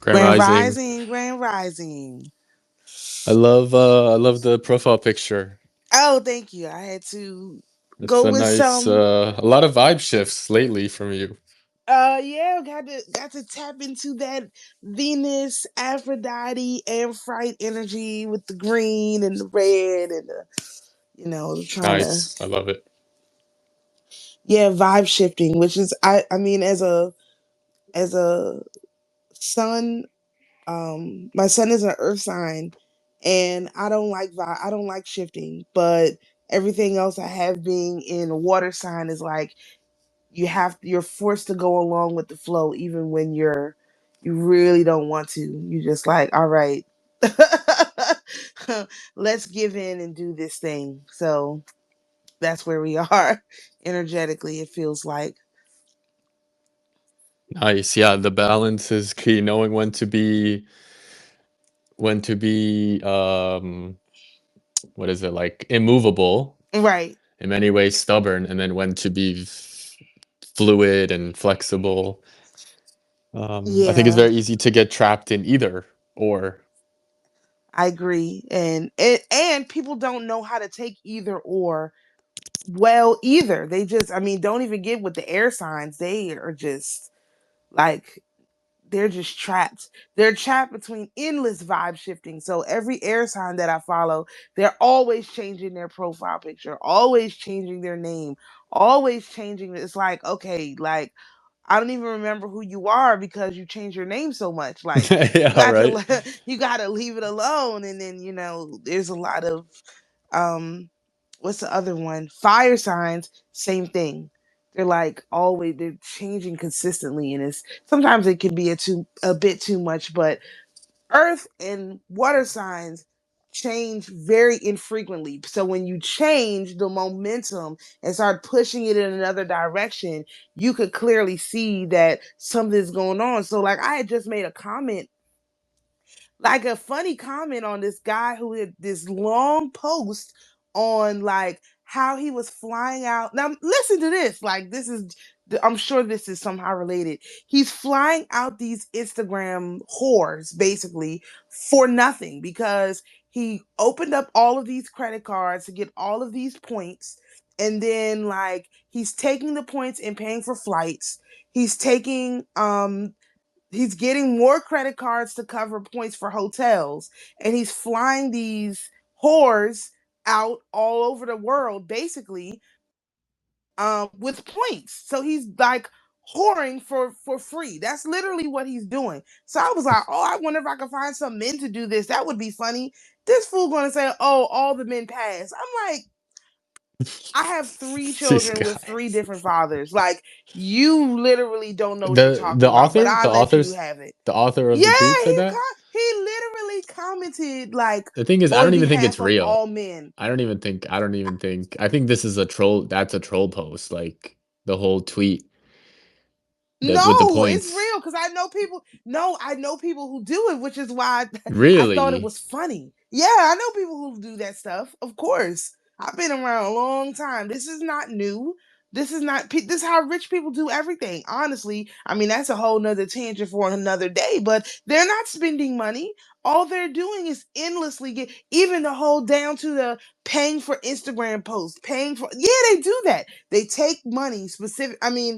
Grand Grand Rising. Rising, Grand Rising. I love the profile picture. Oh, thank you. I had to It's go a with nice some. a lot of vibe shifts lately from you. Yeah, got to tap into that Venus, Aphrodite, Amphrite energy with the green and the red and the, trying to, Nice. I love it. yeah, vibe shifting, which is I mean, as a sun, my son is an earth sign, and I don't like shifting, but everything else I have being in a water sign is like you're forced to go along with the flow even when you really don't want to. You just like, all right, let's give in and do this thing. So that's where we are energetically, it feels like. Nice. Yeah, the balance is key. Knowing when to be what is it, like immovable, Right. in many ways stubborn, and then when to be fluid and flexible. I think it's Yeah, very easy to get trapped in either or. I agree. And people don't know how to take either or well either. They just, I mean, don't even get with the air signs. They are just like, they're just trapped. They're trapped between endless vibe shifting. So every air sign that I follow, they're always changing their profile picture, always changing their name, always changing. It's like, okay, like I don't even remember who you are because you change your name so much. Like you Yeah, got right. to you got to leave it alone. And then there's a lot of um, what's the other one? Fire signs, same thing. They're like always they're changing consistently, and it's sometimes it can be a bit too much. But earth and water signs change very infrequently. So when you change the momentum and start pushing it in another direction, you could clearly see that something's going on. So like I had just made a comment, like a funny comment on this guy who had this long post on like how he was flying out. Now listen to this. Like this is I'm sure this is somehow related. He's flying out these Instagram whores basically for nothing because he opened up all of these credit cards to get all of these points, and then like he's taking the points and paying for flights. He's getting more credit cards to cover points for hotels, and he's flying these whores out all over the world basically, with points. So he's like whoring for free. That's literally what he's doing. So I was like, oh, I wonder if I could find some men to do this. That would be funny. This fool gonna say, oh, all the men pass. I'm like, I have three These children with three guys. different fathers. Like, you literally don't know what you're The talking about, but author, I'll let you have it. the author of Yeah, the tweet said that. he literally commented like The thing is, I on don't even think behalf it's of real. all men. I don't even think. I think this is a troll. That's a troll post. Like the whole tweet that with the No, it's points. real because I know people. No, I know people who do it, which is why I thought it Really? was funny. Yeah, I know people who do that stuff. Of course, I've been around a long time. This is not new. This is not. This is how rich people do everything. Honestly, I mean that's a whole nother tangent for another day. But they're not spending money. All they're doing is endlessly get, even the whole down to the paying for Instagram posts, paying for. Yeah, they do that. They take money specific. I mean,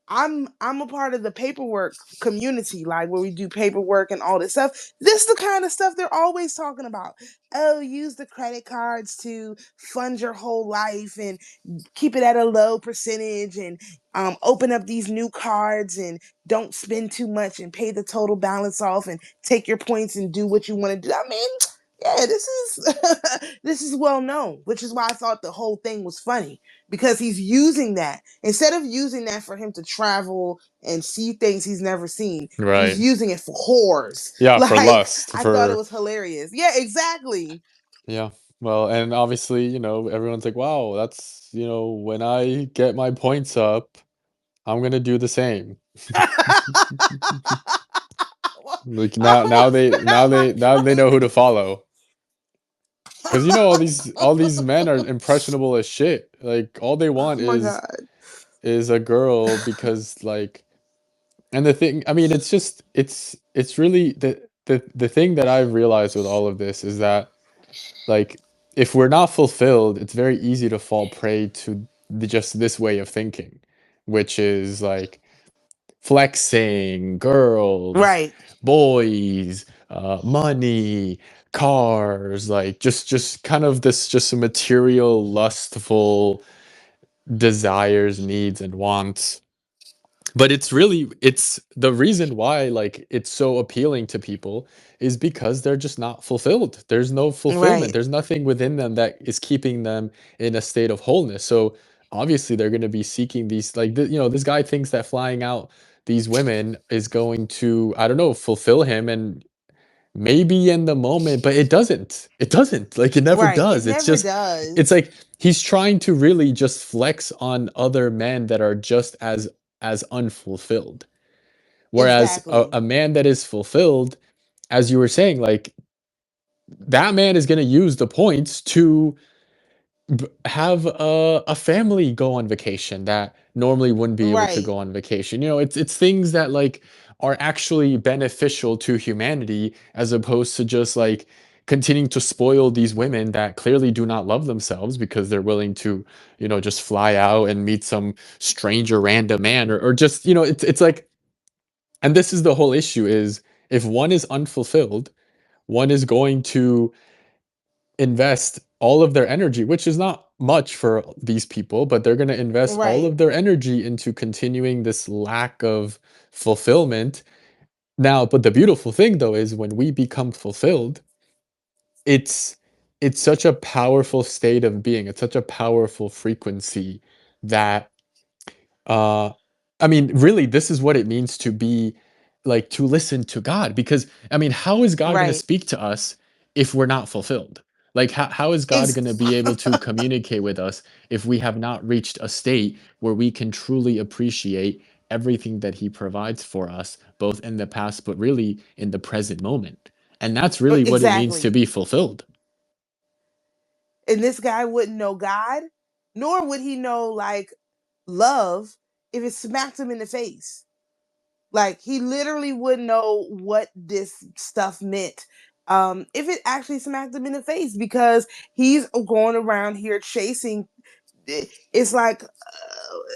I'm a part of the paperwork community, like where we do paperwork and all this stuff. This is the kind of stuff they're always talking about. Oh, use the credit cards to fund your whole life and keep it at a low percentage, and open up these new cards and don't spend too much and pay the total balance off and take your points and do what you want to do. I mean, yeah, this is this is well known, which is why I thought the whole thing was funny, because he's using that instead of using that for him to travel and see things he's never seen. He's Right. using it for whores. Yeah, for Like lust, I thought it for was hilarious. Yeah, exactly. yeah. Well, and obviously, everyone's like, "Wow, that's, when I get my points up, I'm gonna do the same." Like now they know who to follow. Because all these men are impressionable as shit. Like all they Oh want my god. is a girl because like And the thing, I mean, it's just it's really the thing that I've realized with all of this is that, like, if we're not fulfilled, it's very easy to fall prey to just this way of thinking, which is like flexing, girls, Right. boys, money, cars, like just kind of this just a material, lustful desires, needs, and wants. But it's the reason why, like, it's so appealing to people is because they're just not fulfilled. There's no fulfillment. Right. There's nothing within them that is keeping them in a state of wholeness. So obviously they're going to be seeking these, like, this guy thinks that flying out these women is going to, I don't know, fulfill him, and maybe in the moment, but it doesn't, like, it never Right. It does. It's never just, it's does. like he's trying to really just flex on other men that are just as unfulfilled. Whereas a Exactly. man that is fulfilled, as you were saying, like, that man is going to use the points to have a family go on vacation that normally wouldn't be able to Right. go on vacation. It's things that, like, are actually beneficial to humanity, as opposed to just, like, continuing to spoil these women that clearly do not love themselves because they're willing to, just fly out and meet some stranger random man, or just, it's like, and this is the whole issue, is if one is unfulfilled, one is going to invest all of their energy, which is not much for these people, but they're going to invest all Right. of their energy into continuing this lack of fulfillment. Now, but the beautiful thing though is when we become fulfilled, it's it's such a powerful state of being. It's such a powerful frequency that, uh, I mean, really, this is what it means to be, like, to listen to God. Because, I mean, how is God going to Right. speak to us if we're not fulfilled? Like, how is God It's going to be able to communicate with us if we have not reached a state where we can truly appreciate everything that He provides for us, both in the past, but really in the present moment? And that's really what it means to exactly. be fulfilled. And this guy wouldn't know God, nor would he know like love if it smacked him in the face. Like he literally wouldn't know what this stuff meant if it actually smacked him in the face because he's going around here chasing. It's like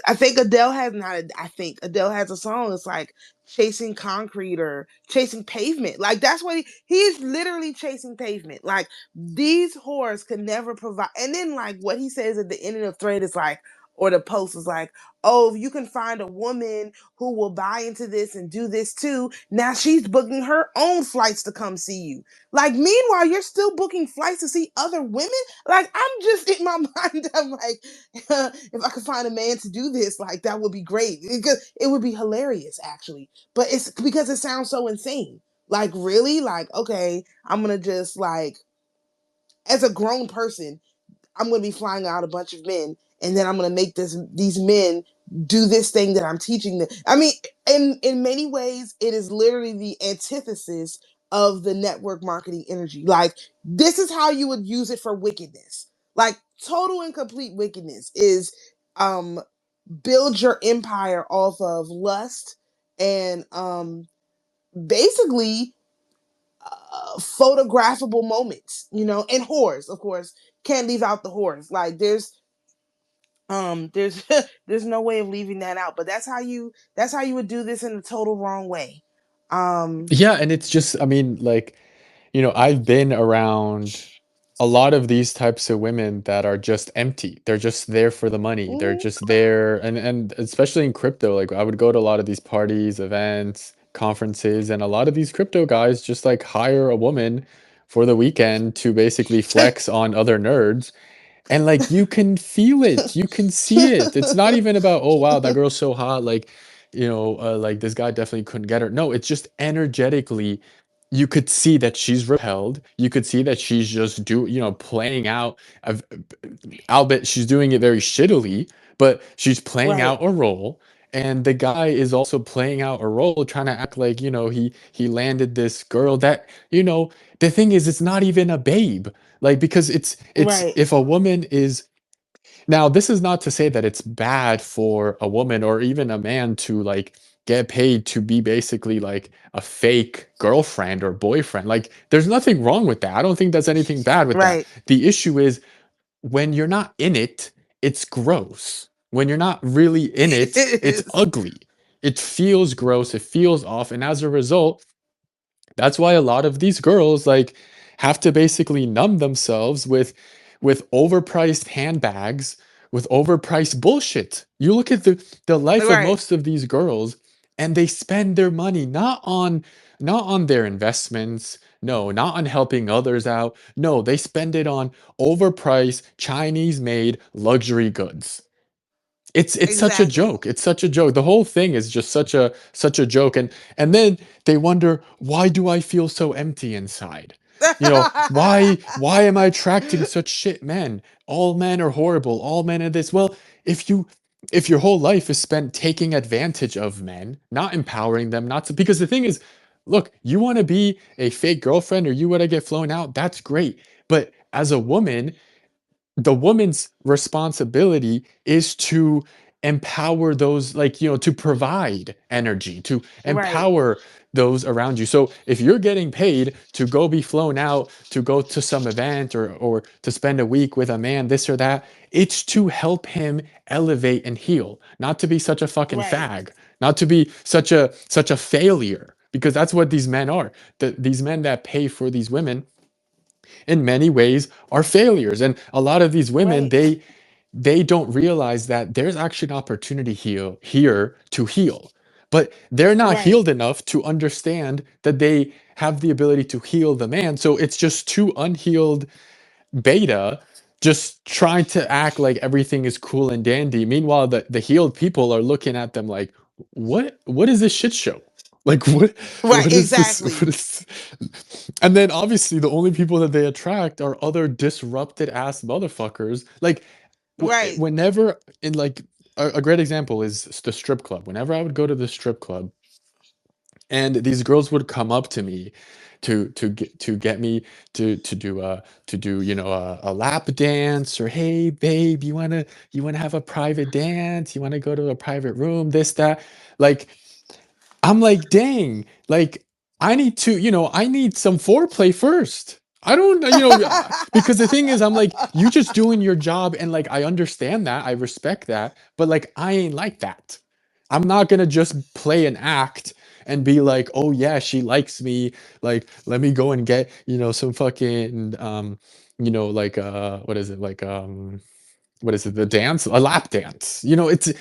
I think Adele has not. I think Adele has a song. It's like chasing concrete or chasing pavement. Like that's what he's literally chasing pavement. Like these whores could never provide. And then like what he says at the end of the thread is like, or the post is like, oh, if you can find a woman who will buy into this and do this too, now she's booking her own flights to come see you. Like meanwhile, you're still booking flights to see other women. Like I'm just in my mind. I'm like, if I could find a man to do this, like that would be great. It would be hilarious, actually. But it's because it sounds so insane. Like really, like okay, I'm gonna just like as a grown person, I'm going to be flying out a bunch of men, and then I'm going to make these men do this thing that I'm teaching them. I mean, in many ways, it is literally the antithesis of the network marketing energy. Like this is how you would use it for wickedness. Like total and complete wickedness is um build your empire off of lust and basically photographable moments, and whores, of course. Can't leave out the whores. Like there's there's no way of leaving that out. But that's how you would do this in a total wrong way. Um Yeah, and it's just, I mean, like, I've been around a lot of these types of women that are just empty. They're just there for the money. They're mhm, just there, and especially in crypto, like, I would go to a lot of these parties, events, conferences, and a lot of these crypto guys just, like, hire a woman for the weekend to basically flex on other nerds. And, like, you can feel it, you can see it. It's not even about, "Oh, wow, that girl's so hot," like, like, "This guy definitely couldn't get her." No, it's just energetically, you could see that she's repelled, you could see that she's just playing out of, albeit she's doing it very shittily, but she's playing right, out a role, and the guy is also playing out a role, trying to act like, he landed this girl that, the thing is, it's not even a babe. Like, because it's right, if a woman is, now, this is not to say that it's bad for a woman or even a man to, like, get paid to be basically like a fake girlfriend or boyfriend. Like there's nothing wrong with that. I don't think there's anything bad with that. Right. The issue is when you're not in it, it's gross. When you're not really in it, It it's is. ugly. It feels gross, it feels off, and as a result, that's why a lot of these girls like have to basically numb themselves with overpriced handbags, with overpriced bullshit. You look at the life of Right. most of these girls and they spend their money not on their investments, no, not on helping others out. No, they spend it on overpriced Chinese made luxury goods. It's such a Exactly. joke. It's such a joke. The whole thing is just such a joke. And then they wonder, why do I feel so empty inside? Why am I attracting such shit men? All men are horrible. All men are this. Well, if you if your whole life is spent taking advantage of men, not empowering them, not to, because the thing is, look, you want to be a fake girlfriend or you want to get flown out, that's great. But as a woman, the woman's responsibility is to empower those, like, to provide energy, to Right. empower those around you. So if you're getting paid to go be flown out to go to some event or to spend a week with a man, this or that, it's to help him elevate and heal, not to be such a fucking Right. fag, not to be such a failure, because that's what these men are. These men that pay for these women in many ways are failures, and a lot of these women, Right. they don't realize that there's actually an opportunity here to heal, but they're not Right. healed enough to understand that they have the ability to heal the man. So it's just two unhealed beta just trying to act like everything is cool and dandy. Meanwhile, the healed people are looking at them like, what is this shit show? Like Right. what is this? What Exactly. is and then obviously the only people that they attract are other disrupted ass motherfuckers. Like Right. whenever in like a great example is the strip club. Whenever I would go to the strip club, and these girls would come up to me to get me to do a lap dance, or hey babe, you want to have a private dance, you want to go to a private room, this that, like, I'm like, dang, like I need some foreplay first. I don't, because the thing is, I'm like, you just doing your job, and like, I understand that, I respect that, but like, I ain't like that. I'm not gonna just play an act and be like, oh yeah, she likes me. Like, let me go and get, some fucking, like, what is it, like, what is it, the dance, a lap dance.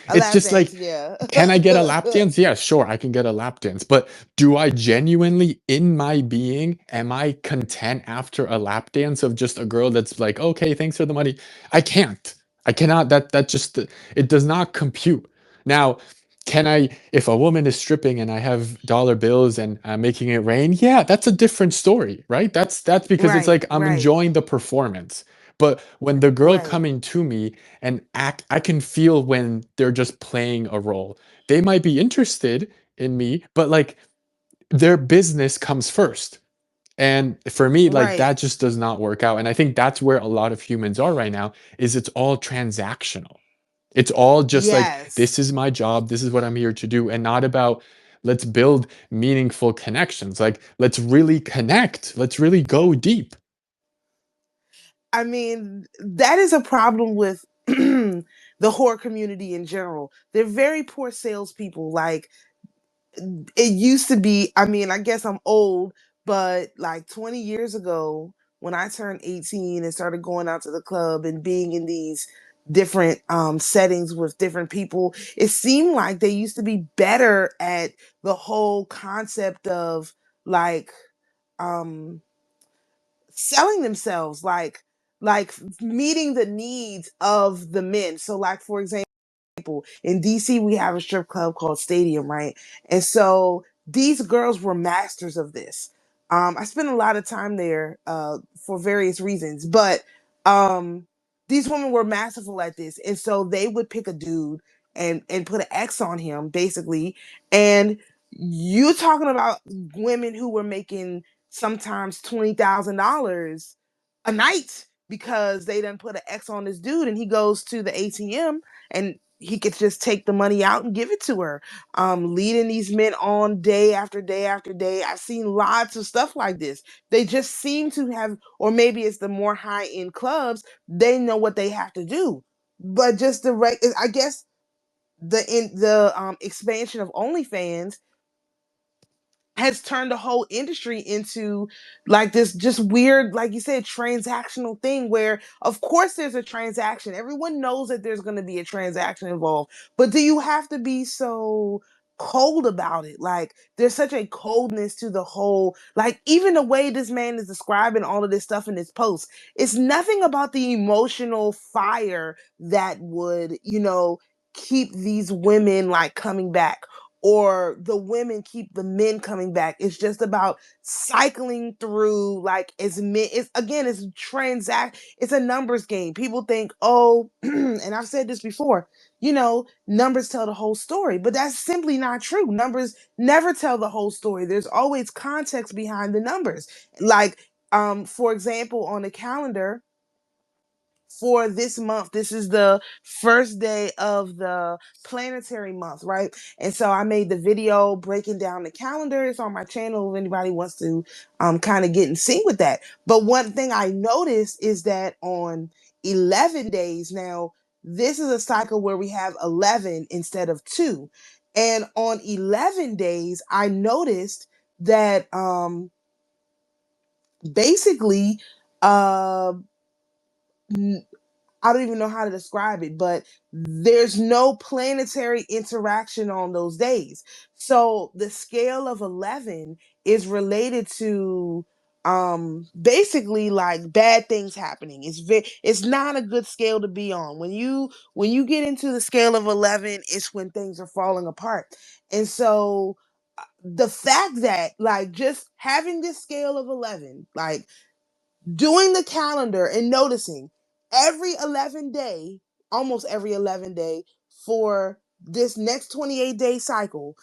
A It's lap just dance. like, Yeah. can I get a lap dance? Yeah, sure, I can get a lap dance. But do I genuinely, in my being, am I content after a lap dance of just a girl that's like, okay, thanks for the money? I can't. I cannot. That just, it does not compute. Now, can I, if a woman is stripping and I have dollar bills and I'm making it rain? Yeah, that's a different story, right? That's because it's Right. like I'm Right. enjoying the performance. But when the girl Right. coming to me and act, I can feel when they're just playing a role. They might be interested in me, but like, their business comes first. And for me, like, Right. that just does not work out. And I think that's where a lot of humans are right now, is it's all transactional. It's all just like, Yes. this is my job, this is what I'm here to do, and not about, let's build meaningful connections. Like, let's really connect. Let's really go deep. I mean, that is a problem with the horror community in general. They're very poor salespeople. Like, it used to be, I mean, I guess I'm old, but like 20 years ago, when I turned 18 and started going out to the club and being in these different settings with different people, it seemed like they used to be better at the whole concept of like um selling themselves, like meeting the needs of the men. So like, for example, in DC, we have a strip club called Stadium, right? And so these girls were masters of this. I spent a lot of time there for various reasons, but these women were masterful at this. And so they would pick a dude and put an X on him, basically. And you talking about women who were making sometimes $20,000 a night because they done put an X on this dude, and he goes to the ATM and he could just take the money out and give it to her, leading these men on day after day after day. I've seen lots of stuff like this. They just seem to have, or maybe it's the more high end clubs, they know what they have to do. But just I guess the expansion of OnlyFans has turned the whole industry into like this just weird, like you said, transactional thing where of course there's a transaction. Everyone knows that there's going to be a transaction involved, but do you have to be so cold about it? Like there's such a coldness to the whole, like even the way this man is describing all of this stuff in his post, it's nothing about the emotional fire that would, keep these women like coming back, or the women keep the men coming back. It's just about cycling through like as men. It's again, it's a numbers game. People think, oh, and I've said this before, numbers tell the whole story, but that's simply not true. Numbers never tell the whole story. There's always context behind the numbers. Like, for example, on the calendar, for this month. This is the first day of the planetary month, right? And so I made the video breaking down the calendar. It's on my channel if anybody wants to kind of get in sync with that. But one thing I noticed is that on 11 days now, this is a cycle where we have 11 instead of 2. And on 11 days, I noticed that basically uh I don't even know how to describe it, but there's no planetary interaction on those days. So the scale of 11 is related to basically like bad things happening. It's not a good scale to be on. When you get into the scale of 11, it's when things are falling apart. And so the fact that like just having this scale of 11, like doing the calendar and noticing every 11 day, almost every 11 day for this next 28-day cycle,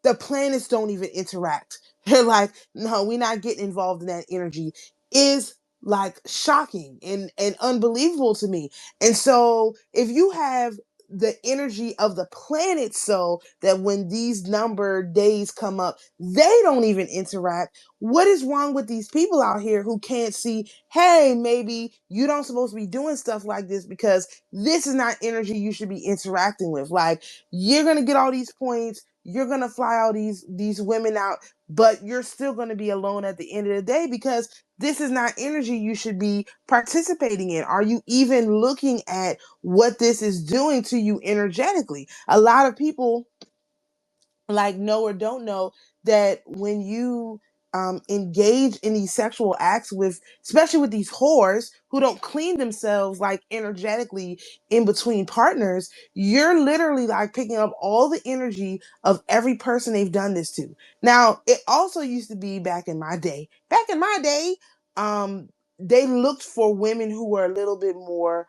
the planets don't even interact. They're like, no, we're not getting involved in that energy, is like shocking and unbelievable to me. And so if you have the energy of the planet, so that when these number days come up, they don't even interact. What is wrong with these people out here who can't see, hey, maybe you don't supposed to be doing stuff like this because this is not energy you should be interacting with. Like, you're gonna get all these points, you're gonna fly all these women out, but you're still gonna be alone at the end of the day because this is not energy you should be participating in. Are you even looking at what this is doing to you energetically? A lot of people like know or don't know that when you engage in these sexual acts with, especially with these whores who don't clean themselves like energetically in between partners, you're literally like picking up all the energy of every person they've done this to. Now, it also used to be back in my day. Back in my day, they looked for women who were a little bit more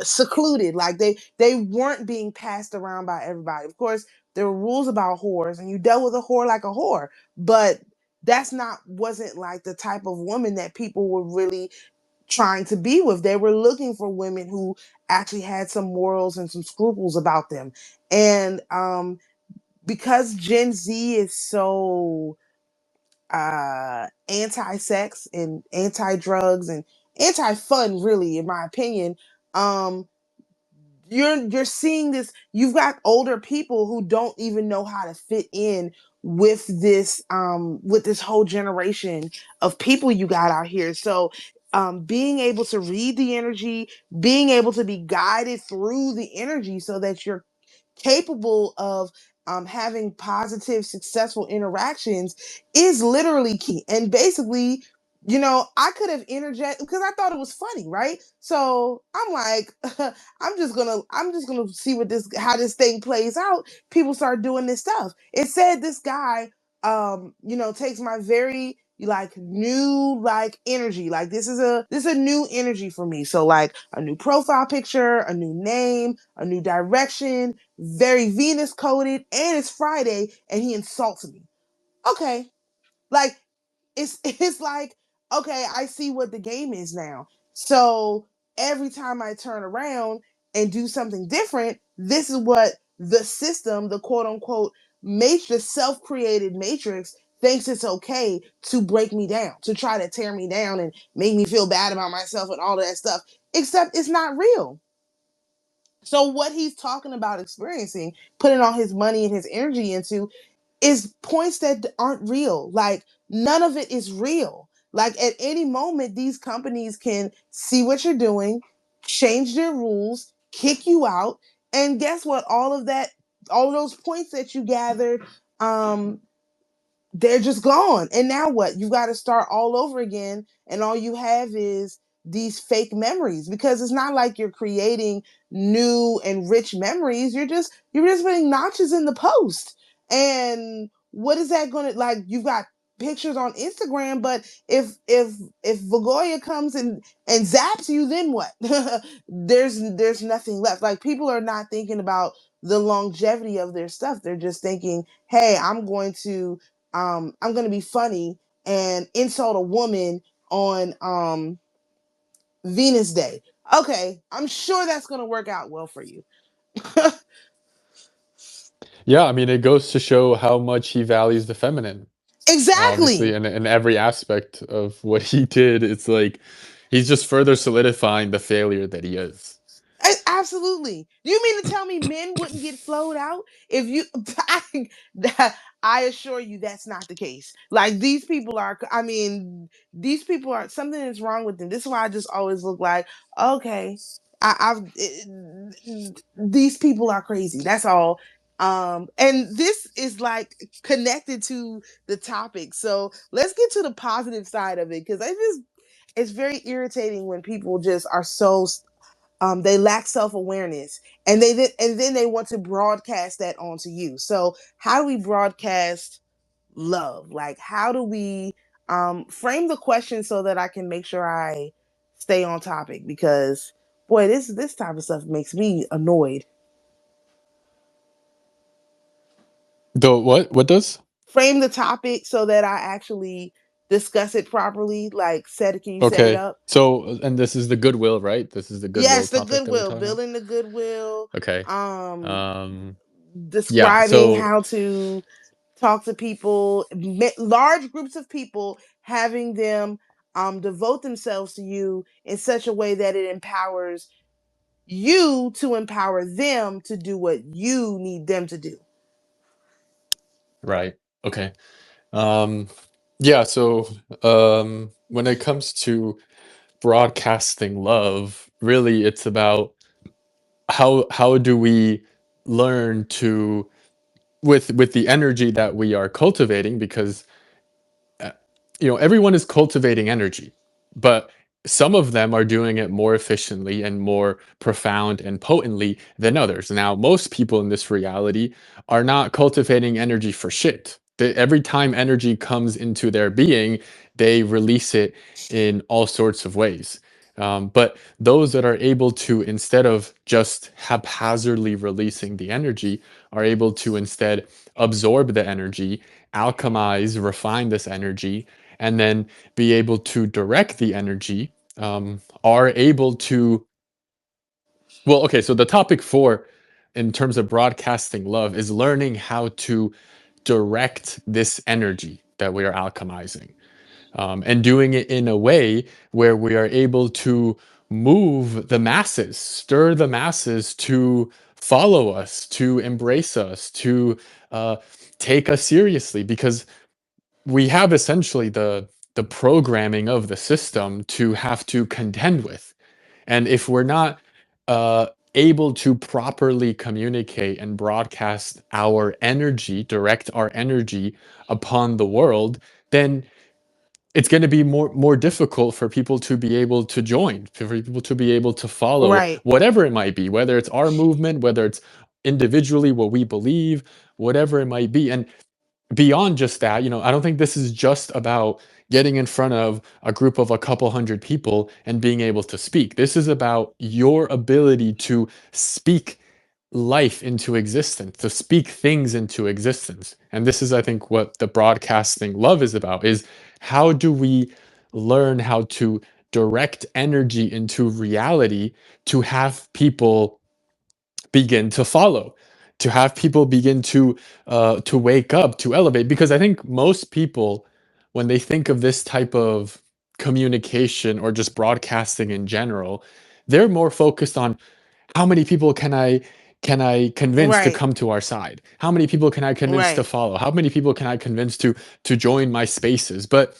secluded, like they weren't being passed around by everybody. Of course there were rules about whores and you dealt with a whore like a whore, but that's not wasn't like the type of woman that people were really trying to be with. They were looking for women who actually had some morals and some scruples about them. And because Gen Z is so anti-sex and anti-drugs and anti-fun, really, in my opinion, um you're seeing this. You've got older people who don't even know how to fit in with this whole generation of people you got out here. So being able to read the energy, being able to be guided through the energy so that you're capable of having positive, successful interactions is literally key. And basically, I could have interjected because I thought it was funny, right? So I'm like, I'm just gonna see how this thing plays out. People start doing this stuff. It said this guy, takes my very like new like energy. Like this is a new energy for me. So like a new profile picture, a new name, a new direction, very Venus coded, and it's Friday, and he insults me. Okay, like it's like, okay, I see what the game is now. So every time I turn around and do something different, this is what the system, the quote unquote matrix, self created matrix, thinks it's okay to break me down, to try to tear me down and make me feel bad about myself and all of that stuff. Except it's not real. So, what he's talking about experiencing, putting all his money and his energy into, is points that aren't real. Like none of it is real. Like at any moment, these companies can see what you're doing, change their rules, kick you out, and guess what? All of that, all of those points that you gathered, um, they're just gone. And now what? You got to start all over again, and all you have is these fake memories, because it's not like you're creating new and rich memories. You're just putting notches in the post. And what is that going to, like, you've got pictures on Instagram, but if Vagoya comes and zaps you, then what? There's nothing left. Like people are not thinking about the longevity of their stuff. They're just thinking, hey, I'm going to be funny and insult a woman on Venus Day. Okay, I'm sure that's going to work out well for you. Yeah, I mean, it goes to show how much he values the feminine. Obviously, Exactly. in every aspect of what he did, it's like he's just further solidifying the failure that he is. Absolutely. Do you mean to tell me men wouldn't get flowed out if you? I assure you that's not the case. Like these people are. I mean, these people are, something is wrong with them. This is why I just always look like, okay, these people are crazy. That's all. And this is like connected to the topic. So let's get to the positive side of it, because it's very irritating when people just are so they lack self-awareness, and then they want to broadcast that onto you. So how do we broadcast love? Like how do we frame the question so that I can make sure I stay on topic? Because boy, this type of stuff makes me annoyed. The what? What does? Frame the topic so that I actually discuss it properly. Like can you set it Okay. up? So, and this is the goodwill, right? This is the goodwill Yes, the topic that we're goodwill, talking about. building the goodwill, Okay. um Um, yeah. describing So, how to talk to people, large groups of people, having them devote themselves to you in such a way that it empowers you to empower them to do what you need them to do. right. Okay. Um, yeah. So, when it comes to broadcasting love, really, it's about how do we learn to with the energy that we are cultivating, because uh, everyone is cultivating energy, but some of them are doing it more efficiently and more profound and potently than others. Now, most people in this reality are not cultivating energy for shit. Every time energy comes into their being, they release it in all sorts of ways. But those that are able to, instead of just haphazardly releasing the energy, are able to instead absorb the energy, alchemize, refine this energy, and then be able to direct the energy, are able to. Well, okay, so the topic for, in terms of broadcasting love, is learning how to direct this energy that we are alchemizing, and doing it in a way where we are able to move the masses, stir the masses to follow us, to embrace us, to uh, take us seriously, because we have essentially the programming of the system to have to contend with. And if we're not uh, able to properly communicate and broadcast our energy, direct our energy upon the world, then it's going to be more difficult for people to be able to join, for people to be able to follow Right. whatever it might be, whether it's our movement, whether it's individually what we believe, whatever it might be. And beyond just that, I don't think this is just about getting in front of a group of a couple hundred people and being able to speak. This is about your ability to speak life into existence, to speak things into existence. And this is, I think, what the broadcasting love is about, is how do we learn how to direct energy into reality to have people begin to follow, to have people begin to wake up, to elevate. Because I think most people, when they think of this type of communication or just broadcasting in general, they're more focused on how many people can I convince to Right. come to our side? How many people can I convince to Right. follow? How many people can I convince to join my spaces? But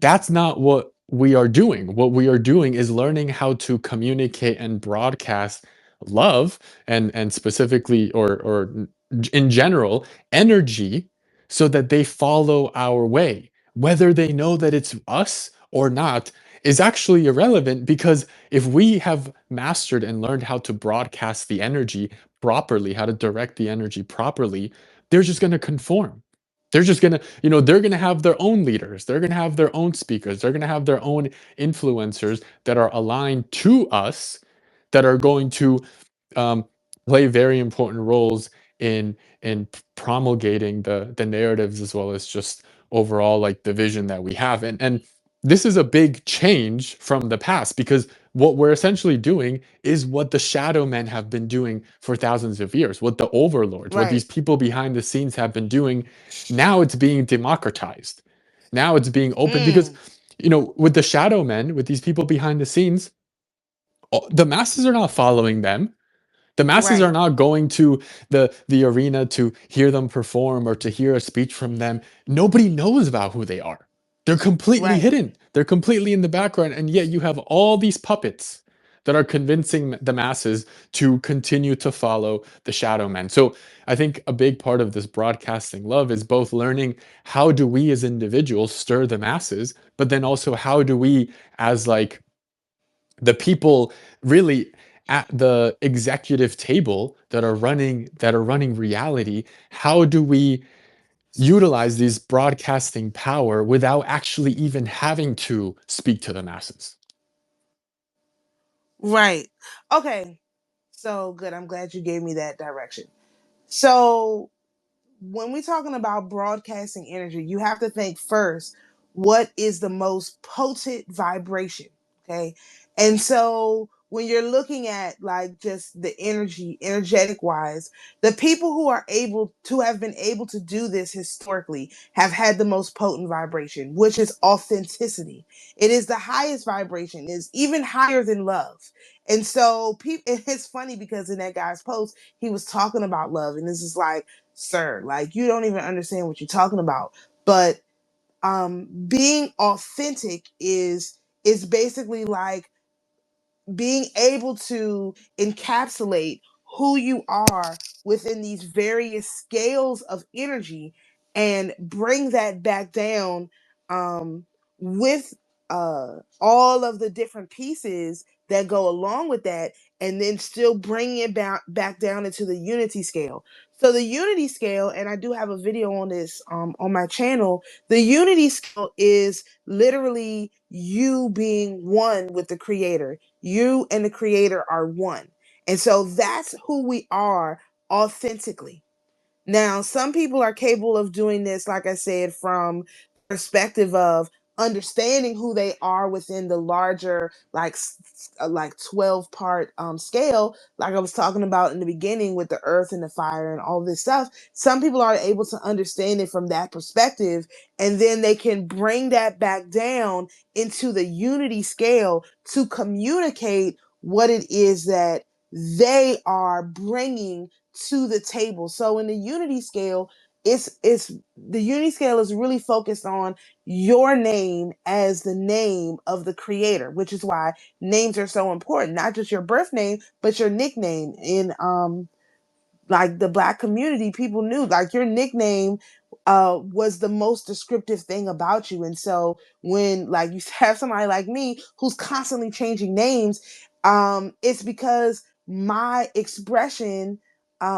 that's not what we are doing. What we are doing is learning how to communicate and broadcast love, and specifically, or in general, energy, so that they follow our way. Whether they know that it's us or not is actually irrelevant, because if we have mastered and learned how to broadcast the energy properly, how to direct the energy properly, they're just going to conform. They're just gonna, they're gonna have their own leaders. They're gonna have their own speakers. They're gonna have their own influencers that are aligned to us, that are going to um, play very important roles in promulgating the narratives, as well as just overall, like, the vision that we have. And this is a big change from the past, because what we're essentially doing is what the shadow men have been doing for thousands of years, what the overlords, what these Right. people behind the scenes have been doing. Now it's being democratized. Now it's being open, because Mm. with the shadow men, with these people behind the scenes, the masses are not following them. The masses are Right. not going to the arena to hear them perform or to hear a speech from them. Nobody knows about who they are. They're completely Right. hidden. They're completely in the background, and yet you have all these puppets that are convincing the masses to continue to follow the shadow men. So I think a big part of this broadcasting love is both learning how do we as individuals stir the masses, but then also how do we, as, like, the people really at the executive table that are running reality, how do we utilize these broadcasting power without actually even having to speak to the masses? Right. Okay. So good. I'm glad you gave me that direction. So when we're talking about broadcasting energy, you have to think first, what is the most potent vibration? Okay. And so when you're looking at like just the energy, energetic wise, the people who are able to have been able to do this historically have had the most potent vibration, which is authenticity. It is the highest vibration, it is even higher than love. And so it's funny because in that guy's post, he was talking about love, and this is like, sir, like you don't even understand what you're talking about. But being authentic is basically like being able to encapsulate who you are within these various scales of energy and bring that back down with all of the different pieces that go along with that, and then still bring it back down into the unity scale. So the unity scale, and I do have a video on this on my channel, the unity scale is literally you being one with the creator. You and the creator are one. And so that's who we are authentically. Now, some people are capable of doing this, like I said, from perspective of understanding who they are within the larger, like 12 part scale, like I was talking about in the beginning with the earth and the fire and all this stuff. Some people are able to understand it from that perspective, and then they can bring that back down into the unity scale to communicate what it is that they are bringing to the table. So in the unity scale, it's the unity scale is really focused on your name as the name of the creator, which is why names are so important. Not just your birth name, but your nickname. In like the black community, people knew like your nickname was the most descriptive thing about you. And so when like you have somebody like me who's constantly changing names, it's because my expression,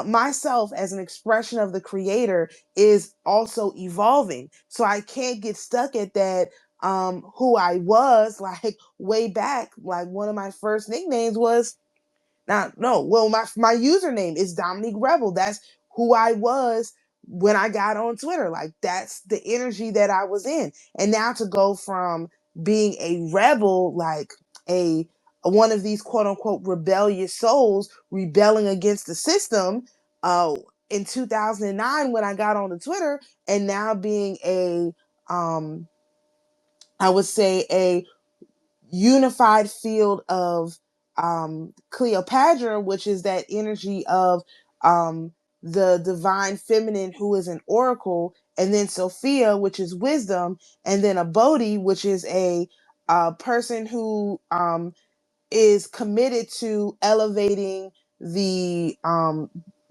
myself as an expression of the creator, is also evolving. So I can't get stuck at that who I was like way back. Like one of my first nicknames was now, no, well, my username is Dominique Rebel. That's who I was when I got on Twitter. Like that's the energy that I was in. And now to go from being a rebel, like a one of these quote unquote rebellious souls rebelling against the system in 2009 when I got on the Twitter, and now being a I would say a unified field of Cleopatra, which is that energy of the divine feminine who is an oracle, and then Sophia, which is wisdom, and then a Bodhi, which is a person who is committed to elevating the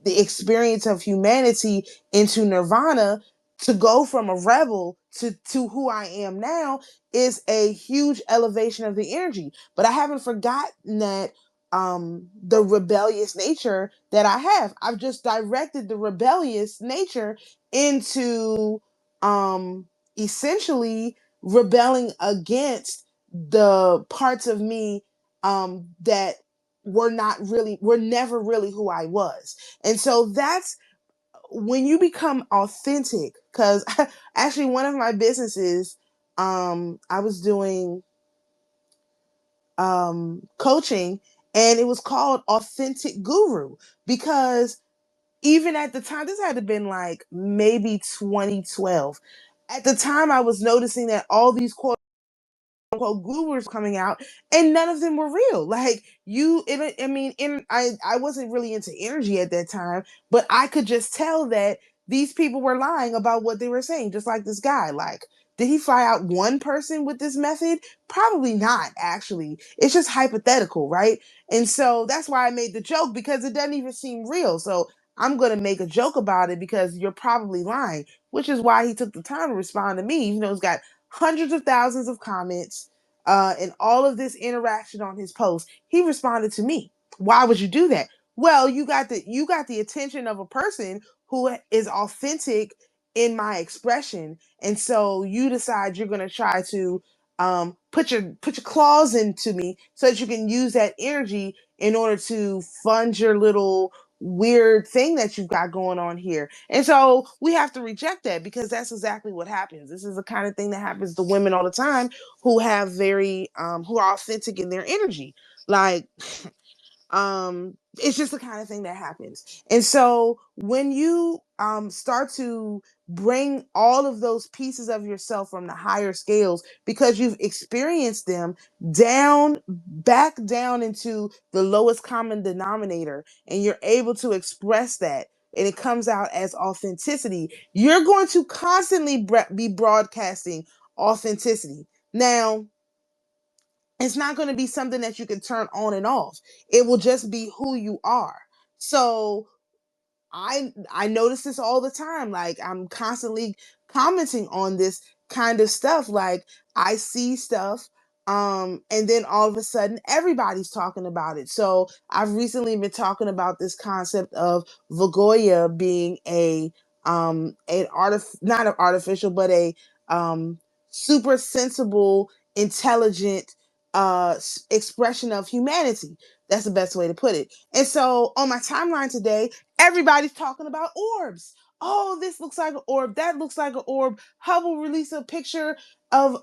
experience of humanity into nirvana. To go from a rebel to who I am now is a huge elevation of the energy. But I haven't forgotten that the rebellious nature that I have. I've just directed the rebellious nature into essentially rebelling against the parts of me that were never really who I was. And so that's when you become authentic. Because actually, one of my businesses, I was doing coaching, and it was called Authentic Guru, because even at the time, this had to have been like maybe 2012. At the time, I was noticing that all these quote gurus coming out, and none of them were real. Like I wasn't really into energy at that time, but I could just tell that these people were lying about what they were saying. Just like this guy, like, did he fly out one person with this method? Probably not, actually. It's just hypothetical, right? And so that's why I made the joke, because it doesn't even seem real. So I'm going to make a joke about it because you're probably lying, which is why he took the time to respond to me, even though he's got hundreds of thousands of comments and all of this interaction on his post. He responded to me. Why would you do that? Well, you got the attention of a person who is authentic in my expression, and so you decide you're going to try to put your claws into me so that you can use that energy in order to fund your little weird thing that you've got going on here. And so we have to reject that, because that's exactly what happens. This is the kind of thing that happens to women all the time who have who are authentic in their energy. Like it's just the kind of thing that happens. And so when you start to bring all of those pieces of yourself from the higher scales, because you've experienced them, back down into the lowest common denominator, and you're able to express that, and it comes out as authenticity, you're going to constantly be broadcasting authenticity. Now, it's not going to be something that you can turn on and off. It will just be who you are. So I notice this all the time. Like, I'm constantly commenting on this kind of stuff. Like, I see stuff, and then all of a sudden everybody's talking about it. So I've recently been talking about this concept of Vagoya being not an artificial, but a super sensible, intelligent expression of humanity. That's the best way to put it. And so on my timeline today, everybody's talking about orbs. Oh, this looks like an orb. That looks like an orb. Hubble released a picture of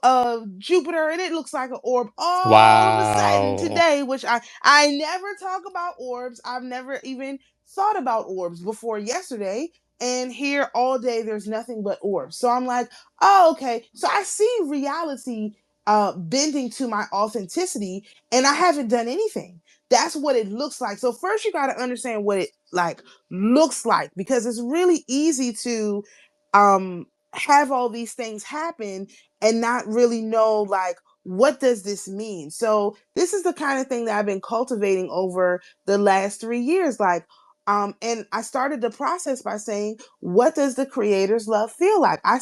Jupiter, and it looks like an orb all of a sudden Wow. today, which I never talk about orbs. I've never even thought about orbs before yesterday. And here all day, there's nothing but orbs. So I'm like, oh, okay. So I see reality bending to my authenticity, and I haven't done anything. That's what it looks like. So first you got to understand what it like looks like, because it's really easy to have all these things happen and not really know, like, what does this mean. So this is the kind of thing that I've been cultivating over the last 3 years. Like, and I started the process by saying, what does the creator's love feel like? I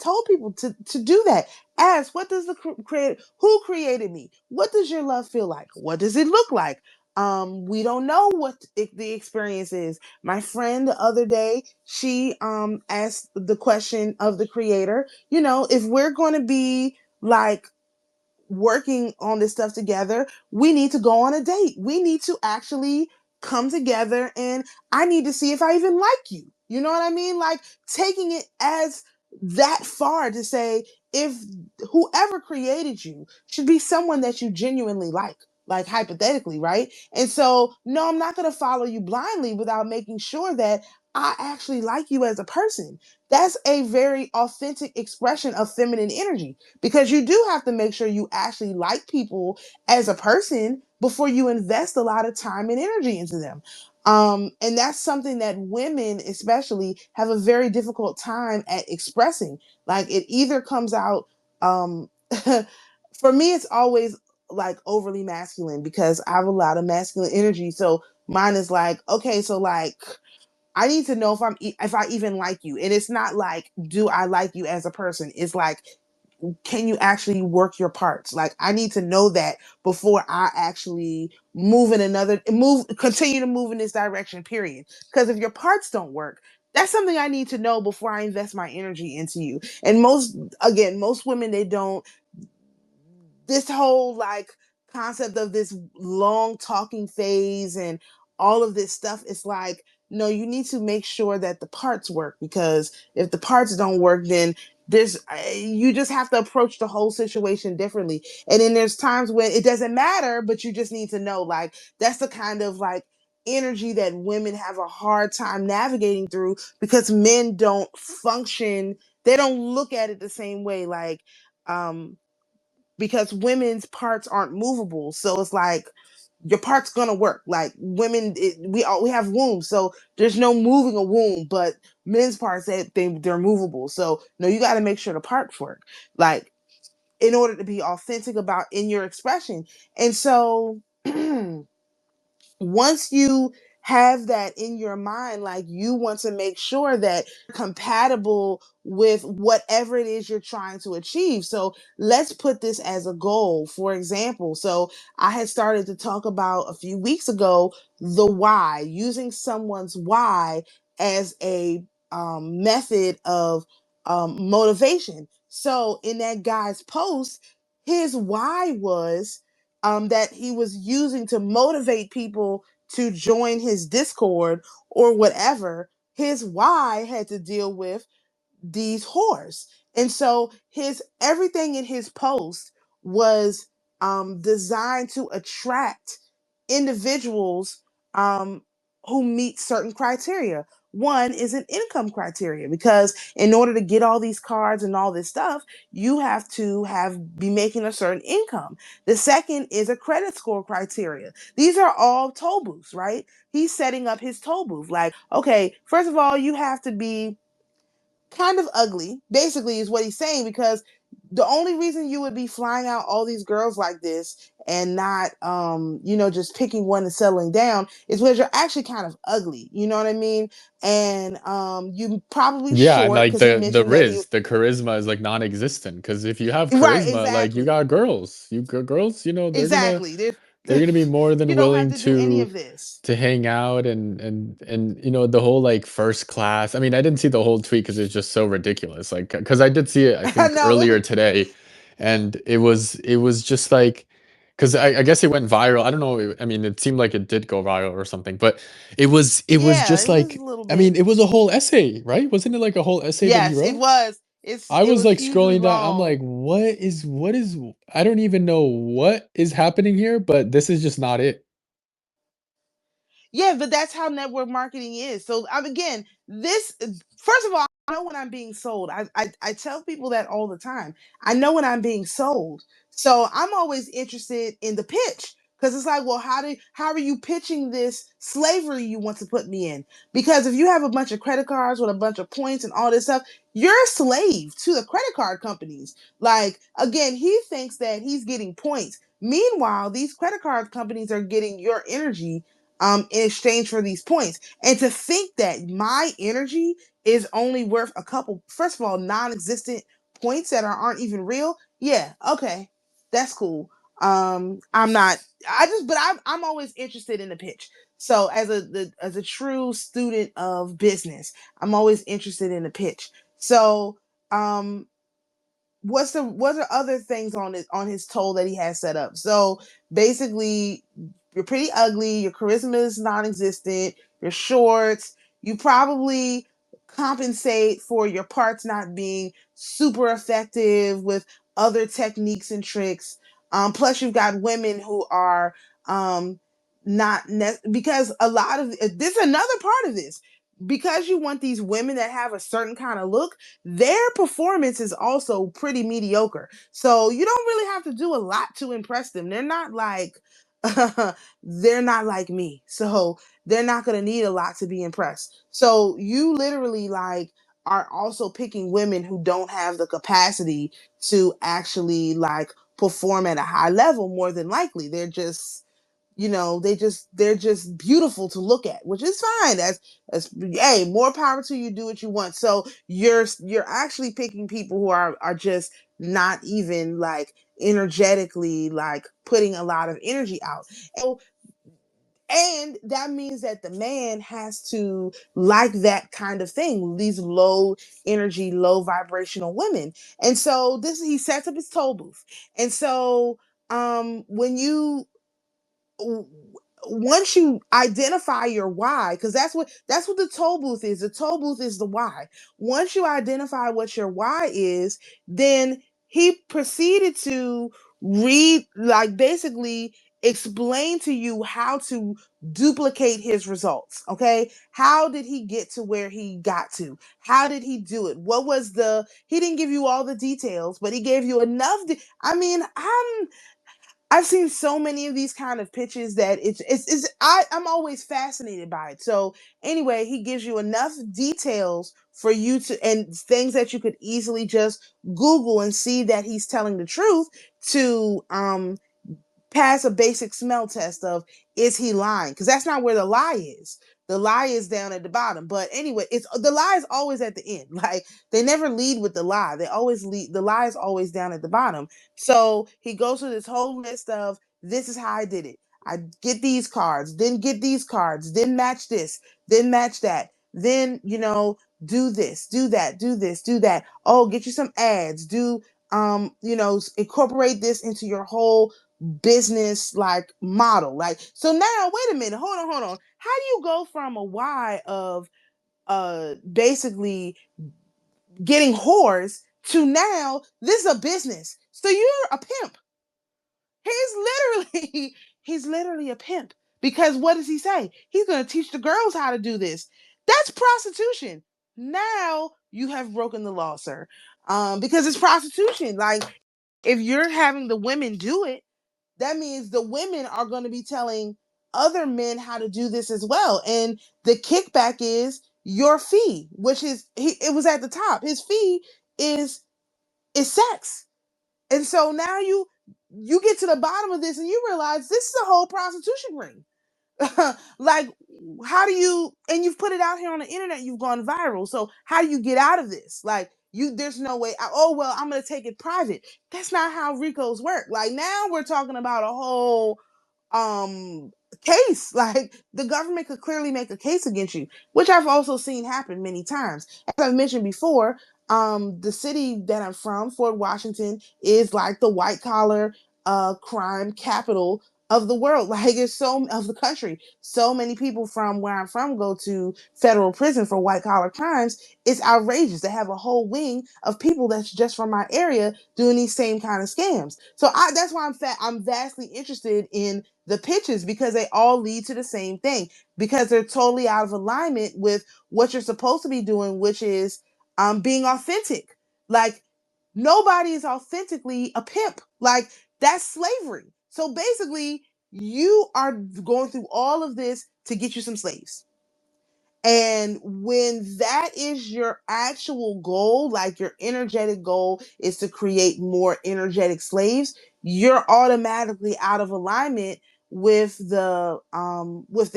told people to do that. Ask, what does the creator, who created me? What does your love feel like? What does it look like? We don't know what the experience is. My friend the other day, she asked the question of the creator, if we're going to be like working on this stuff together, we need to go on a date. We need to actually come together, and I need to see if I even like you. You know what I mean? Like, taking it as that far to say, if whoever created you should be someone that you genuinely like hypothetically, right? And so, no, I'm not going to follow you blindly without making sure that I actually like you as a person. That's a very authentic expression of feminine energy, because you do have to make sure you actually like people as a person before you invest a lot of time and energy into them. And that's something that women especially have a very difficult time at expressing. Like, it either comes out, for me it's always like overly masculine, because I have a lot of masculine energy. So mine is like, okay, so like, I need to know if I even like you. And it's not like, do I like you as a person? It's like, can you actually work your parts? Like, I need to know that before I actually continue to move in this direction, period. Because if your parts don't work, that's something I need to know before I invest my energy into you. And most women, they don't, this whole like concept of this long talking phase and all of this stuff, it's like, no, you need to make sure that the parts work, because if the parts don't work, then there's you just have to approach the whole situation differently. And then there's times when it doesn't matter, but you just need to know, like, that's the kind of like energy that women have a hard time navigating through, because men don't function, they don't look at it the same way. Like, um because women's parts aren't movable. So it's like, your part's gonna work. Like, women, we have wombs, so there's no moving a womb. But men's parts, they're movable. So no, you got to make sure the parts work. Like, in order to be authentic about in your expression. And so once you have that in your mind, like, you want to make sure that compatible with whatever it is you're trying to achieve. So let's put this as a goal. For example, so I had started to talk about a few weeks ago the why, using someone's why as a method of motivation. So in that guy's post, his why was that he was using to motivate people to join his Discord or whatever. His why had to deal with these whores. And so his everything in his post was designed to attract individuals who meet certain criteria. One is an income criteria, because in order to get all these cards and all this stuff, you have to be making a certain income. The second is a credit score criteria. These are all toll booths, right? He's setting up his toll booth. Like, okay, first of all, you have to be kind of ugly, basically, is what he's saying, because the only reason you would be flying out all these girls like this and not just picking one and settling down is because you're actually kind of ugly, you know what I mean? And you probably Yeah, and short, like because he the mentioned that he riz, the charisma is like non-existent. Because if you have right, charisma, like you exactly, got girls, girls, exactly. they're gonna be more than You don't have willing to do any of this. to hang out and the whole like first class. I mean, I didn't see the whole tweet because it's just so ridiculous. Like, because I did see it, I think No. earlier today, and it was just like, because I guess it went viral. I don't know. I mean, it seemed like it did go viral or something, but it was Yeah, just it was a like, little I mean, bit. it was a whole essay, right? Wasn't it like a whole essay that he Yes, it wrote? was. I It was was like hugely scrolling down. I'm wrong. like, what is I don't even know what is happening here, but this is just not it. Yeah, but that's how network marketing is. So again, this first of all, I know when I'm being sold. I tell people that all the time. I know when I'm being sold. So I'm always interested in the pitch, because it's like, well, how are you pitching this slavery you want to put me in? Because if you have a bunch of credit cards with a bunch of points and all this stuff, you're a slave to the credit card companies. Like, again, he thinks that he's getting points. Meanwhile, these credit card companies are getting your energy in exchange for these points. And to think that my energy is only worth a couple, first of all, non-existent points that aren't even real. Yeah, okay, that's cool. I'm not. But I'm always interested in the pitch. So as a true student of business, I'm always interested in the pitch. So um, what are other things on his toll that he has set up? So basically, you're pretty ugly, your charisma is non-existent, you're short, you probably compensate for your parts not being super effective with other techniques and tricks. Plus, you've got women who are not because a lot of this is another part of this. Because you want these women that have a certain kind of look, their performance is also pretty mediocre. So you don't really have to do a lot to impress them. They're not like they're not like me. So they're not going to need a lot to be impressed. So you literally like are also picking women who don't have the capacity to actually like perform at a high level. More than likely they're just, you know, they're just beautiful to look at, which is fine. That's hey, more power to you. Do what you want. So you're actually picking people who are just not even like energetically like putting a lot of energy out. And that means that the man has to like that kind of thing, these low energy, low vibrational women. And so this he sets up his toll booth. And so when you once you identify your why, because that's what the toll booth is. The toll booth is the why. Once you identify what your why is, then he proceeded to read, like basically explain to you how to duplicate his results. Okay, how did he get to where he got to? How did he do it? What was the? He didn't give you all the details, but he gave you enough. I mean, I've seen so many of these kind of pitches that I'm always fascinated by it. So anyway, he gives you enough details for you to, and things that you could easily just Google and see that he's telling the truth to pass a basic smell test of, is he lying? Because that's not where the lie is. The lie is down at the bottom. But anyway, it's the lie is always at the end. Like they never lead with the lie. They always lead. The lie is always down at the bottom. So he goes through this whole list of, this is how I did it. I get these cards, then get these cards, then match this, then match that, then do this, do that, do this, do that. Oh, get you some ads. Do incorporate this into your whole business like model. Like, so now wait a minute, hold on. How do you go from a why of basically getting whores to now this is a business? So you're a pimp. He's literally a pimp. Because what does he say? He's going to teach the girls how to do this. That's prostitution. Now you have broken the law, sir. Because it's prostitution. Like, if you're having the women do it, that means the women are going to be telling other men how to do this as well. And the kickback is your fee, which is it was at the top. His fee is sex. And so now you get to the bottom of this and you realize this is a whole prostitution ring. Like, how do you, and you've put it out here on the internet, you've gone viral. So how do you get out of this? Like, there's no way. Oh well, I'm gonna take it private. That's not how Ricos work. Like, now we're talking about a whole um case. Like, the government could clearly make a case against you, which I've also seen happen many times. As I've mentioned before, the city that I'm from, Fort Washington, is like the white collar crime capital of the world. Like, it's so of the country. So many people from where I'm from go to federal prison for white collar crimes. It's outrageous. They have a whole wing of people that's just from my area doing these same kind of scams. So that's why I'm vastly interested in the pitches, because they all lead to the same thing, because they're totally out of alignment with what you're supposed to be doing, which is being authentic. Like, nobody is authentically a pimp. Like, that's slavery. So basically, you are going through all of this to get you some slaves. And when that is your actual goal, like your energetic goal is to create more energetic slaves, you're automatically out of alignment with the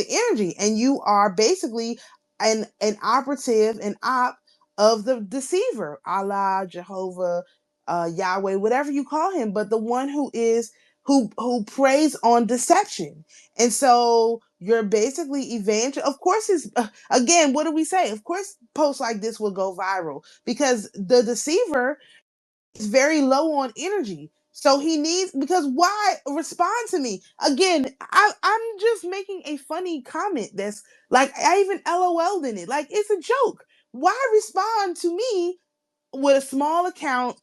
energy, and you are basically an operative, an op of the deceiver, Allah, Jehovah, Yahweh, whatever you call him, but the one who preys on deception. And so you're basically evangel. Of course, it's again, what do we say? Of course, posts like this will go viral because the deceiver is very low on energy. So he needs, because why respond to me again? I'm just making a funny comment that's like, I even LOL'd in it. Like, it's a joke. Why respond to me with a small account,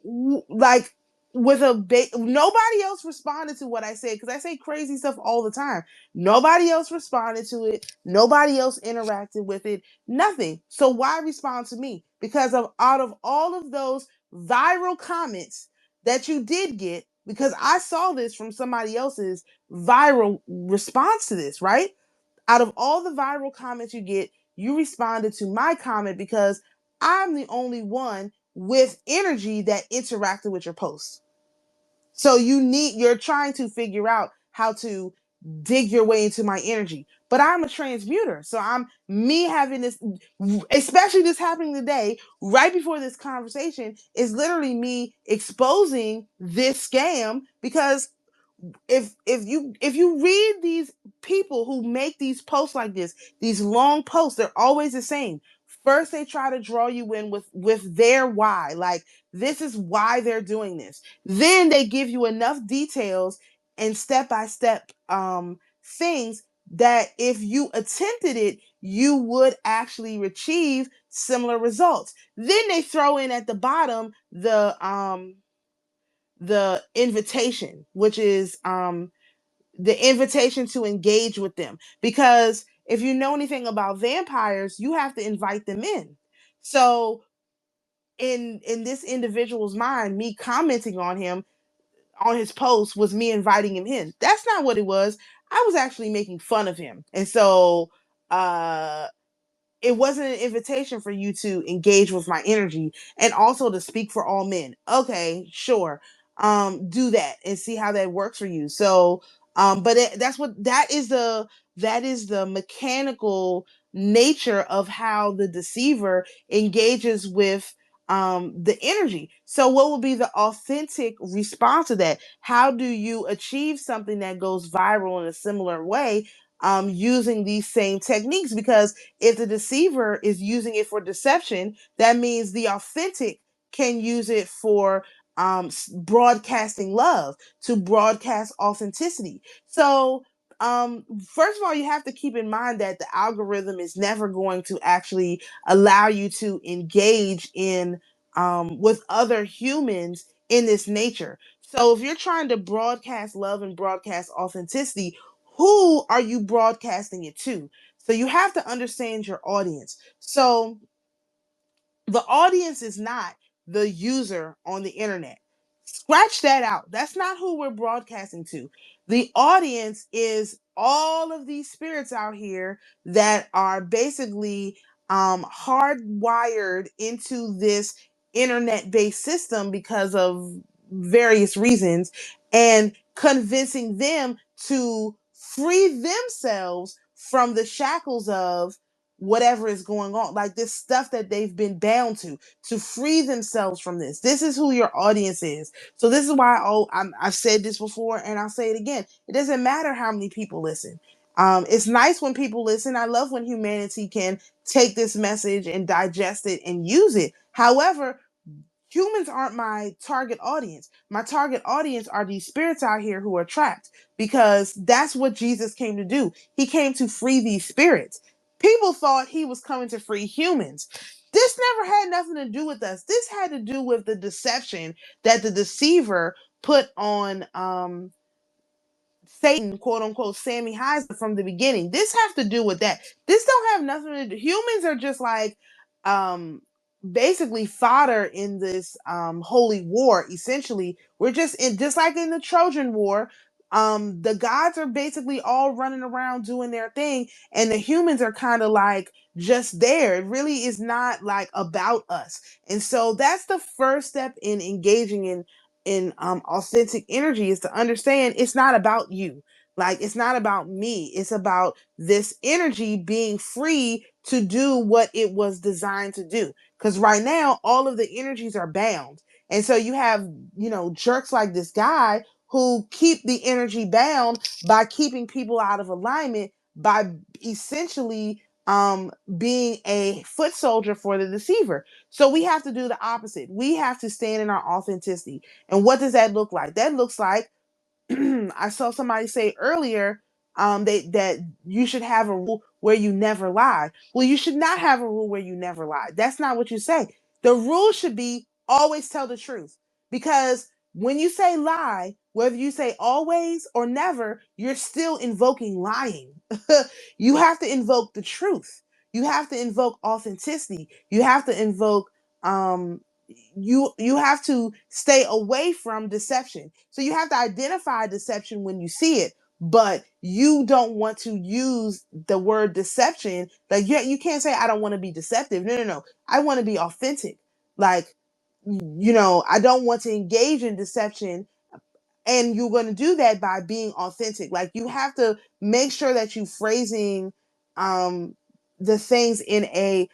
like with a big, nobody else responded to what I said, because I say crazy stuff all the time. Nobody else responded to it. Nobody else interacted with it. Nothing. So why respond to me? Because of out of all of those viral comments that you did get, because I saw this from somebody else's viral response to this, right? Out of all the viral comments you get, you responded to my comment because I'm the only one with energy that interacted with your post. So you're trying to figure out how to dig your way into my energy. But I'm a transmuter. So I'm me having this, especially this happening today, right before this conversation, is literally me exposing this scam, because if you read these people who make these posts like this, these long posts, they're always the same. First, they try to draw you in with their why, like this is why they're doing this. Then they give you enough details and step by step things that if you attempted it, you would actually achieve similar results. Then they throw in at the bottom the invitation, which is the invitation to engage with them. Because if you know anything about vampires, you have to invite them in. So in this individual's mind, me commenting on him on his post was me inviting him in. That's not what it was. I was actually making fun of him. And so uh it wasn't an invitation for you to engage with my energy and also to speak for all men. Okay, sure. Do that and see how that works for you. So but that's what that is the mechanical nature of how the deceiver engages with the energy. So what will be the authentic response to that? How do you achieve something that goes viral in a similar way using these same techniques? Because if the deceiver is using it for deception, that means the authentic can use it for broadcasting love, to broadcast authenticity. So, first of all, you have to keep in mind that the algorithm is never going to actually allow you to engage in with other humans in this nature. So, if you're trying to broadcast love and broadcast authenticity, who are you broadcasting it to? So you have to understand your audience. So the audience is not the user on the internet. Scratch that out. That's not who we're broadcasting to. The audience is all of these spirits out here that are basically hardwired into this internet based system because of various reasons, and convincing them to free themselves from the shackles of whatever is going on, like this stuff that they've been bound to free themselves from this. This is who your audience is. So this is why I've said this before and I'll say it again. It doesn't matter how many people listen. It's nice when people listen. I love when humanity can take this message and digest it and use it. However, humans aren't my target audience. My target audience are these spirits out here who are trapped, because that's what Jesus came to do. He came to free these spirits. People thought he was coming to free humans. This never had nothing to do with us. This had to do with the deception that the deceiver put on Satan, quote unquote, Sammy Heisler from the beginning. This has to do with that. This don't have nothing to do. Humans are just like um basically fodder in this holy war. Essentially, we're just just like in the Trojan War. The gods are basically all running around doing their thing, and the humans are kind of like just there. It really is not like about us. And so that's the first step in engaging in authentic energy, is to understand it's not about you. Like, it's not about me. It's about this energy being free to do what it was designed to do. Because right now, all of the energies are bound. And so you have, jerks like this guy who keep the energy bound by keeping people out of alignment, by essentially being a foot soldier for the deceiver. So we have to do the opposite. We have to stand in our authenticity. And what does that look like? That looks like I saw somebody say earlier, that you should have a rule where you never lie. Well, you should not have a rule where you never lie. That's not what you say. The rule should be always tell the truth. Because when you say lie, whether you say always or never, you're still invoking lying. You have to invoke the truth. You have to invoke authenticity. You have to invoke um you have to stay away from deception. So you have to identify deception when you see it, but you don't want to use the word deception. Like you can't say I don't want to be deceptive. No, no, no. I want to be authentic. Like, I don't want to engage in deception, and you're going to do that by being authentic. Like, you have to make sure that you phrasing the things in a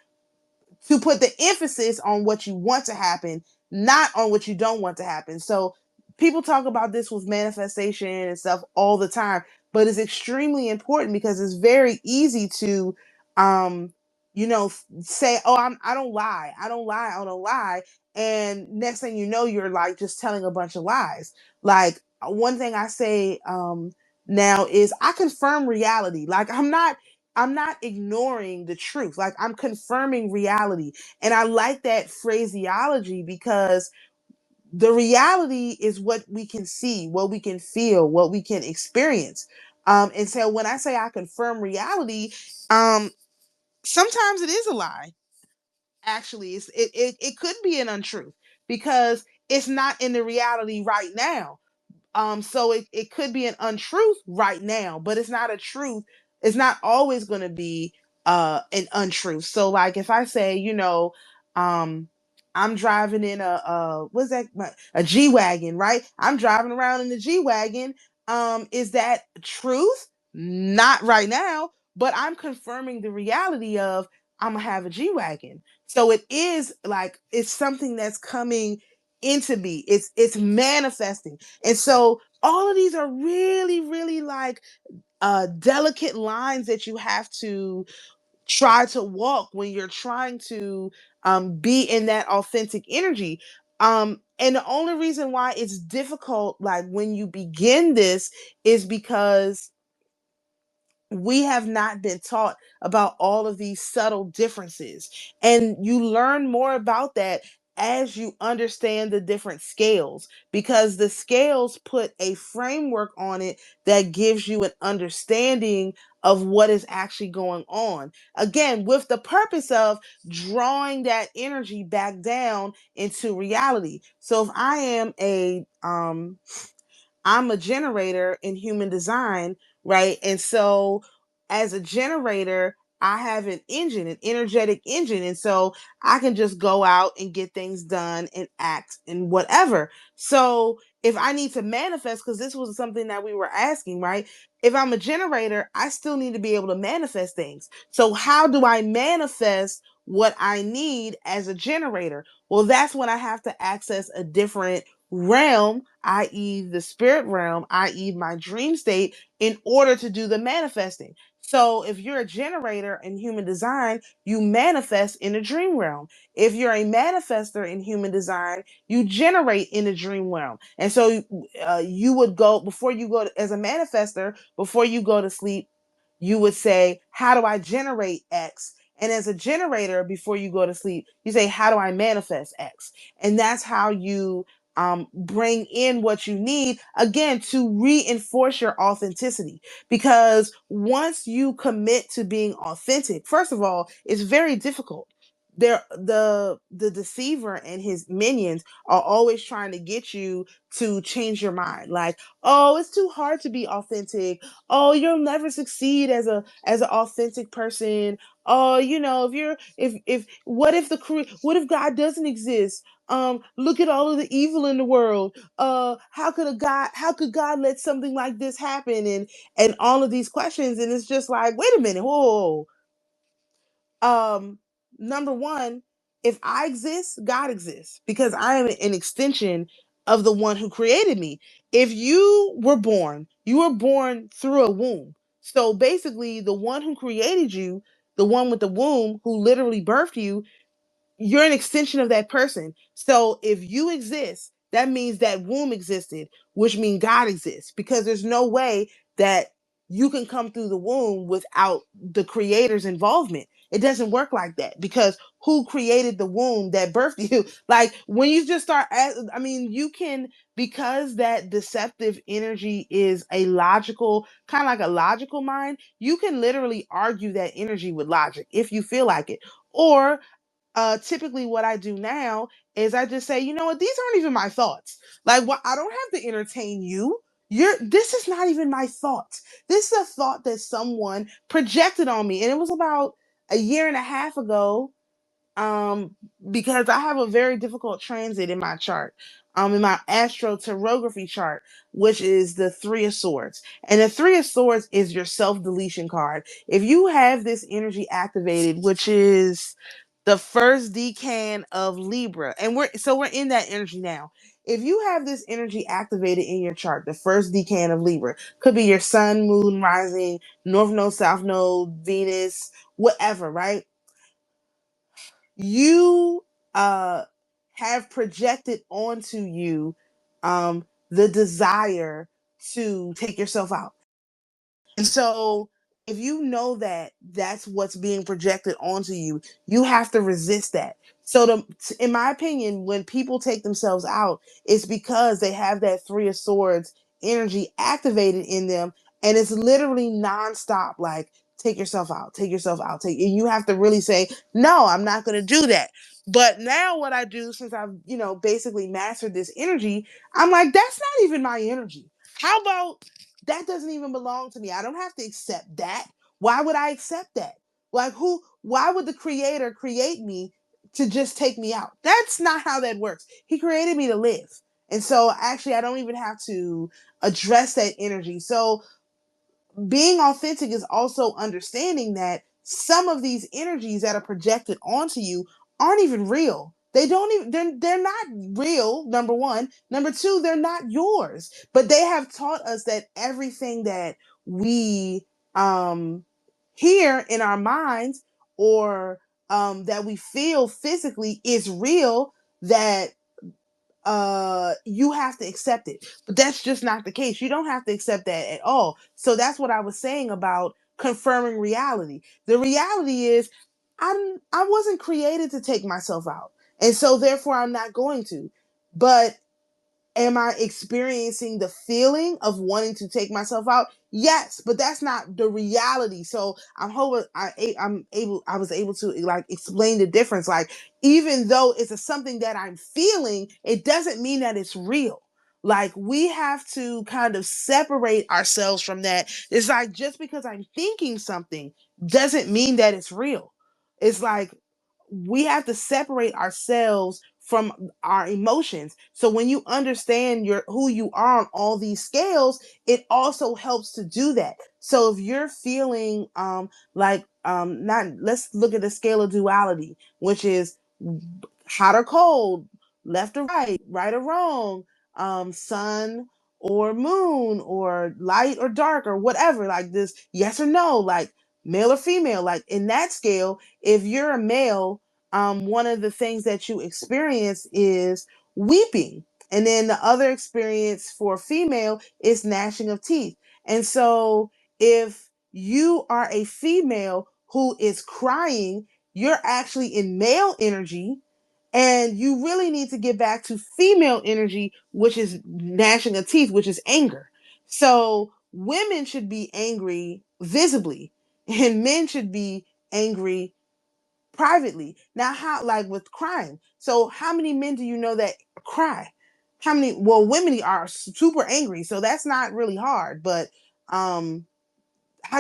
to put the emphasis on what you want to happen, not on what you don't want to happen. So people talk about this with manifestation and stuff all the time, but it's extremely important because it's very easy to say, "Oh, I don't lie. I don't lie. I don't lie." And next thing you know, you're like just telling a bunch of lies. Like, one thing I say now is I confirm reality. Like, I'm not ignoring the truth. Like, I'm confirming reality. And I like that phraseology because the reality is what we can see, what we can feel, what we can experience. And so when I say I confirm reality, sometimes it is a lie. Actually, it could be an untruth because it's not in the reality right now. So it could be an untruth right now, but it's not a truth. It's not always going to be an untruth. So, like, if I say, um I'm driving in a what's that, a G-Wagon, right? I'm driving around in the G-Wagon. Is that truth? Not right now, but I'm confirming the reality of I'm gonna have a G-Wagon. So it is like it's something that's coming into me. It's manifesting. And so all of these are really, really like delicate lines that you have to try to walk when you're trying to be in that authentic energy. And the only reason why it's difficult, like when you begin this, is because we have not been taught about all of these subtle differences. And you learn more about that as you understand the different scales, because the scales put a framework on it that gives you an understanding of what is actually going on. Again, with the purpose of drawing that energy back down into reality. So if I'm a generator in human design, right? And so as a generator, I have an engine, an energetic engine. And so I can just go out and get things done and act and whatever. So if I need to manifest, because this was something that we were asking, right? If I'm a generator, I still need to be able to manifest things. So how do I manifest what I need as a generator? Well, that's when I have to access a different realm, i.e., the spirit realm, i.e., my dream state, in order to do the manifesting. So, if you're a generator in human design, you manifest in the dream realm. If you're a manifester in human design, you generate in the dream realm. And so, you would go before you go to, as a manifester, before you go to sleep, you would say, "How do I generate X?" And as a generator, before you go to sleep, you say, "How do I manifest X?" And that's how you bring in what you need, again, to reinforce your authenticity. Because once you commit to being authentic, first of all, it's very difficult. The deceiver and his minions are always trying to get you to change your mind. Like, "Oh, it's too hard to be authentic. Oh, you'll never succeed as an authentic person. Oh, if you're if what if God doesn't exist? Look at all of the evil in the world. How could God let something like this happen?" And all of these questions. And it's just like, wait a minute, whoa. um Number one, if I exist, God exists, because I am an extension of the one who created me. If you were born through a womb. So basically, the one who created you, the one with the womb who literally birthed you, you're an extension of that person. So if you exist, that means that womb existed, which means God exists, because there's no way that you can come through the womb without the creator's involvement. It doesn't work like that, because who created the womb that birthed you? Like when you just start, I mean, you can, because that deceptive energy is a logical, kind of like a logical mind, you can literally argue that energy with logic if you feel like it. Or typically what I do now is I just say, you know what, these aren't even my thoughts. Like, what, I don't have to entertain you. This is not even my thought. This is a thought that someone projected on me. And it was about a year and a half ago, um, because I have a very difficult transit in my chart, in my astroterography chart, which is the Three of Swords. And the Three of Swords is your self deletion card. If you have this energy activated, which is the first decan of Libra, and we're in that energy now. If you have this energy activated in your chart, the first decan of Libra could be your sun, moon, rising, north node, south node, Venus, whatever, right? You have projected onto you the desire to take yourself out. And so, if you know that that's what's being projected onto you, you have to resist that. So, in my opinion, when people take themselves out, it's because they have that Three of Swords energy activated in them, and it's literally nonstop. Like, take yourself out, take yourself out, take. And you have to really say, no, I'm not going to do that. But now, what I do, since I've basically mastered this energy, I'm like, that's not even my energy. How about that doesn't even belong to me? I don't have to accept that. Why would I accept that? Like, why would the creator create me to just take me out? That's not how that works. He created me to live. And so actually I don't even have to address that energy. So being authentic is also understanding that some of these energies that are projected onto you aren't even real. They don't even they're not real, number one. Number two, they're not yours. But they have taught us that everything that we hear in our minds, or that we feel physically, is real, that you have to accept it. But that's just not the case. You don't have to accept that at all. So that's what I was saying about confirming reality. The reality is, I wasn't created to take myself out, and so therefore I'm not going to. But am I experiencing the feeling of wanting to take myself out? Yes, but that's not the reality. So I'm hoping I was able to like explain the difference. Like, even though it's something that I'm feeling, it doesn't mean that it's real. Like, we have to kind of separate ourselves from that. It's like, just because I'm thinking something doesn't mean that it's real. It's like, we have to separate ourselves from our emotions. So when you understand who you are on all these scales, it also helps to do that. So if you're feeling like not let's look at the scale of duality, which is hot or cold, left or right, right or wrong, sun or moon, or light or dark, or whatever, like this, yes or no, like male or female, like in that scale, if you're a male, one of the things that you experience is weeping. And then the other experience for female is gnashing of teeth. And so if you are a female who is crying, you're actually in male energy, and you really need to get back to female energy, which is gnashing of teeth, which is anger. So women should be angry visibly, and men should be angry privately. Now, how, like with crying? So, how many men do you know that cry? How many? Well, women are super angry, so that's not really hard. But how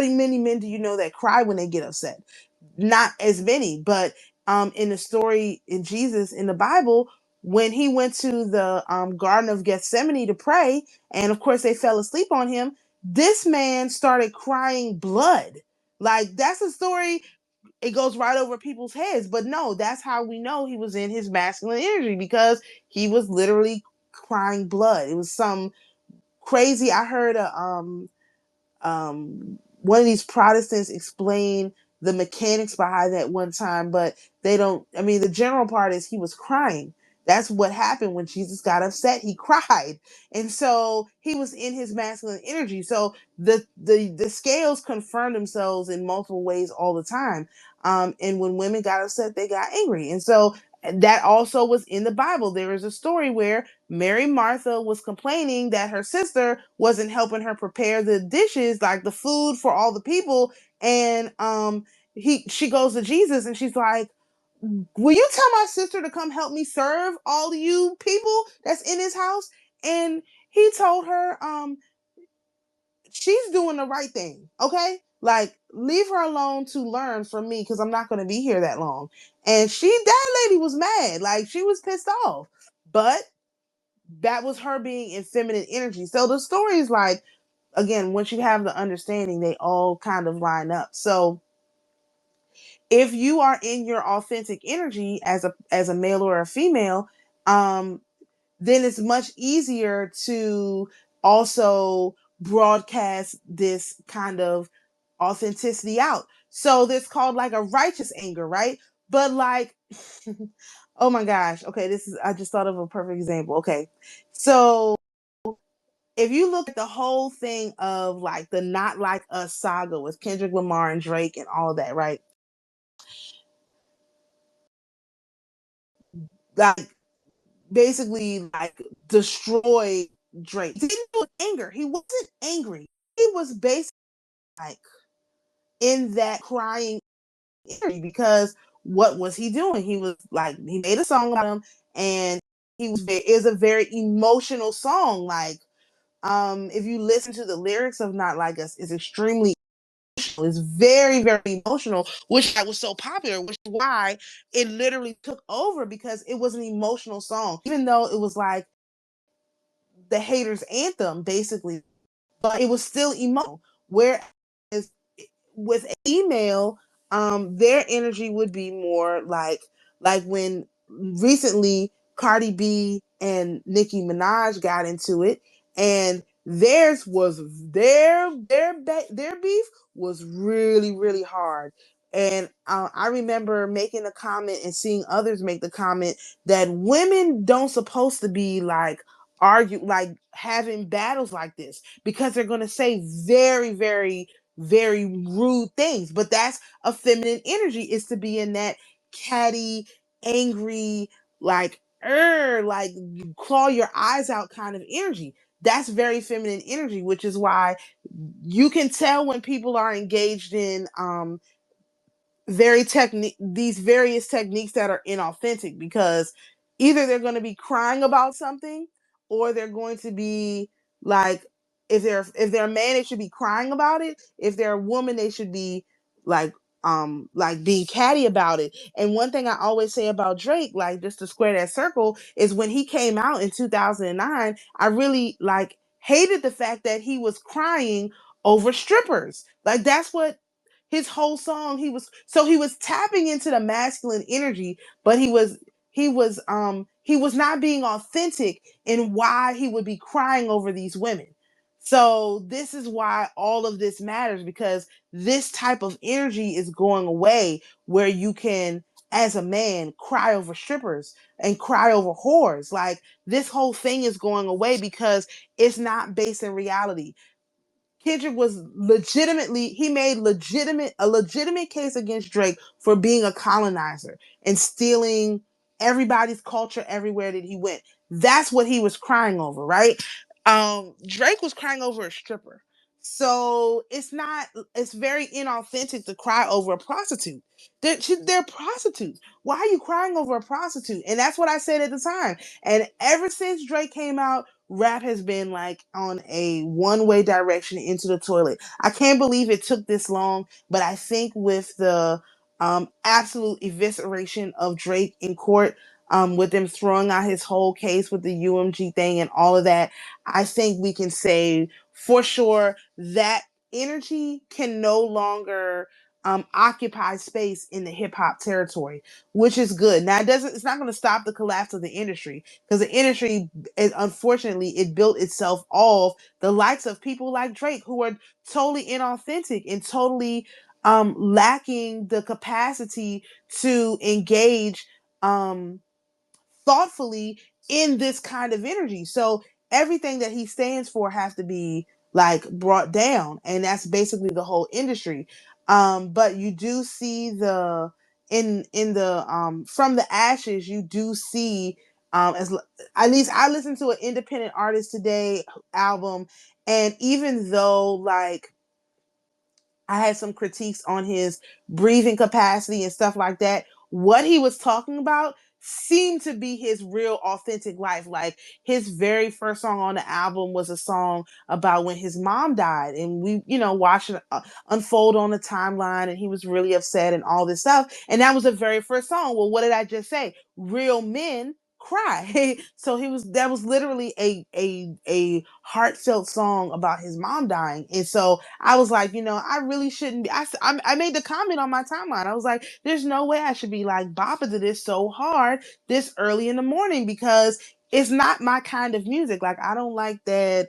many men do you know that cry when they get upset? Not as many. But in the story in Jesus in the Bible, when he went to the Garden of Gethsemane to pray, and of course they fell asleep on him, this man started crying blood. Like, that's a story, it goes right over people's heads. But no, that's how we know he was in his masculine energy, because he was literally crying blood. It was some crazy. I heard one of these Protestants explain the mechanics behind that one time, but they don't. I mean, the general part is he was crying. That's what happened when Jesus got upset. He cried. And so he was in his masculine energy. So the scales confirm themselves in multiple ways all the time. And when women got upset, they got angry. And so that also was in the Bible. There is a story where Mary Martha was complaining that her sister wasn't helping her prepare the dishes, like the food for all the people. And she goes to Jesus and she's like, will you tell my sister to come help me serve all of you people that's in his house? And he told her, she's doing the right thing. Okay. Like, leave her alone to learn from me because I'm not going to be here that long. And that lady was mad. Like, she was pissed off. But that was her being in feminine energy. So the story is like, again, once you have the understanding, they all kind of line up. So if you are in your authentic energy as a male or a female, then it's much easier to also broadcast this kind of authenticity out. So this called like a righteous anger, right? But like, oh my gosh, okay, I just thought of a perfect example. Okay, so if you look at the whole thing of like the Not Like Us saga with Kendrick Lamar and Drake and all of that, right? Like, basically like destroy Drake. He didn't do it with anger. He wasn't angry. He was basically like in that crying energy because what was he doing? He was like, he made a song about him, and it is a very emotional song. Like, if you listen to the lyrics of Not Like Us, it's extremely emotional. It's very, very emotional, which was so popular, which is why it literally took over because it was an emotional song, even though it was like the haters anthem basically, but it was still emotional. Whereas with email, their energy would be more like when recently Cardi B and Nicki Minaj got into it, and their beef was really, really hard. And I remember making a comment and seeing others make the comment that women don't supposed to be like argue, like having battles like this, because they're going to say very, very, very rude things. But that's a feminine energy, is to be in that catty, angry, like you claw your eyes out kind of energy. That's very feminine energy, which is why you can tell when people are engaged in these various techniques that are inauthentic, because either they're going to be crying about something, or they're going to be like, if they're a man, they should be crying about it. If they're a woman, they should be like being catty about it. And one thing I always say about Drake, like just to square that circle, is when he came out in 2009, I really like hated the fact that he was crying over strippers. Like, that's what his whole song, he was tapping into the masculine energy, but he was not being authentic in why he would be crying over these women. So this is why all of this matters, because this type of energy is going away, where you can, as a man, cry over strippers and cry over whores. Like, this whole thing is going away because it's not based in reality. Kendrick was he made a legitimate case against Drake for being a colonizer and stealing everybody's culture everywhere that he went. That's what he was crying over, right? Drake was crying over a stripper. So it's very inauthentic to cry over a prostitute. They're prostitutes. Why are you crying over a prostitute? And that's what I said at the time. And ever since Drake came out, rap has been like on a one-way direction into the toilet. I can't believe it took this long, but I think with the absolute evisceration of Drake in court, with them throwing out his whole case with the UMG thing and all of that, I think we can say for sure that energy can no longer occupy space in the hip hop territory, which is good. Now, it's not going to stop the collapse of the industry, because the industry, unfortunately, it built itself off the likes of people like Drake, who are totally inauthentic and totally lacking the capacity to engage um, thoughtfully in this kind of energy. So everything that he stands for has to be like brought down, and that's basically the whole industry. But you do see the in the from the ashes, you do see as at least I listened to an independent artist today album, and even though like I had some critiques on his breathing capacity and stuff like that, what he was talking about seemed to be his real authentic life. Like his very first song on the album was a song about when his mom died, and we, you know, watched it unfold on the timeline, and he was really upset and all this stuff. And that was the very first song. Well, what did I just say? Real men cry. So he was that was literally a heartfelt song about his mom dying. And so I was like, you know, I really shouldn't be. I made the comment on my timeline. I was like, there's no way I should be like bopping to this so hard this early in the morning, because it's not my kind of music. Like I don't like that.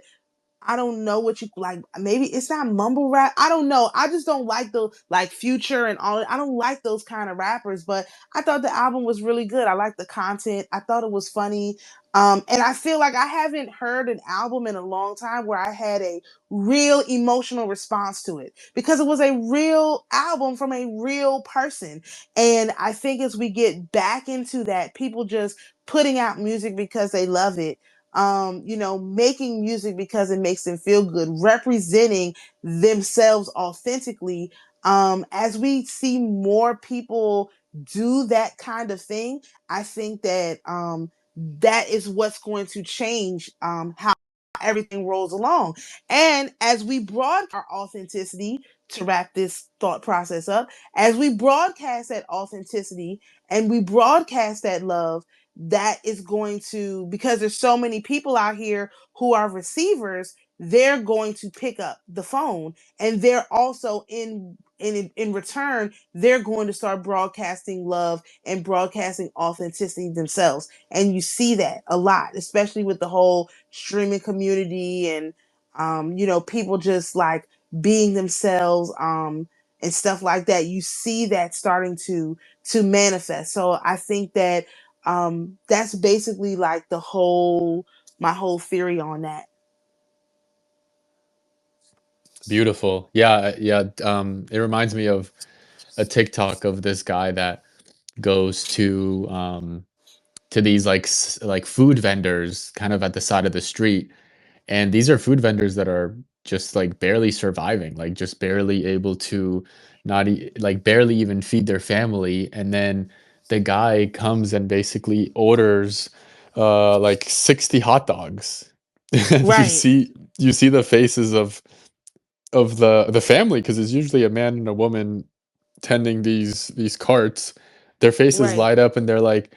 I don't know what you like. Maybe it's not mumble rap. I don't know. I just don't like the like Future and all. I don't like those kind of rappers. But I thought the album was really good. I liked the content. I thought it was funny. And I feel like I haven't heard an album in a long time where I had a real emotional response to it, because it was a real album from a real person. And I think as we get back into that, people just putting out music because they love it, you know, making music because it makes them feel good, representing themselves authentically. As we see more people do that kind of thing, I think that that is what's going to change how everything rolls along. And as we broaden our authenticity, to wrap this thought process up, as we broadcast that authenticity and we broadcast that love, that is going to, because there's so many people out here who are receivers, they're going to pick up the phone, and they're also in return, they're going to start broadcasting love and broadcasting authenticity themselves. And you see that a lot, especially with the whole streaming community, and you know, people just like being themselves, and stuff like that. You see that starting to manifest. So I think that that's basically like the whole my whole theory on that. Beautiful. Yeah, yeah. It reminds me of a TikTok of this guy that goes to these like food vendors kind of at the side of the street. And these are food vendors that are just like barely surviving, like just barely able to not like barely even feed their family. And then the guy comes and basically orders like 60 hot dogs. And Right, you see the faces of the family, because it's usually a man and a woman tending these carts. Their faces right. light up and they're like,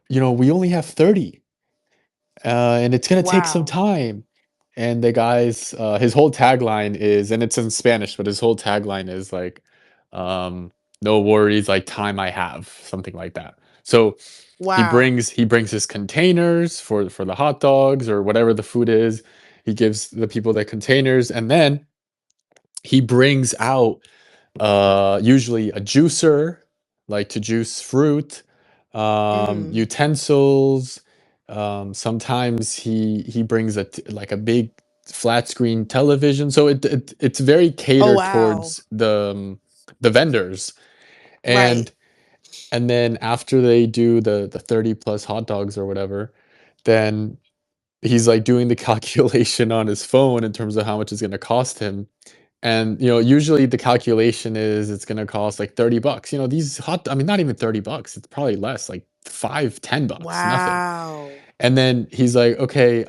you know, we only have 30, and it's gonna take some Wow. time. And the guy's his whole tagline is, and it's in Spanish, but his whole tagline is like, um, "No worries, like time I have," something like that. So Wow. he brings his containers for the hot dogs or whatever the food is. He gives the people the containers, and then he brings out usually a juicer, like to juice fruit, Mm. utensils. Sometimes he brings like a big flat screen television. So it's very Oh catered wow. towards the vendors. Right. And then after they do the 30 plus hot dogs or whatever, then he's like doing the calculation on his phone in terms of how much it's going to cost him. And, you know, usually the calculation is it's gonna cost like 30 bucks. You know, these I mean, not even 30 bucks, it's probably less, like 5, 10 bucks, nothing. Wow. And then he's like, "Okay,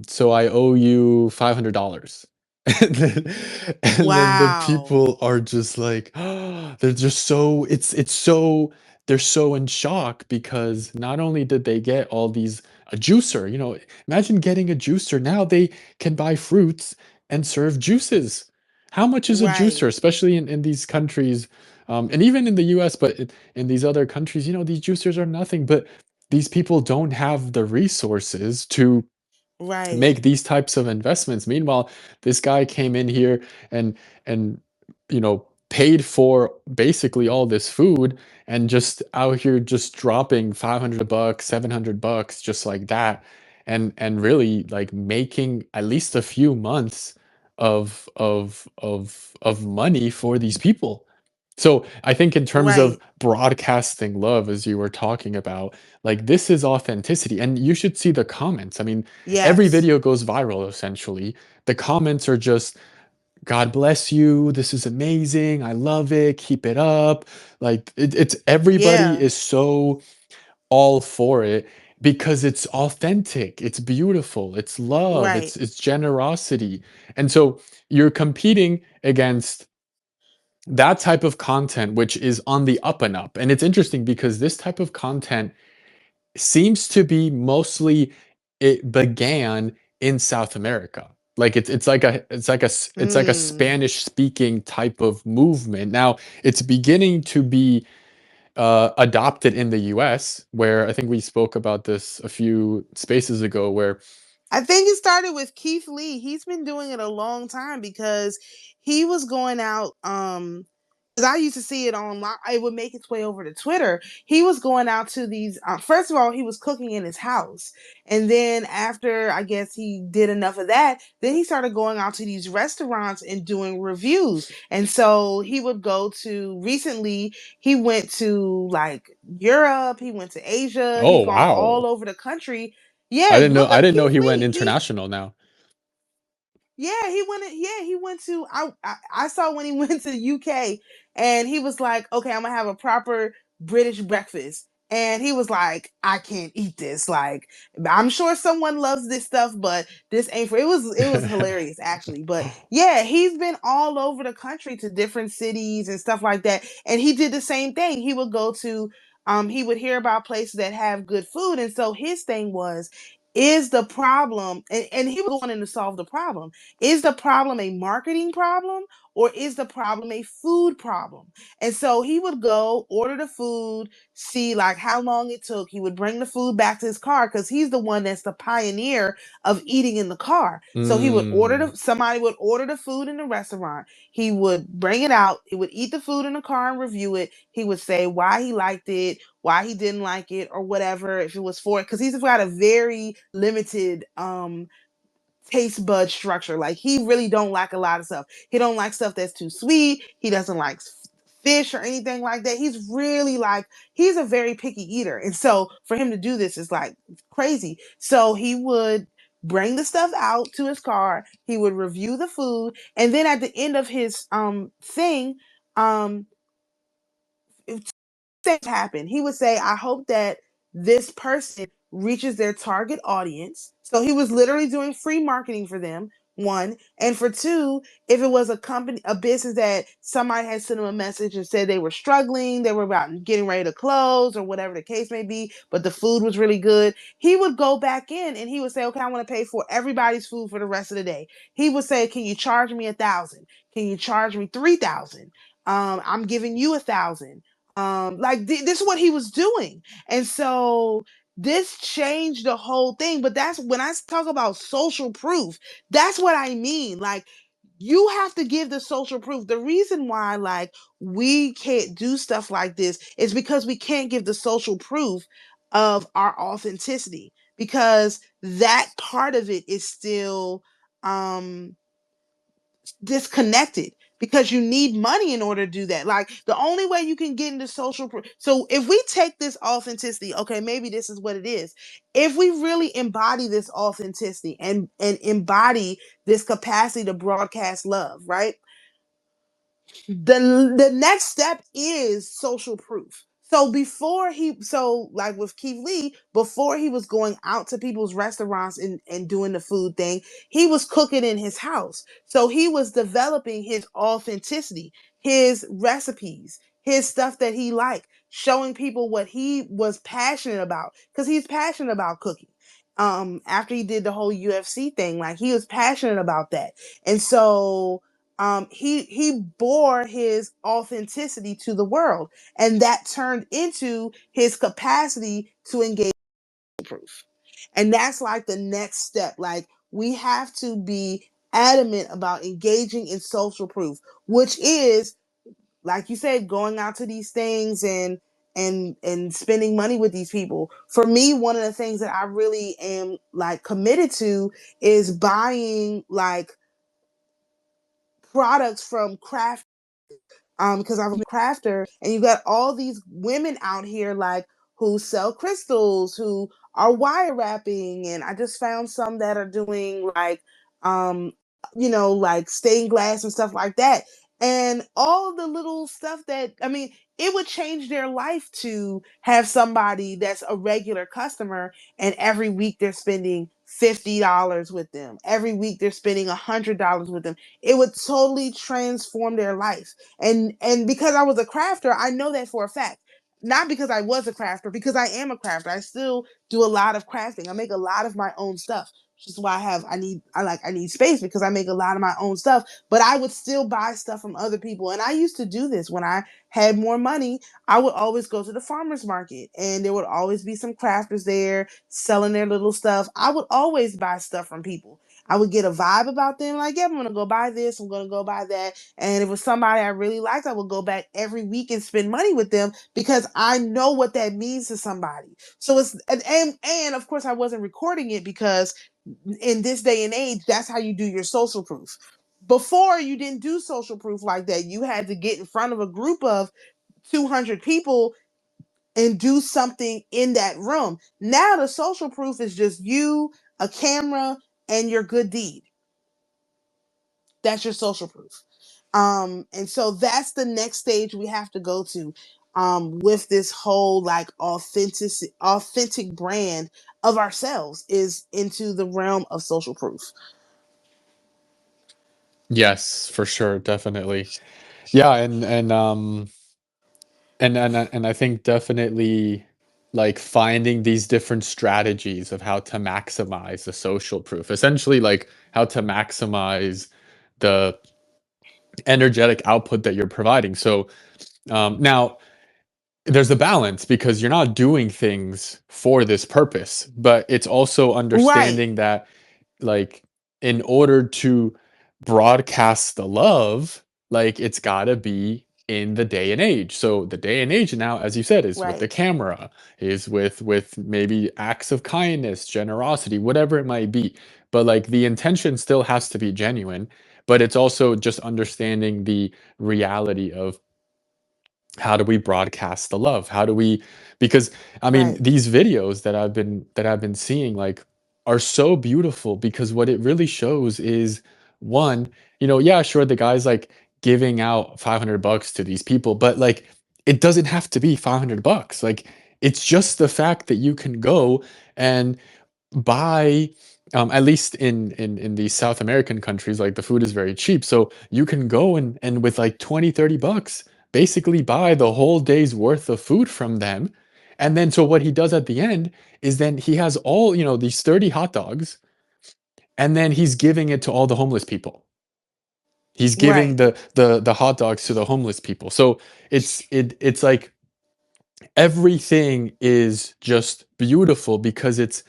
so I owe you $500." And then the Wow. people are just like, they're just so it's so they're so in shock, because not only did they get all these a juicer, you know, imagine getting a juicer. Now they can buy fruits and serve juices. How much is a juicer, Right. especially in these countries, and even in the US, but in these other countries, you know, these juicers are nothing. But these people don't have the resources to Right. make these types of investments. Meanwhile, this guy came in here and and you know paid for basically all this food and just out here just dropping $500, $700 just like that, and really like making at least a few months of money for these people. So I think in terms of Right. broadcasting love, as you were talking about, like this is authenticity. And you should see the comments. I mean, every Yes. video goes viral essentially. The comments are just, God bless you. This is amazing. I love it. Keep it up. Like it's everybody Yeah. is so all for it because it's authentic. It's beautiful. It's love. Right. It's generosity. And so you're competing against that type of content, which is on the up and up. And it's interesting because this type of content seems to be mostly, it began in South America. Like it's like a Mm. Spanish speaking type of movement. Now it's beginning to be adopted in the US, where I think we spoke about this a few spaces ago, where I think it started with Keith Lee. He's been doing it a long time because he was going out. Because I used to see it online, it would make its way over to Twitter. He was going out to these. First of all, he was cooking in his house, and then after I guess he did enough of that, then he started going out to these restaurants and doing reviews. And so he would go to. Recently, he went to like Europe. He went to Asia. oh He's gone wow. all over the country. Yeah, look I up didn't know Keith he went Lee. He international now. yeah, he went. Yeah, he went to. I saw when he went to the UK, and he was like, "Okay, I'm gonna have a proper British breakfast." And he was like, "I can't eat this. Like, I'm sure someone loves this stuff, but this ain't for." It was hilarious actually. But yeah, he's been all over the country to different cities and stuff like that. And he did the same thing. He would go to. He would hear about places that have good food, and so his thing was, is the problem, and he was going in to solve the problem, is the problem a marketing problem, or is the problem a food problem? And so he would go order the food, see like how long it took. He would bring the food back to his car because he's the one that's the pioneer of eating in the car. So he would Mm. somebody would order the food in the restaurant. He would bring it out. He would eat the food in the car and review it. He would say why he liked it, why he didn't like it, or whatever, if it was for it, because he's got a very limited taste bud structure. Like he really don't like a lot of stuff. He don't like stuff that's too sweet. He doesn't like fish or anything like that. He's really like, he's a very picky eater. And so for him to do this is like crazy. So he would bring the stuff out to his car. He would review the food, and then at the end of his thing, um things happen. He would say, I hope that this person reaches their target audience. So he was literally doing free marketing for them, one. And for two, if it was a company, a business that somebody had sent him a message and said they were struggling, they were about getting ready to close or whatever the case may be, but the food was really good, he would go back in and he would say, okay, I want to pay for everybody's food for the rest of the day. He would say, can you charge me 1,000? Can you charge me 3,000? I'm giving you 1,000. This is what he was doing. And so this changed the whole thing. But that's when I talk about social proof, that's what I mean. Like, you have to give the social proof. The reason why like we can't do stuff like this is because we can't give the social proof of our authenticity, because that part of it is still um disconnected, because you need money in order to do that. Like the only way you can get into so if we take this authenticity, okay, maybe this is what it is. If we really embody this authenticity and embody this capacity to broadcast love, right? The next step is social proof. So like with Keith Lee, before he was going out to people's restaurants and doing the food thing, he was cooking in his house. So he was developing his authenticity, his recipes, his stuff that he liked, showing people what he was passionate about, because he's passionate about cooking. After he did the whole UFC thing, like he was passionate about that. And so he bore his authenticity to the world, and that turned into his capacity to engage proof. And that's like the next step. Like we have to be adamant about engaging in social proof, which is like you said, going out to these things and spending money with these people. For me, one of the things that I really am like committed to is buying like products from craft, because I'm a crafter, and you got all these women out here like who sell crystals, who are wire wrapping, and I just found some that are doing like um like stained glass and stuff like that. And all of the little stuff that, I mean, it would change their life to have somebody that's a regular customer, and every week they're spending $50 with them. Every week they're spending $100 with them. It would totally transform their life. And because I was a crafter, I know that for a fact. Not because I was a crafter, because I am a crafter. I still do a lot of crafting. I make a lot of my own stuff. Which is why I need space, because I make a lot of my own stuff. But I would still buy stuff from other people. And I used to do this when I had more money. I would always go to the farmers market, and there would always be some crafters there selling their little stuff. I would always buy stuff from people. I would get a vibe about them, like, yeah, I'm gonna go buy this, I'm gonna go buy that. And if it was somebody I really liked, I would go back every week and spend money with them, because I know what that means to somebody. So it's and of course I wasn't recording it, because in this day and age, that's how you do your social proof. Before, you didn't do social proof like that. You had to get in front of a group of 200 people and do something in that room. Now the social proof is just you, a camera, and your good deed. That's your social proof. And so that's the next stage we have to go to, with this whole like authentic brand of ourselves, is into the realm of social proof. Yes, for sure, definitely. Yeah, and I think definitely like finding these different strategies of how to maximize the social proof. Essentially, like how to maximize the energetic output that you're providing. So now there's a balance because you're not doing things for this purpose, but it's also Right, understanding that like in order to broadcast the love, like it's got to be in the day and age. So the day and age now, as you said, is with the right, camera, is with maybe acts of kindness, generosity, whatever it might be. But like the intention still has to be genuine, but it's also just understanding the reality of how do we broadcast the love? How do we, because I mean right, these videos that I've been seeing like are so beautiful because what it really shows is one, yeah, sure, the guy's like giving out $500 to these people, but like it doesn't have to be $500. Like it's just the fact that you can go and buy, at least in these South American countries, like the food is very cheap, so you can go and with like 20-30 bucks basically buy the whole day's worth of food from them. And then so what he does at the end is then he has all, these 30 hot dogs, and then he's giving it to all the homeless people. He's giving right. the hot dogs to the homeless people. So it's like everything is just beautiful because it's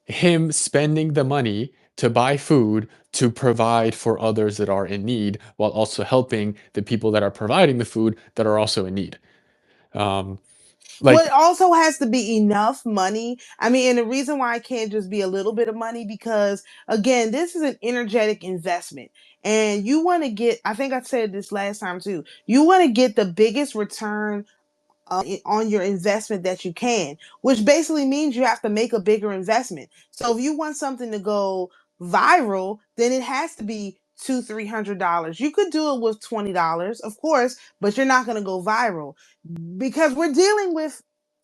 him spending the money to buy food to provide for others that are in need while also helping the people that are providing the food that are also in need. Um, Well, it like, also has to be enough money. I mean, and the reason why it can't just be a little bit of money, because again, this is an energetic investment. And you want to get, I think I said this last time too, you want to get the biggest return on your investment that you can, which basically means you have to make a bigger investment. So if you want something to go viral, then it has to be $200-300. You could do it with $20, of course, but you're not going to go viral, because we're dealing with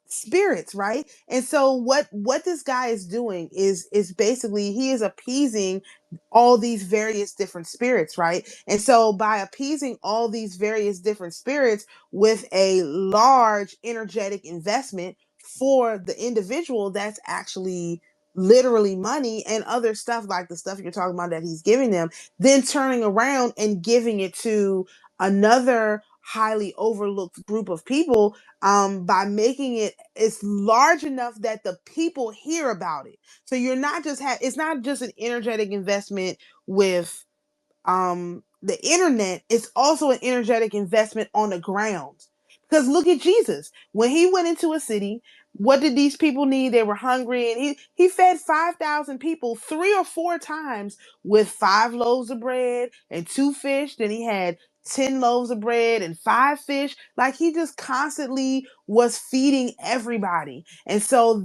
spirits, right? And so what this guy is doing is basically he is appeasing all these various different spirits, right? And so by appeasing all these various different spirits with a large energetic investment for the individual, that's actually literally money and other stuff, like the stuff you're talking about that he's giving them, then turning around and giving it to another highly overlooked group of people, by making it it's large enough that the people hear about it. So you're not just it's not just an energetic investment with the internet is also an energetic investment on the ground. Because look at Jesus. When he went into a city, what did these people need? They were hungry, and he fed 5,000 people 3 or 4 times with 5 loaves of bread and 2 fish. Then he had 10 loaves of bread and 5 fish. Like he just constantly was feeding everybody. And so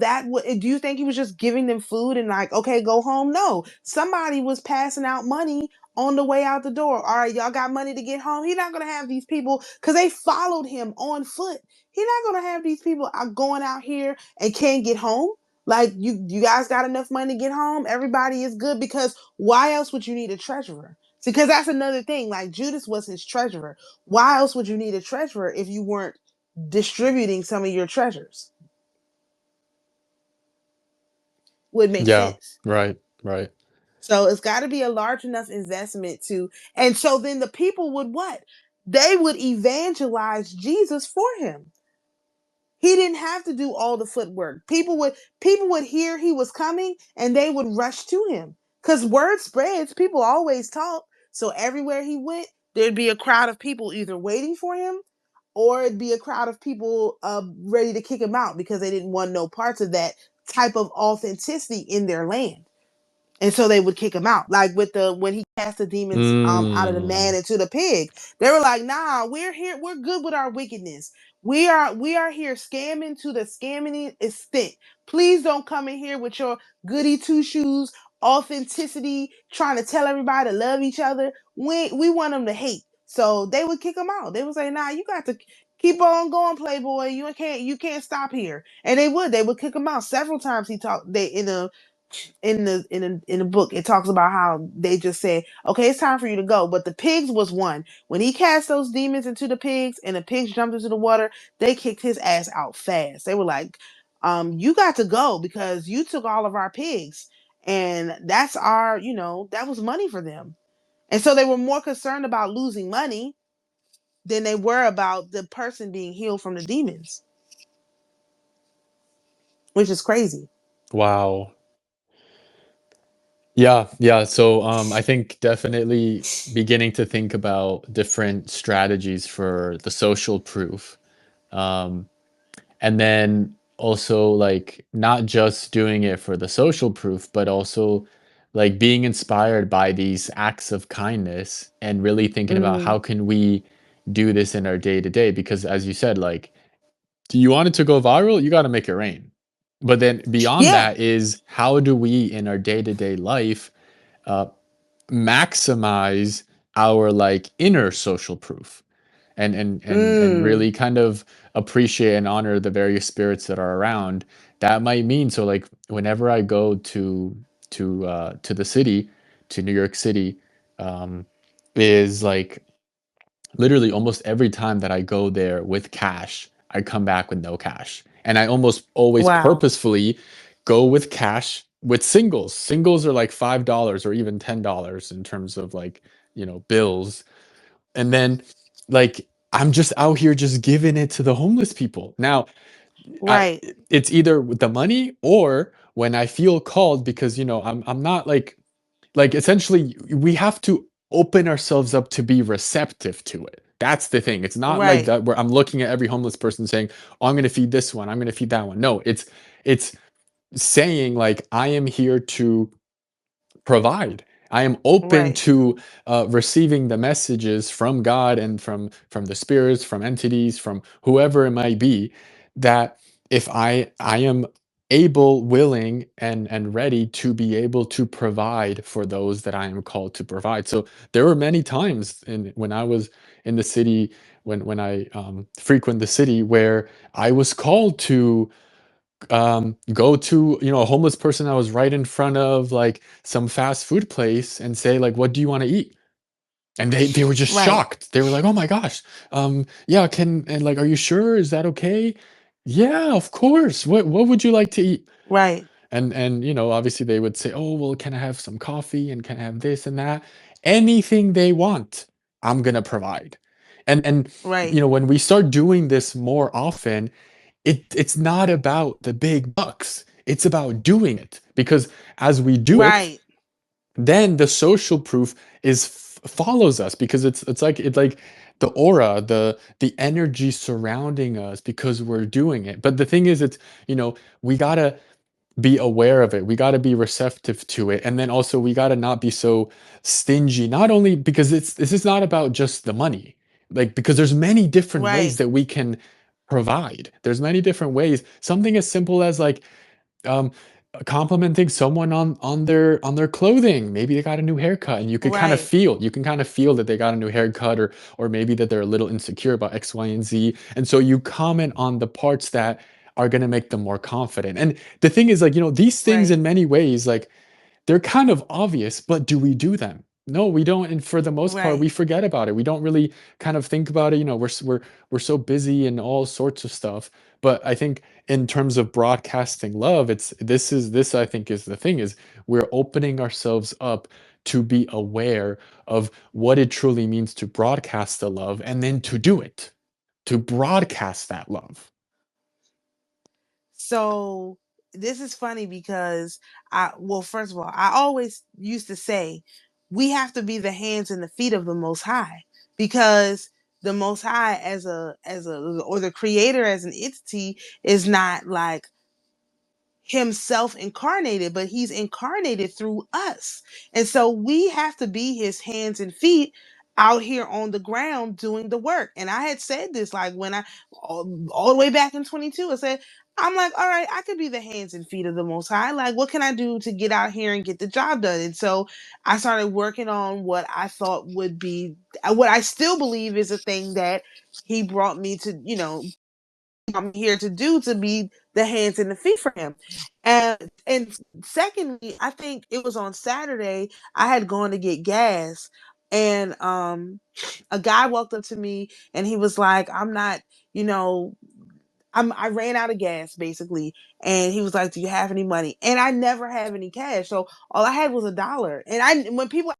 do you think he was just giving them food and like, okay, go home? No. Somebody was passing out money on the way out the door. All right, y'all got money to get home. He's not gonna have these people because they followed him on foot. He's not gonna have these people going out here and can't get home. Like you guys got enough money to get home. Everybody is good because why else would you need a treasurer? See, because that's another thing. Like Judas was his treasurer. Why else would you need a treasurer if you weren't distributing some of your treasures? Would make Yeah, sense. right, right. So it's got to be a large enough investment to, and so then the people would what? They would evangelize Jesus for him. He didn't have to do all the footwork. People would hear he was coming and they would rush to him because word spreads. People always talk. So everywhere he went, there'd be a crowd of people either waiting for him or it'd be a crowd of people ready to kick him out because they didn't want no parts of that type of authenticity in their land. And so they would kick him out. Like with the when he cast the demons out of the man Mm. into the pig. They were like, nah, we're here, we're good with our wickedness. We are here scamming to the scamming extent. Please don't come in here with your goody two shoes authenticity, trying to tell everybody to love each other. We want them to hate. So they would kick him out. They would say, nah, you got to keep on going, Playboy. You can't stop here. And they would kick him out several times. He talked they in the book it talks about how they just said, okay, it's time for you to go, but the pigs was one. When he cast those demons into the pigs and the pigs jumped into the water, they kicked his ass out fast. They were like, you got to go because you took all of our pigs, and that's our, that was money for them. And so they were more concerned about losing money than they were about the person being healed from the demons, which is crazy. Wow. Yeah, yeah. So I think definitely beginning to think about different strategies for the social proof. Um, and then also like not just doing it for the social proof, but also like being inspired by these acts of kindness and really thinking about Mm, how can we do this in our day to day? Because as you said, like, do you want it to go viral? You got to make it rain. But then beyond yeah. that is how do we in our day to day life uh, maximize our like inner social proof and Mm, really kind of appreciate and honor the various spirits that are around. That might mean so like whenever I go to the city, to New York City, um, is like literally almost every time that I go there with cash, I come back with no cash. And I almost always wow. purposefully go with cash with singles. Singles are like $5 or even $10 in terms of like, bills. And then like I'm just out here just giving it to the homeless people. Now, I Right. it's either with the money or when I feel called because I'm not like essentially we have to open ourselves up to be receptive to it. That's the thing. It's not like Right. that where I'm looking at every homeless person saying, "Oh, I'm going to feed this one. I'm going to feed that one." No, it's saying like I am here to provide. I am open Right. to receiving the messages from God and from the spirits, from entities, from whoever it might be. That if I am able, willing, and ready to be able to provide for those that I am called to provide. So there were many times when I was in the city, when I frequent the city, where I was called to go to a homeless person that was right in front of like some fast food place and say like, what do you want to eat? And they were just Right. shocked. They were like, oh my gosh, yeah, and like, are you sure, is that okay? Yeah, of course. What would you like to eat? Right. And obviously they would say, oh well, can I have some coffee and can I have this and that? Anything they want, I'm gonna provide. And Right. when we start doing this more often, it's not about the big bucks. It's about doing it because as we do it, Right. then the social proof is follows us, because it's like the aura, the energy surrounding us, because we're doing it. But the thing is, it's, we gotta be aware of it. We got to be receptive to it. And then also we got to not be so stingy, not only because this is not about just the money. Like, because there's many different ways Right. that we can provide. There's many different ways. Something as simple as like um complimenting someone on their clothing. Maybe they got a new haircut, and Right. you can kind of feel that they got a new haircut, or maybe that they're a little insecure about X, Y, and Z. And so you comment on the parts that are going to make them more confident. And the thing is, like, these things Right. in many ways, like, they're kind of obvious, but do we do them? No, we don't. And for the most part, we Right. forget about it. We don't really kind of think about it. We're so busy and all sorts of stuff. But I think in terms of broadcasting love, this I think is the thing, is we're opening ourselves up to be aware of what it truly means to broadcast the love, and then to do it, to broadcast that love. So this is funny because well, first of all, I always used to say we have to be the hands and the feet of the Most High, because the Most High or the Creator as an entity is not like himself incarnated, but he's incarnated through us. And so we have to be his hands and feet out here on the ground doing the work. And I had said this like when all the way back in 22, I said, I'm like, all right, I could be the hands and feet of the Most High. Like, what can I do to get out here and get the job done? And so I started working on what I thought would be, what I still believe is a thing that he brought me to, I'm here to do, to be the hands and the feet for him. And secondly, I think it was on Saturday, I had gone to get gas, and a guy walked up to me and he was like, I'm not, you know, I ran out of gas basically. And he was like, do you have any money? And I never have any cash. So all I had was $1. When people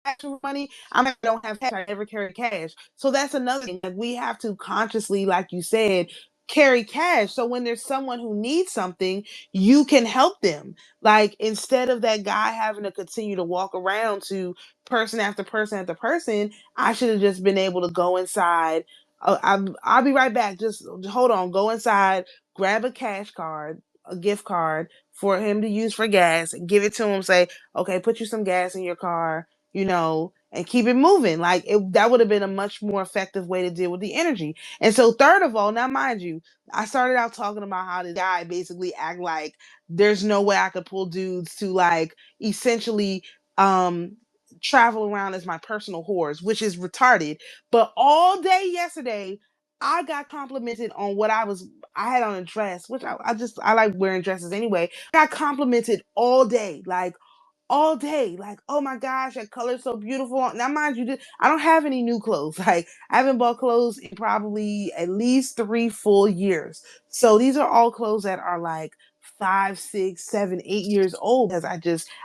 actual money, I don't have cash. I never carry cash. So that's another thing. Like, we have to consciously, like you said, carry cash. So when there's someone who needs something, you can help them. Like, instead of that guy having to continue to walk around to person after person after person, I should have just been able to go inside. I'll be right back. Just hold on. Go inside, grab a cash card, a gift card for him to use for gas, and give it to him. Say, okay, put you some gas in your car, and keep it moving. Like, that would have been a much more effective way to deal with the energy. And so, third of all, now mind you, I started out talking about how this guy basically act like there's no way I could pull dudes to like essentially um travel around as my personal whores, which is retarded. But all day yesterday, I got complimented on what I had on a dress, which I like wearing dresses anyway. I got complimented all day, like, oh my gosh, that color's so beautiful. Now mind you, I don't have any new clothes. Like, I haven't bought clothes in probably at least 3 full years. So these are all clothes that are like 5, 6, 7, 8 years old, because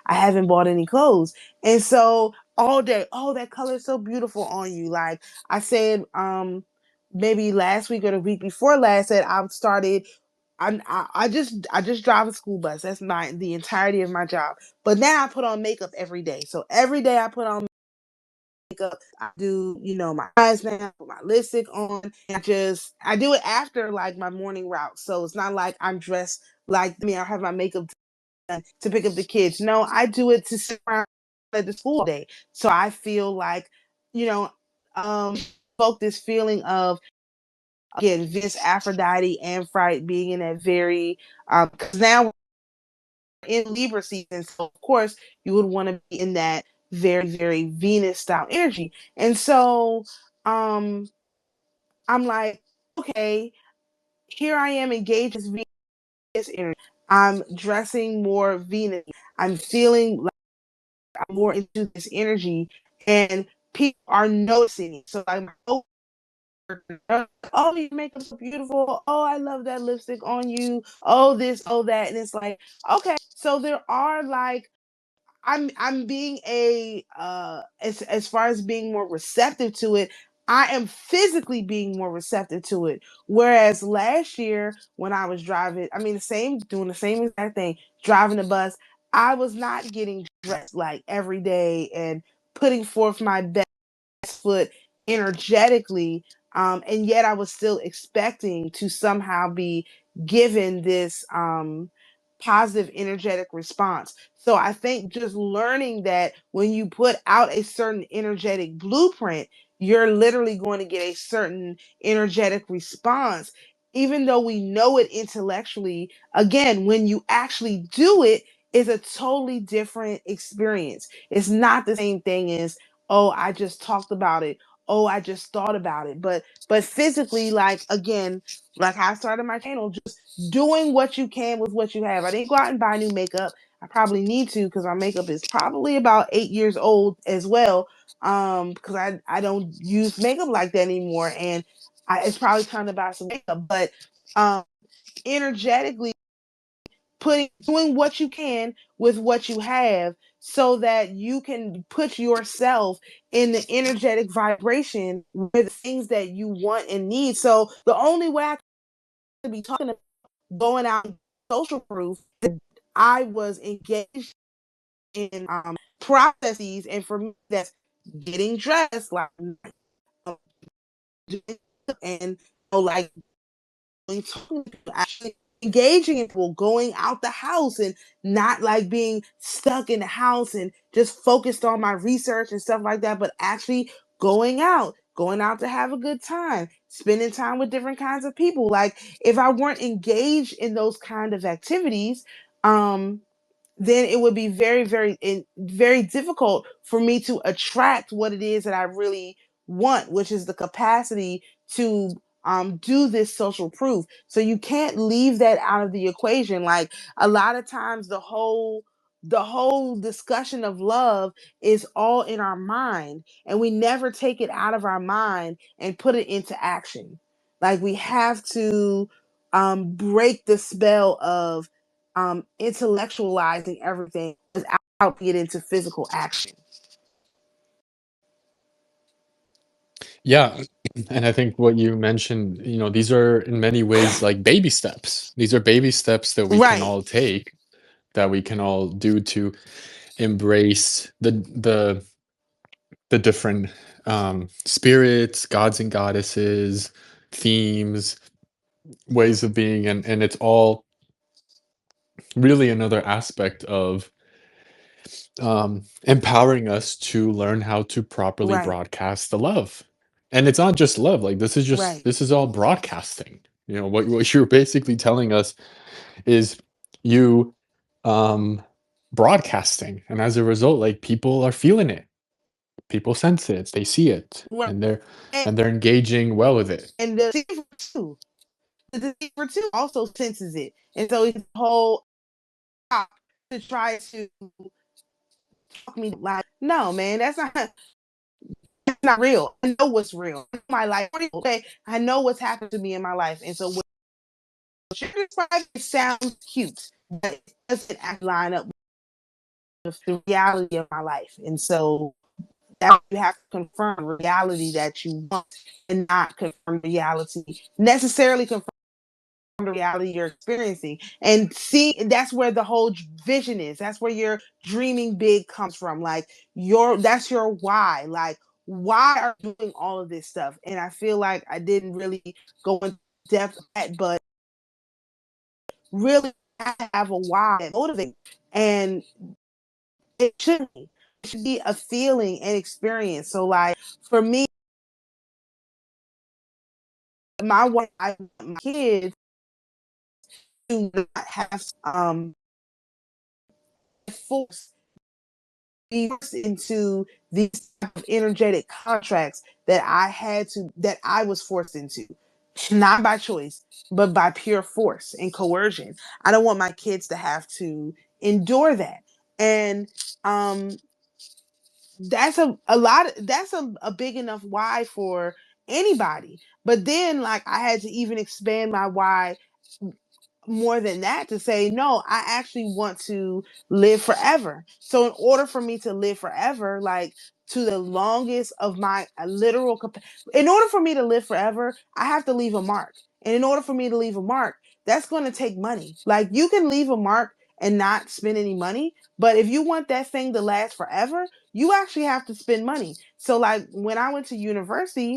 I haven't bought any clothes. And so all day, oh, that color's so beautiful on you. Like I said, maybe last week or the week before last, that I've started. I just drive a school bus. That's the entirety of my job. But now I put on makeup every day. So every day I put on makeup. I do, my eyes now, put my lipstick on. And I do it after like my morning route. So it's not like I'm dressed like me. I have my makeup done to pick up the kids. No, I do it to sit around at the school day. So I feel like, you know, spoke this feeling of, again, Venus, Aphrodite, and Fright being in that very, because now we're in Libra season, so of course you would want to be in that very, very Venus style energy. And so um I'm like, okay, here I am engaged in Venus energy. I'm dressing more Venus. I'm feeling like I'm more into this energy, and people are noticing it. So like, oh, your makeup's so beautiful. Oh, I love that lipstick on you. Oh, this, oh, that. And it's like, okay. So there are like, I'm being as far as being more receptive to it, I am physically being more receptive to it. Whereas last year when I was driving, I mean, doing the same exact thing, driving the bus, I was not getting dressed like every day and putting forth my best foot energetically, and yet I was still expecting to somehow be given this positive energetic response. So I think just learning that when you put out a certain energetic blueprint, you're literally going to get a certain energetic response. Even though we know it intellectually, again, when you actually do it, it's a totally different experience. It's not the same thing as, oh, I just talked about it. Oh, I just thought about it. But physically, like again, like I started my channel, just doing what you can with what you have. I didn't go out and buy new makeup. I probably need to because my makeup is probably about 8 years old as well. Because I don't use makeup like that anymore, and it's probably time to buy some makeup. But um, energetically doing what you can with what you have so that you can put yourself in the energetic vibration with things that you want and need. So the only way I could be talking about going out and social proof, I was engaged in processes, and for me that's getting dressed, like and like actually engaging in people, going out the house and not like being stuck in the house and just focused on my research and stuff like that, but actually going out to have a good time, spending time with different kinds of people. Like if I weren't engaged in those kind of activities, then it would be very difficult for me to attract what it is that I really want, which is the capacity to do this social proof. So you can't leave that out of the equation. Like a lot of times, the whole discussion of love is all in our mind, and we never take it out of our mind and put it into action. Like we have to break the spell of intellectualizing everything without it into physical action. Yeah, and I think what you mentioned, these are in many ways like baby steps. These are baby steps that we can Right, all take, that we can all do to embrace the different spirits, gods and goddesses, themes, ways of being, and it's all really another aspect of empowering us to learn how to properly right, broadcast the love. And it's not just love, like right, this is all broadcasting. What you're basically telling us is you um broadcasting, and as a result, like people are feeling it, people sense it, they see it, right. And, and they're engaging well with it. and the deceiver too also senses it, and so his whole to try to talk me like, no, man, that's not real. I know what's real. My life, okay. I know what's happened to me in my life, and so what you're describing sounds cute, but it doesn't actually line up with the reality of my life, and so that you have to confirm reality that you want and not confirm reality necessarily confirm the reality you're experiencing. And see, that's where the whole vision is. That's where your dreaming big comes from. Like that's your why. Like why are you doing all of this stuff? And I feel like I didn't really go into depth of that, but really have a why that motivates. And it should be. It should be a feeling and experience. So like for me, my wife, I want my kids to not have force be forced into these type of energetic contracts that I was forced into, not by choice, but by pure force and coercion. I don't want my kids to have to endure that. And um that's a lot that's a big enough why for anybody. But then like I had to even expand my why more than that to say, no, I actually want to live forever. So in order for me to live forever, like to the longest of my in order for me to live forever, I have to leave a mark. And in order for me to leave a mark, that's going to take money. Like you can leave a mark and not spend any money. But if you want that thing to last forever, you actually have to spend money. So like when I went to university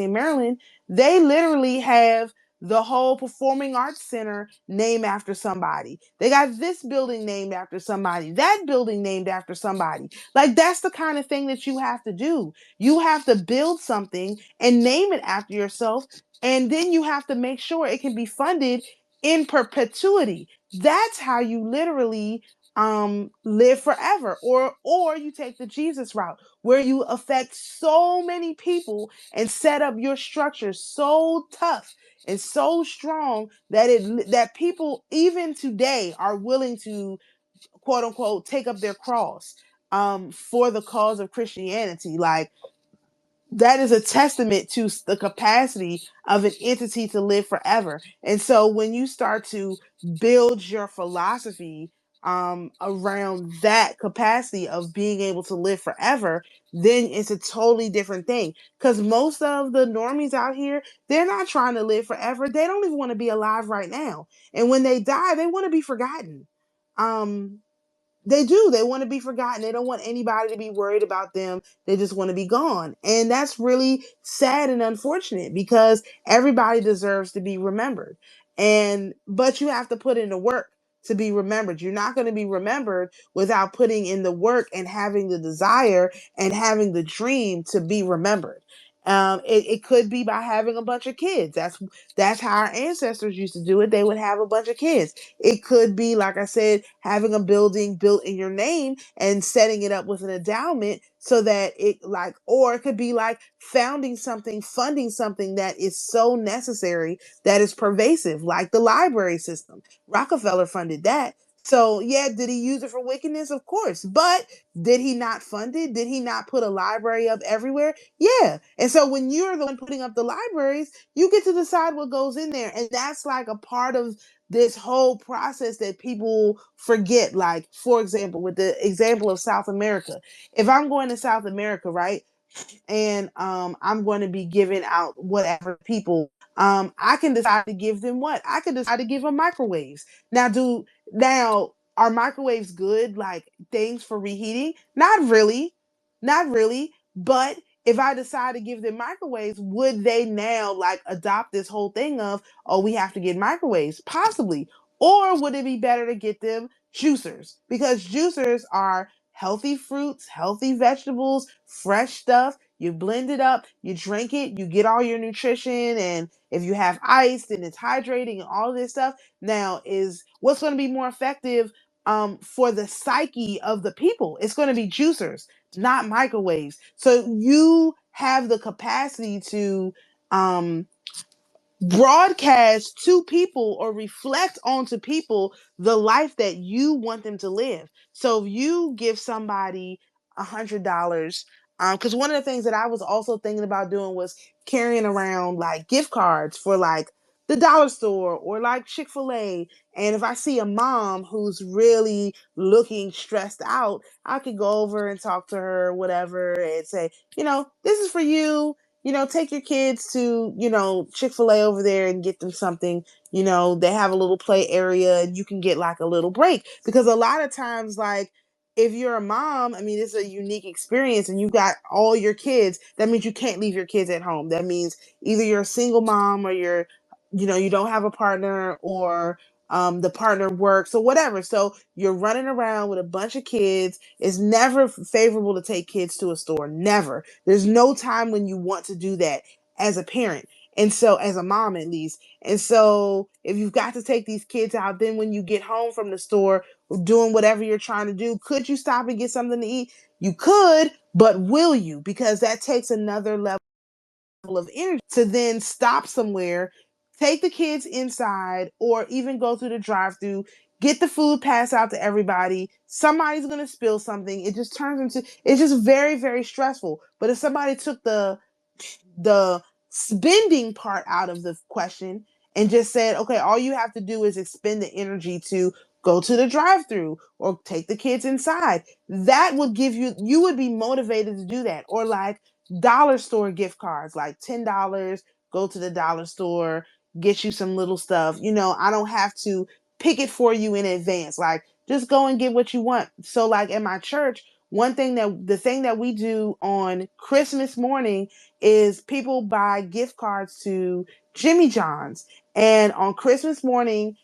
in Maryland, they literally have the whole performing arts center named after somebody. They got this building named after somebody, that building named after somebody. Like that's the kind of thing that you have to do. You have to build something and name it after yourself, and then you have to make sure it can be funded in perpetuity. That's how you literally live forever. Or you take the Jesus route where you affect so many people and set up your structure so tough and so strong that that people even today are willing to quote unquote take up their cross for the cause of Christianity. Like that is a testament to the capacity of an entity to live forever. And so when you start to build your philosophy around that capacity of being able to live forever, then it's a totally different thing. Because most of the normies out here, they're not trying to live forever. They don't even want to be alive right now. And when they die, they want to be forgotten. Um, they do. They want to be forgotten. They don't want anybody to be worried about them. They just want to be gone. And that's really sad and unfortunate because everybody deserves to be remembered. And but you have to put in the work to be remembered. You're not going to be remembered without putting in the work and having the desire and having the dream to be remembered. It could be by having a bunch of kids. That's how our ancestors used to do it. They would have a bunch of kids. It could be, like I said, having a building built in your name and setting it up with an endowment so that it like, or it could be like founding something, funding something that is so necessary that is pervasive, like the library system. Rockefeller funded that. So yeah, did he use it for wickedness? Of course. But did he not fund it? Did he not put a library up everywhere? Yeah. And so when you're the one putting up the libraries, you get to decide what goes in there. And that's like a part of this whole process that people forget. Like, for example, with the example of South America, if I'm going to South America, right, and I'm going to be giving out whatever people, I can decide to give them what I can decide to give them microwaves. Now are microwaves good like things for reheating? Not really, not really. But if I decide to give them microwaves, would they now like adopt this whole thing of, oh, we have to get microwaves? Possibly. Or would it be better to get them juicers? Because juicers are healthy fruits, healthy vegetables, fresh stuff. You blend it up, you drink it, you get all your nutrition, and if you have ice, then it's hydrating and all of this stuff. Now, is what's going to be more effective for the psyche of the people? It's going to be juicers, not microwaves. So you have the capacity to um, broadcast to people or reflect onto people the life that you want them to live. So if you give somebody $100, because one of the things that I was also thinking about doing was carrying around like gift cards for like the dollar store or like Chick-fil-A. And if I see a mom who's really looking stressed out, I could go over and talk to her, whatever, and say, this is for you. Take your kids to, Chick-fil-A over there and get them something. They have a little play area and you can get like a little break. Because a lot of times, like, if you're a mom, I mean, it's a unique experience and you've got all your kids. That means you can't leave your kids at home. That means either you're a single mom or you don't have a partner, or the partner works or whatever. So you're running around with a bunch of kids. It's never favorable to take kids to a store. Never. There's no time when you want to do that as a parent. And so, as a mom at least. And so, if you've got to take these kids out, then when you get home from the store, doing whatever you're trying to do, could you stop and get something to eat? You could, but will you? Because that takes another level of energy to then stop somewhere, take the kids inside, or even go through the drive-through, get the food passed out to everybody. Somebody's going to spill something. It just turns into, it's just very, very stressful. But if somebody took the spending part out of the question and just said, okay, all you have to do is expend the energy to go to the drive-through or take the kids inside, that would give you would be motivated to do that. Or like dollar store gift cards, like $10, go to the dollar store, get you some little stuff. I don't have to pick it for you in advance. Like, just go and get what you want. So like in my church, the thing that we do on Christmas morning is people buy gift cards to Jimmy John's. And on Christmas morning,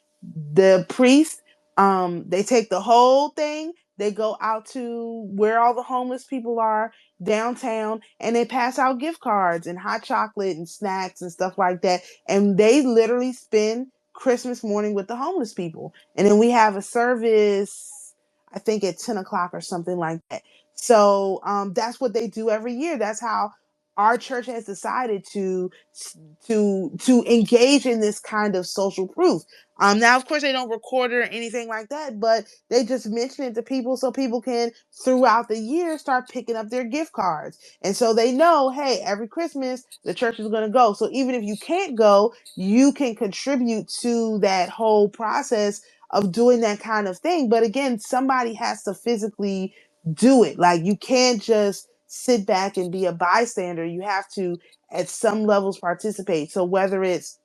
the priest, they take the whole thing, they go out to where all the homeless people are downtown, and they pass out gift cards and hot chocolate and snacks and stuff like that. And they literally spend Christmas morning with the homeless people. And then we have a service, I think at 10 o'clock or something like that. So that's what they do every year. That's how our church has decided to engage in this kind of social proof. Now, of course, they don't record it or anything like that, but they just mention it to people so people can, throughout the year, start picking up their gift cards. And so they know, hey, every Christmas, the church is going to go. So even if you can't go, you can contribute to that whole process of doing that kind of thing. But again, somebody has to physically do it. Like, you can't just sit back and be a bystander. You have to, at some levels, participate. So whether it's,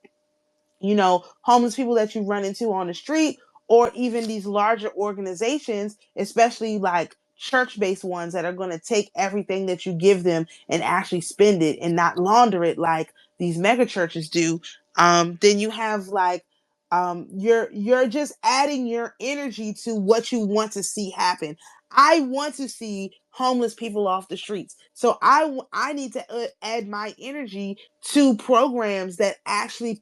homeless people that you run into on the street, or even these larger organizations, especially like church-based ones that are going to take everything that you give them and actually spend it and not launder it like these mega churches do. Then you have like, you're just adding your energy to what you want to see happen. I want to see homeless people off the streets. So I need to add my energy to programs that actually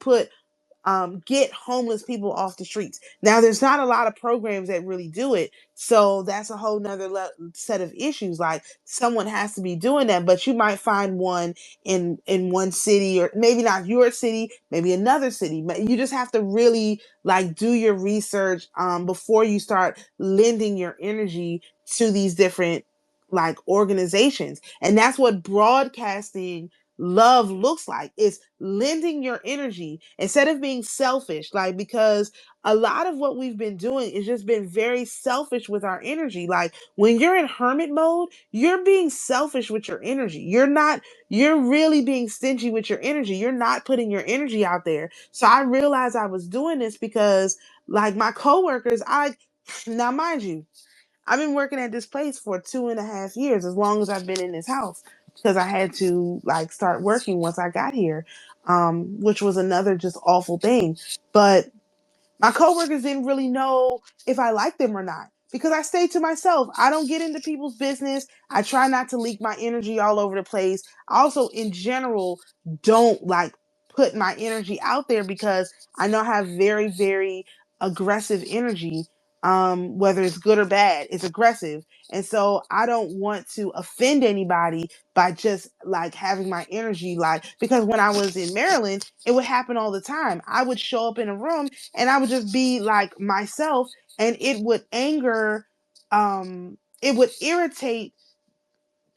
get homeless people off the streets. Now, there's not a lot of programs that really do it, so that's a whole nother set of issues. Like, someone has to be doing that, but you might find one in one city, or maybe not your city, maybe another city. But you just have to really like do your research before you start lending your energy to these different like organizations. And that's what broadcasting love looks like. It's lending your energy instead of being selfish. Like, because a lot of what we've been doing is just been very selfish with our energy. Like, when you're in hermit mode, you're being selfish with your energy. You're really being stingy with your energy. You're not putting your energy out there. So I realized I was doing this because, like, my coworkers, now mind you, I've been working at this place for 2.5 years, as long as I've been in this house, because I had to like start working once I got here, which was another just awful thing. But my coworkers didn't really know if I liked them or not, because I stay to myself. I don't get into people's business. I try not to leak my energy all over the place. I also, in general, don't like put my energy out there because I know I have very, very aggressive energy. Whether it's good or bad, it's aggressive. And so I don't want to offend anybody by just like having my energy, like, because when I was in Maryland, it would happen all the time. I would show up in a room and I would just be like myself, and it would it would irritate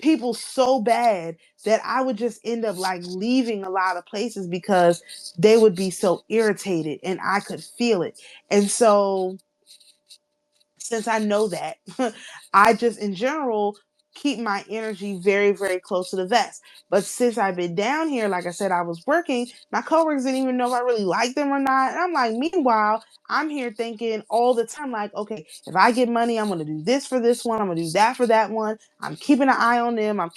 people so bad that I would just end up like leaving a lot of places because they would be so irritated and I could feel it. And so, since I know that, I just in general keep my energy very, very close to the vest. But since I've been down here, like I said, I was working, my coworkers didn't even know if I really liked them or not. And I'm like, meanwhile, I'm here thinking all the time, like, okay, if I get money, I'm gonna do this for this one, I'm gonna do that for that one. I'm keeping an eye on them. I'm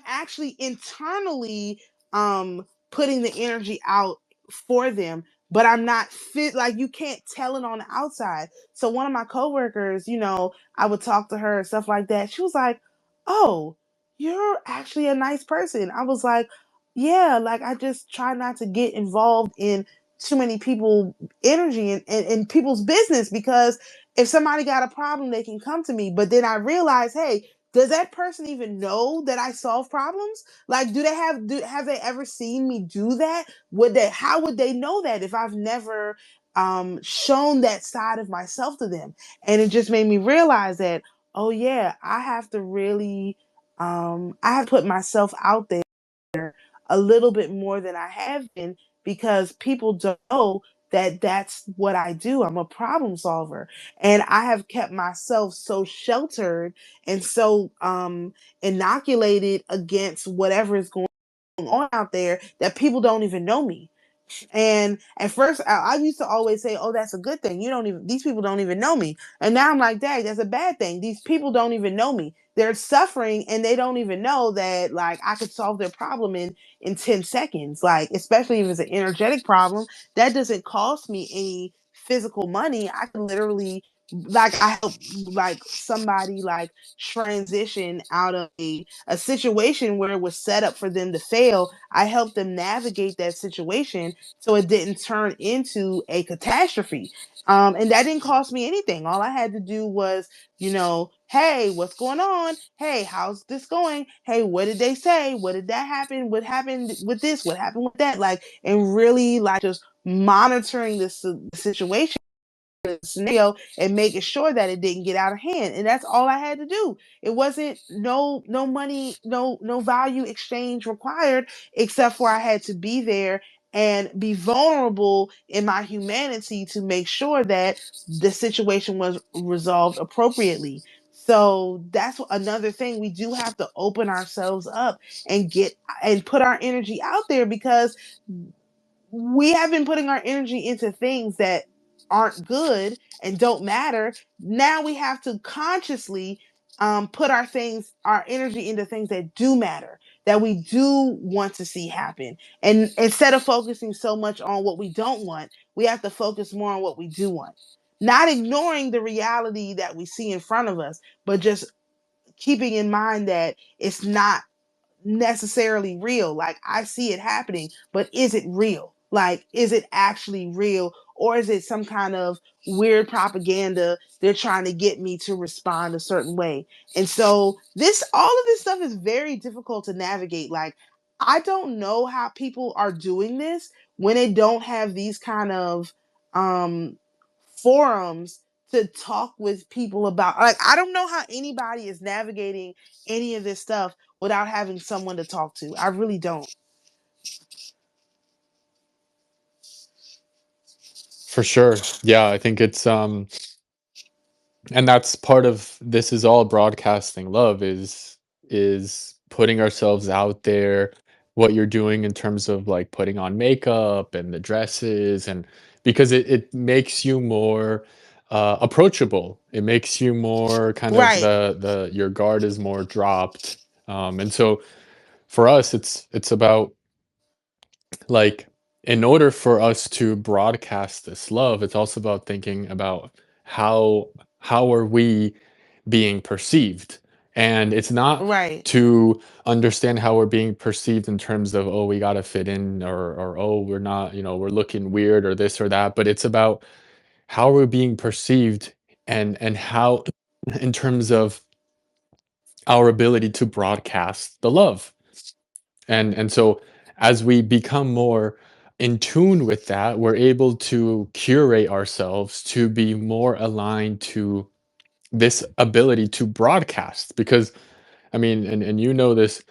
actually internally putting the energy out for them, but I'm not fit. Like, you can't tell it on the outside. So one of my coworkers, I would talk to her and stuff like that. She was like, "Oh, you're actually a nice person." I was like, "Yeah, like I just try not to get involved in too many people energy and people's business, because if somebody got a problem, they can come to me." But then I realized, hey, does that person even know that I solve problems? Like, have they ever seen me do that? How would they know that if I've never shown that side of myself to them? And it just made me realize that, oh yeah, I have to really, I have to put myself out there a little bit more than I have been, because people don't know that that's what I do. I'm a problem solver, and I have kept myself so sheltered and so inoculated against whatever is going on out there that people don't even know me. And at first, I used to always say, "Oh, that's a good thing. You don't even these people don't even know me." And now I'm like, "Dang, that's a bad thing. These people don't even know me. They're suffering, and they don't even know that like I could solve their problem in 10 seconds. Like, especially if it's an energetic problem, that doesn't cost me any physical money. I can literally like I help like somebody like transition out of a situation where it was set up for them to fail. I helped them navigate that situation so it didn't turn into a catastrophe. And that didn't cost me anything. All I had to do was, hey, what's going on? Hey, how's this going? Hey, what did they say? What did that happen? What happened with this? What happened with that? Like, and really like just monitoring this situation scenario and making sure that it didn't get out of hand. And that's all I had to do. It wasn't no money, no value exchange required, except for I had to be there and be vulnerable in my humanity to make sure that the situation was resolved appropriately. So that's another thing. We do have to open ourselves up and get and put our energy out there, because we have been putting our energy into things that aren't good and don't matter. Now we have to consciously put our energy into things that do matter, that we do want to see happen. And instead of focusing so much on what we don't want, we have to focus more on what we do want. Not ignoring the reality that we see in front of us, but just keeping in mind that it's not necessarily real. Like, I see it happening, but is it real? Like, is it actually real? Or is it some kind of weird propaganda they're trying to get me to respond a certain way? And so all of this stuff is very difficult to navigate. Like, I don't know how people are doing this when they don't have these kind of um forums to talk with people about. Like, I don't know how anybody is navigating any of this stuff without having someone to talk to. I really don't. For sure. Yeah, I think it's and that's part of this is all broadcasting love is putting ourselves out there, what you're doing in terms of like putting on makeup and the dresses, and because it makes you more approachable. It makes you more kind of Right. the your guard is more dropped. And so for us it's about like in order for us to broadcast this love, it's also about thinking about how how are we being perceived. And it's not Right. to understand how we're being perceived in terms of, oh, we got to fit in, or oh, we're not, we're looking weird or this or that, but it's about how we're being perceived, and how in terms of our ability to broadcast the love. And so as we become more in tune with that, we're able to curate ourselves to be more aligned to this ability to broadcast. Because I mean, and you know this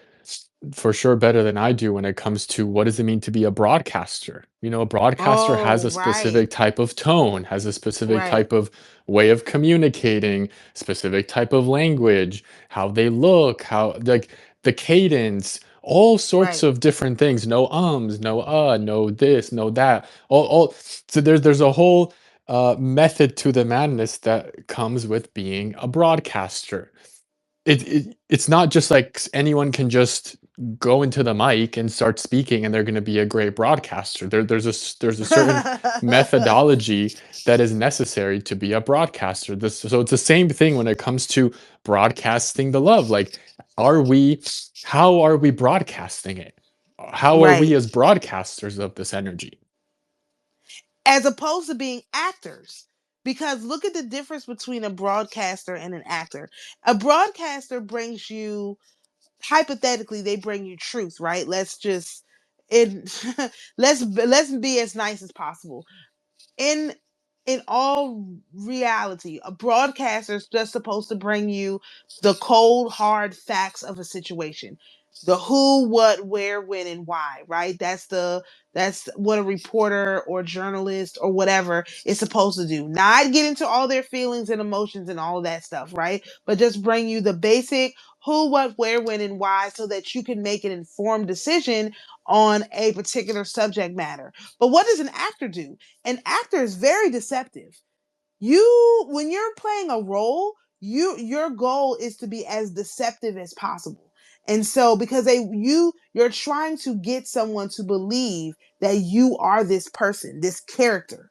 for sure better than I do when it comes to what does it mean to be a broadcaster. A broadcaster has Oh, a right. specific type of tone, has a specific Right. type of way of communicating, specific type of language, how they look, how like the cadence, all sorts Right. of different things. No ums, no no this, no that. All so there's a whole method to the madness that comes with being a broadcaster. It's not just like anyone can just go into the mic and start speaking and they're going to be a great broadcaster. There's a certain methodology that is necessary to be a broadcaster. So it's the same thing when it comes to broadcasting the love. Like, are we how are we broadcasting it? How are we Right. as broadcasters of this energy? As opposed to being actors. Because look at the difference between a broadcaster and an actor. A broadcaster brings you, hypothetically, they bring you truth, right? Let's just it let's be as nice as possible. in in all reality, a broadcaster is just supposed to bring you the cold hard facts of a situation: the who, what, where, when, and why. Right? That's what a reporter or journalist or whatever is supposed to do. Not get into all their feelings and emotions and all of that stuff, right? But just bring you the basic who, what, where, when, and why, so that you can make an informed decision on a particular subject matter. But what does an actor do? An actor is very deceptive. When you're playing a role, your goal is to be as deceptive as possible. And so because you're trying to get someone to believe that you are this person, this character.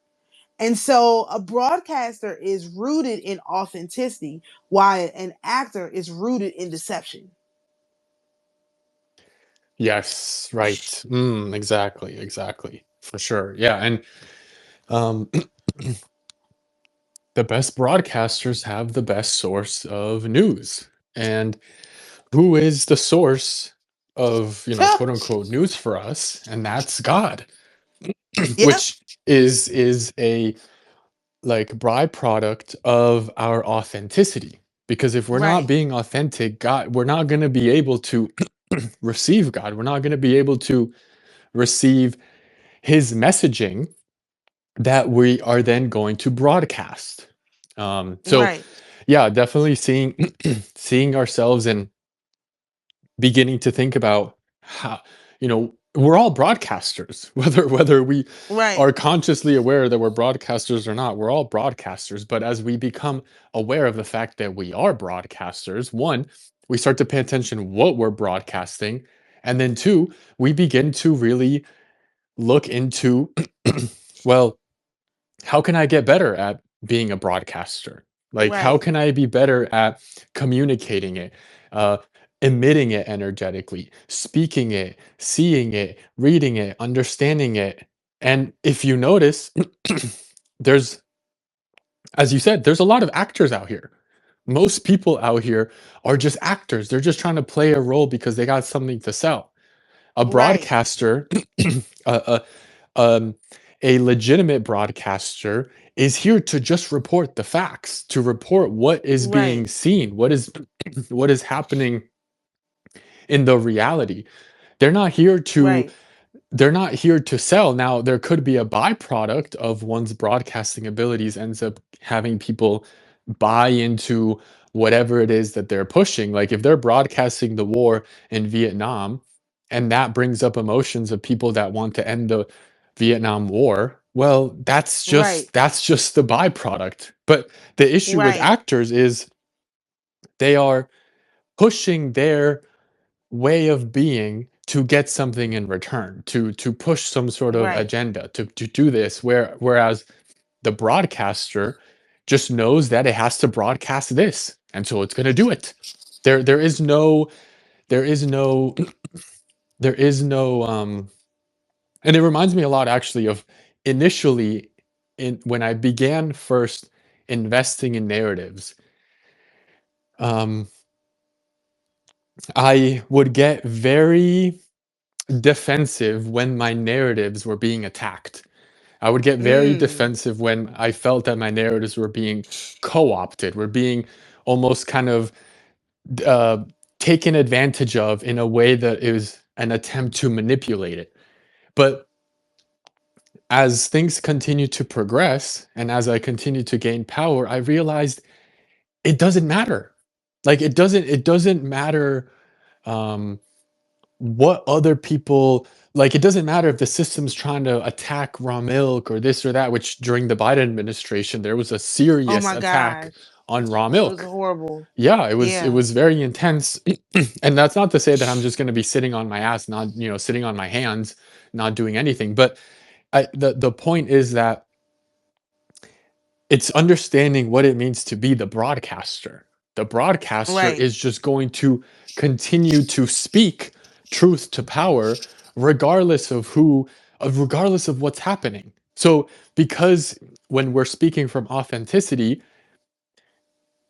And so a broadcaster is rooted in authenticity, while an actor is rooted in deception. Yes, right. Exactly, exactly. For sure. Yeah, and um the best broadcasters have the best source of news. And who is the source of, quote unquote news for us? And that's God, Yep. which is a like byproduct of our authenticity. Because if we're not Right. being authentic, God, we're not going to be able to receive God. We're not going to be able to receive his messaging that we are then going to broadcast. So Right. yeah, definitely seeing seeing ourselves and beginning to think about how, we're all broadcasters, whether we Right. are consciously aware that we're broadcasters or not. We're all broadcasters. But as we become aware of the fact that we are broadcasters, one, we start to pay attention what we're broadcasting, and then two, we begin to really look into well, how can I get better at being a broadcaster? Like, how Right. can I be better at communicating it, uh, emitting it energetically, speaking it, seeing it, reading it, understanding it? And if you notice, there's, as you said, there's a lot of actors out here. Most people out here are just actors. They're just trying to play a role because they got something to sell. A Right. broadcaster, a, um, a legitimate broadcaster is here to just report the facts, to report what is being Right. seen, what is what is happening in the reality. They're not here to Right. they're not here to sell. Now, there could be a byproduct of one's broadcasting abilities ends up having people buy into whatever it is that they're pushing. Like if they're broadcasting the war in Vietnam and that brings up emotions of people that want to end the Vietnam War, well, Right. that's just the byproduct. But the issue with Right. actors is they are pushing their way of being to get something in return, to push some sort of Right. agenda, to do this, whereas the broadcaster just knows that it has to broadcast this, and so it's going to do it. There is no there is no there is no and it reminds me a lot actually of initially in when I began first investing in narratives. um I would get very defensive when my narratives were being attacked. I would get very Mm. defensive when I felt that my narratives were being co-opted, were being almost kind of uh, taken advantage of in a way that it was an attempt to manipulate it. But as things continue to progress and as I continue to gain power, I realized it doesn't matter. Like it doesn't matter um, what other people like. It doesn't matter if the system's trying to attack raw milk or this or that, which during the Biden administration there was a Oh serious my attack gosh. on raw It was milk. horrible. Yeah, it Yeah. was very intense. And that's not to say that I'm just going to be sitting on my ass, not, sitting on my hands, not doing anything. But the point is that it's understanding what it means to be the broadcaster. The broadcaster Right. is just going to continue to speak truth to power regardless of regardless of what's happening. So because when we're speaking from authenticity,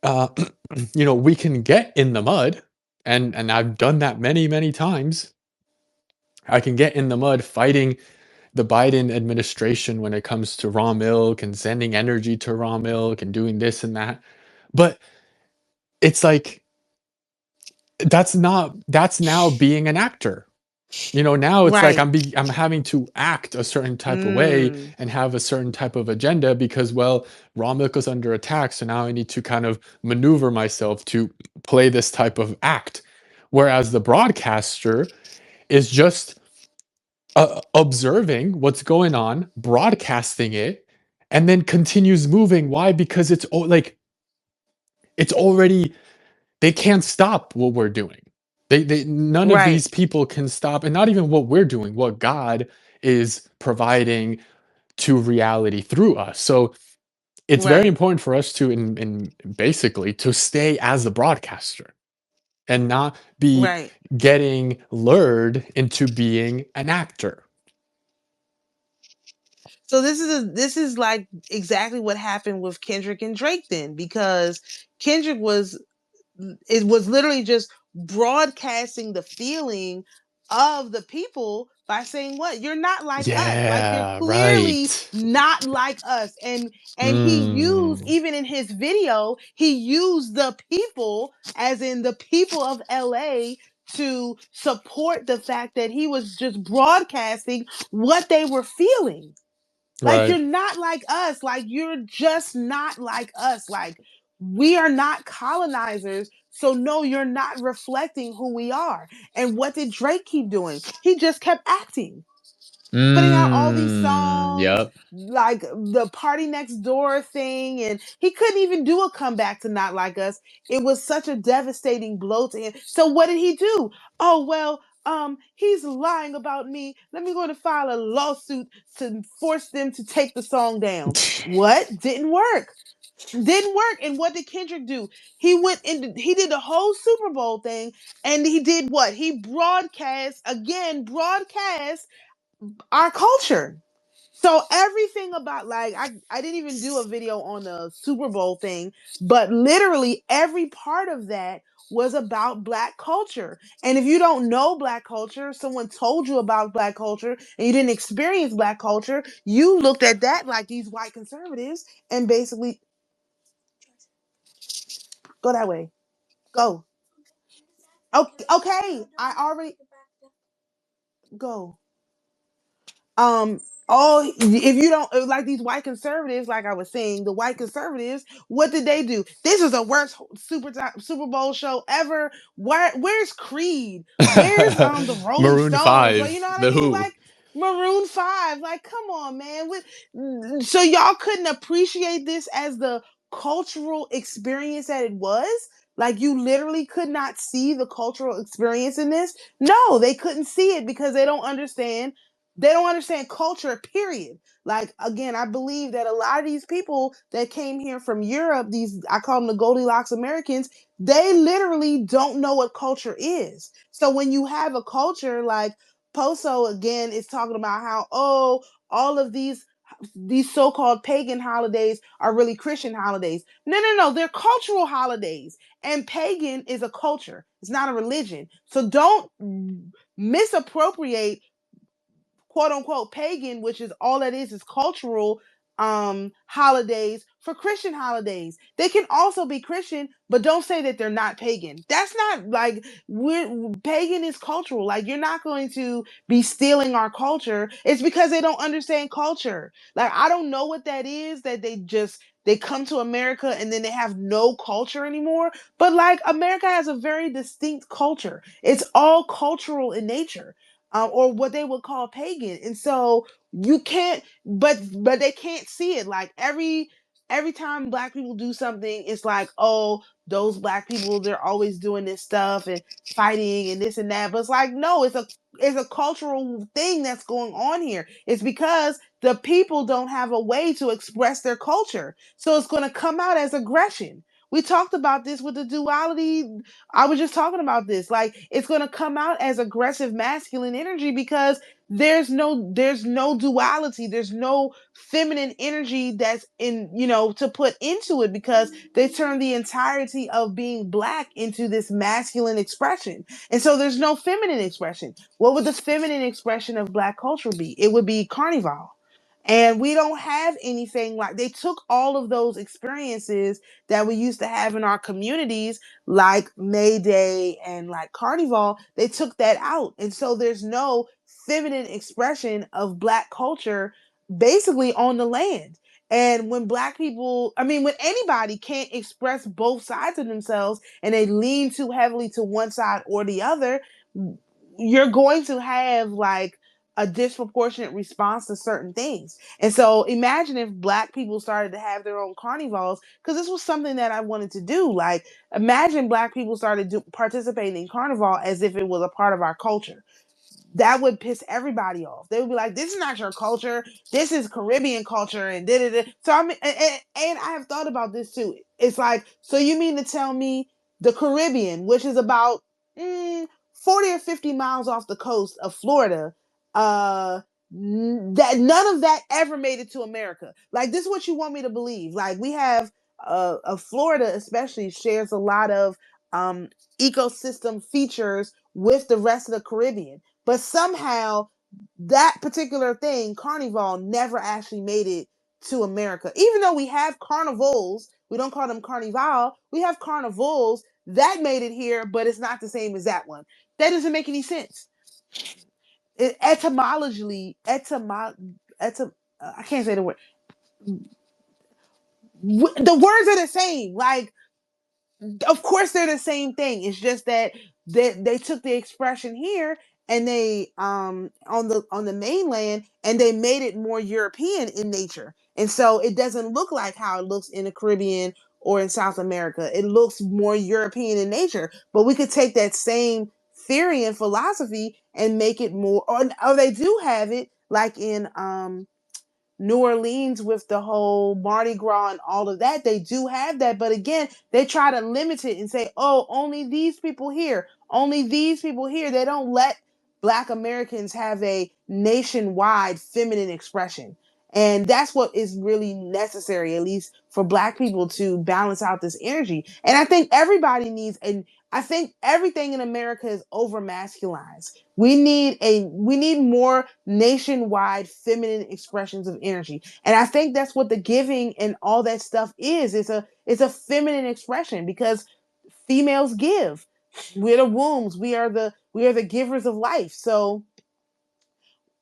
uh we can get in the mud, and I've done that many times. I can get in the mud fighting the Biden administration when it comes to raw milk and sending energy to raw milk and doing this and that. But it's like that's now being an actor. Now it's like Right. I'm having to act a certain type of way Mm. and have a certain type of agenda because, well, raw milk is under attack, so now I need to kind of maneuver myself to play this type of act. Whereas the broadcaster is just observing what's going on, broadcasting it, and then continues moving. Why? Because like it's already, they can't stop what we're doing. They none of Right, these people can stop, and not even what we're doing, what God is providing to reality through us. So it's very right. important for us to in basically to stay as a broadcaster and not be Right. getting lured into being an actor. So this is like exactly what happened with Kendrick and Drake then, because Kendrick was, it was literally just broadcasting the feeling of the people by saying, what, you're not like us, like you're Yeah, clearly right. not like us. And he used, Mm, even in his video, he used the people, as in the people of LA, to support the fact that he was just broadcasting what they were feeling. Like, you're right. not like us. Like, you're just not like us. Like, we are not colonizers. So, no, you're not reflecting who we are. And what did Drake keep doing? He just kept acting, putting out all these songs, Yep. like the Party Next Door thing, and he couldn't even do a comeback to Not Like Us. It was such a devastating blow to him. So what did he do? Oh well, he's lying about me. Let me go to file a lawsuit to force them to take the song down. What? Didn't work. Didn't work. And what did Kendrick do? He went into, he did the whole Super Bowl thing, and he did what? He broadcast our culture. So everything about, like, I didn't even do a video on the Super Bowl thing, but literally every part of that was about black culture. And if you don't know black culture, someone told you about black culture and you didn't experience black culture, you looked at that like these white conservatives and basically, go that way. Go. Okay, okay. I already go. um all, if you don't like these white conservatives, like I was saying, the white conservatives, what did they do? This is the worst Super Bowl show ever. Where's Creed? Where's the Rolling Maroon Stones? Like, you 5, know what I The mean? Who. Like Maroon 5. Like, come on, man. So y'all couldn't appreciate this as the cultural experience that it was? Like, you literally could not see the cultural experience in this? No, they couldn't see it because they don't understand culture, period. Like, again, I believe that a lot of these people that came here from Europe, these, I call them the Goldilocks Americans, they literally don't know what culture is. So when you have a culture like Poso, again, is talking about how, oh, all of these so-called pagan holidays are really Christian holidays. No, no, no, they're cultural holidays. And pagan is a culture. It's not a religion. So don't misappropriate quote unquote pagan, which is all that is cultural holidays for Christian holidays. They can also be Christian, but don't say that they're not pagan. That's not like, we're pagan is cultural. Like, you're not going to be stealing our culture. It's because they don't understand culture. Like, I don't know what that is, that they come to America and then they have no culture anymore. But like, America has a very distinct culture. It's all cultural in nature, or what they would call pagan. And so you can't, but they can't see it. Like, every time black people do something, it's like, oh, those black people, they're always doing this stuff and fighting and this and that. But it's like, no, it's a cultural thing that's going on here. It's because the people don't have a way to express their culture. So it's going to come out as aggression. We talked about this with the duality. I was just talking about this. Like, it's going to come out as aggressive masculine energy because there's no duality. There's no feminine energy that's in, to put into it, because they turn the entirety of being black into this masculine expression. And so there's no feminine expression. What would the feminine expression of black culture be? It would be carnival. And we don't have anything like, they took all of those experiences that we used to have in our communities, like May Day and like Carnival, they took that out. And so there's no feminine expression of black culture basically on the land. And when black people, I mean, when anybody can't express both sides of themselves and they lean too heavily to one side or the other, you're going to have like a disproportionate response to certain things. And so imagine if black people started to have their own carnivals, because this was something that I wanted to do. Like, imagine black people started participating in carnival as if it was a part of our culture. That would piss everybody off. They would be like, "This is not your culture. This is Caribbean culture." And da da da. So I mean, and I have thought about this too. It's like, so you mean to tell me the Caribbean, which is about 40 or 50 miles off the coast of Florida, that none of that ever made it to America? Like, this is what you want me to believe? Like, we have Florida, especially, shares a lot of um, ecosystem features with the rest of the Caribbean, but somehow that particular thing, carnival, never actually made it to America. Even though we have carnivals, we don't call them carnival. We have carnivals that made it here, but it's not the same as that one. That doesn't make any sense. Etymologically, I can't say the word. The words are the same. Like, of course they're the same thing. It's just that they took the expression here and they on the mainland, and they made it more European in nature. And so it doesn't look like how it looks in the Caribbean or in South America. It looks more European in nature. But we could take that same theory and philosophy and make it more, or they do have it like in New Orleans with the whole Mardi Gras and all of that. They do have that, but again, they try to limit it and say, "Oh, only these people here, only these people here." They don't let Black Americans have a nationwide feminine expression. And that's what is really necessary, at least for Black people, to balance out this energy. And I think everybody needs, and I think everything in America is over masculinized. We need more nationwide feminine expressions of energy. And I think that's what the giving and all that stuff is. It's a feminine expression, because females give. We're the wombs. We are the givers of life. So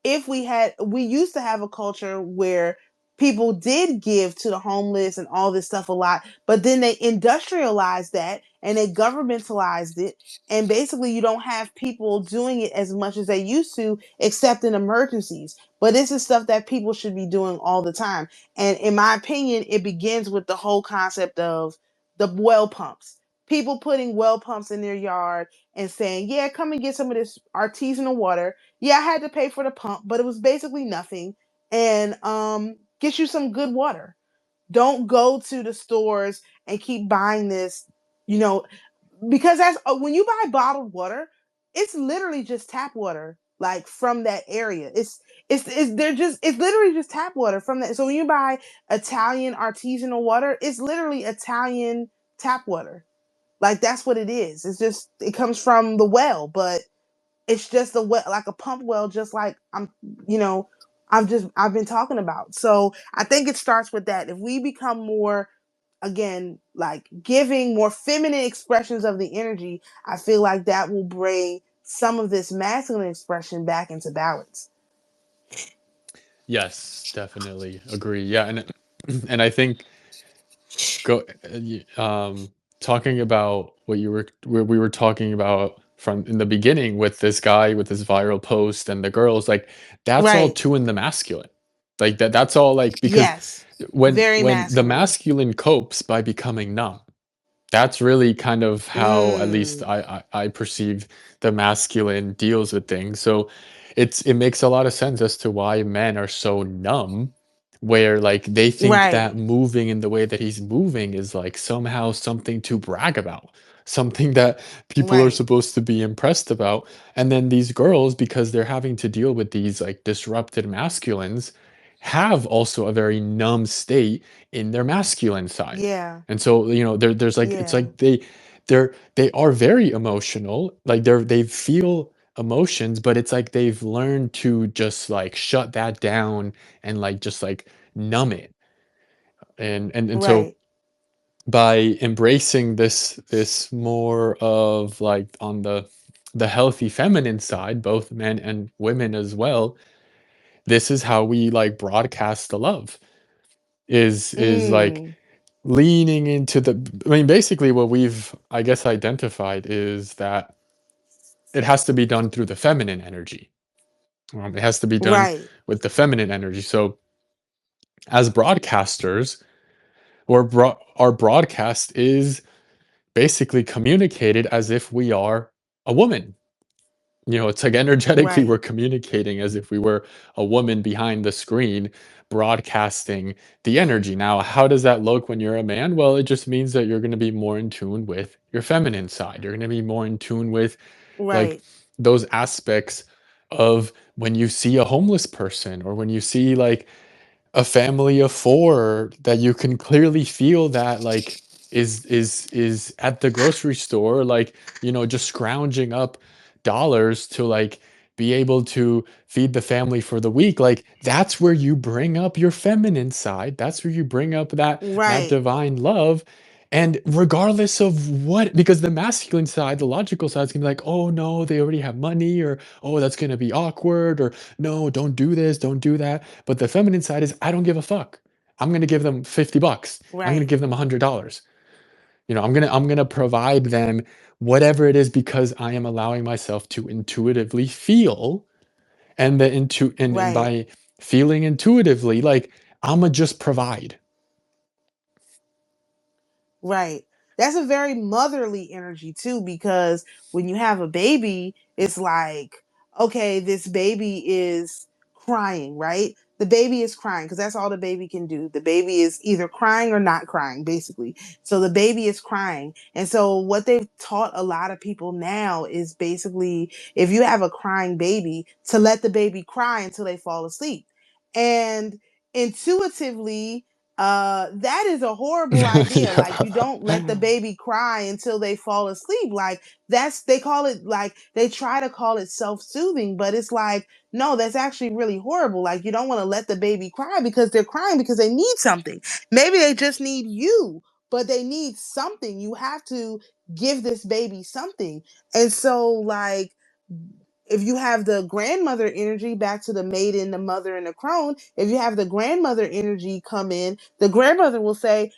if we used to have a culture where people did give to the homeless and all this stuff a lot, but then they industrialized that and they governmentalized it, and basically you don't have people doing it as much as they used to, except in emergencies. But this is stuff that people should be doing all the time. And in my opinion, it begins with the whole concept of the well pumps. People putting well pumps in their yard and saying, "Yeah, come and get some of this artisanal water." Yeah, I had to pay for the pump, but it was basically nothing. And get you some good water. Don't go to the stores and keep buying this, you know, because that's when you buy bottled water, it's literally just tap water, like from that area. It's literally just tap water from that. So when you buy Italian artisanal water, it's literally Italian tap water. Like, that's what it is. It's just, it comes from the well, but it's just a well, like a pump well, just like you know, I've been talking about. So I think it starts with that. If we become more, again, like giving more feminine expressions of the energy, I feel like that will bring some of this masculine expression back into balance. Yes, definitely agree. Yeah, and and I think go talking about what you were where we were talking about from in the beginning with this guy with this viral post and the girls, like that's all Right. too in the masculine. Like that's all like because Yes. Very when the masculine. masculine copes by becoming numb, that's really kind of how at least Mm. I perceive the masculine deals with things. So it makes a lot of sense as to why men are so numb, where like they think Right. that moving in the way that he's moving is like somehow something to brag about, something that people are Right. supposed to be impressed about. And then these girls, because they're having to deal with these like disrupted masculines, have also a very numb state in their masculine side. Yeah. And so, there's like it's Yeah. like they are very emotional, like they feel emotions, but it's like they've learned to just like shut that down and like just like numb it. And so Right. by embracing this more of like on the healthy feminine side, both men and women as well, this is how we like broadcast the love is like Mm. leaning into the I mean, basically what we've, I guess, identified is that it has to be done through the feminine energy. It has to be done Right. with the feminine energy. So as broadcasters, our broadcast is basically communicated as if we are a woman. It's like energetically Right. we're communicating as if we were a woman behind the screen broadcasting the energy. Now, how does that look when you're a man? Well, it just means that you're going to be more in tune with your feminine side. You're going to be more in tune with like Right. those aspects of when you see a homeless person or when you see like a family of 4 that you can clearly feel that like is at the grocery store, like, just scrounging up dollars to like be able to feed the family for the week. Like that's where you bring up your feminine side. That's where you bring up that Right. divine love. And regardless of what, because the masculine side, the logical side is gonna be like, oh no, they already have money, or oh, that's gonna be awkward, or no, don't do this, don't do that. But the feminine side is, I don't give a fuck. I'm gonna give them $50. I'm gonna Right. give them $100. I'm gonna provide them whatever it is because I am allowing myself to intuitively feel, and and Right. by feeling intuitively, like I'ma just provide. Right. That's a very motherly energy too, because when you have a baby, it's like, okay, this baby is crying, right? The baby is crying because that's all the baby can do. The baby is either crying or not crying, basically. So the baby is crying. And so what they've taught a lot of people now is basically, if you have a crying baby, to let the baby cry until they fall asleep. And intuitively, that is a horrible idea. Like, you don't let the Yeah. baby cry until they fall asleep. Like, that's, they call it, like, they try to call it self-soothing, but it's like, no, that's actually really horrible. Like, you don't want to let the baby cry because they're crying because they need something. Maybe they just need you, but they need something. You have to give this baby something. And so, like, if you have the grandmother energy, back to the maiden, the mother, and the crone, if you have the grandmother energy come in, the grandmother will say,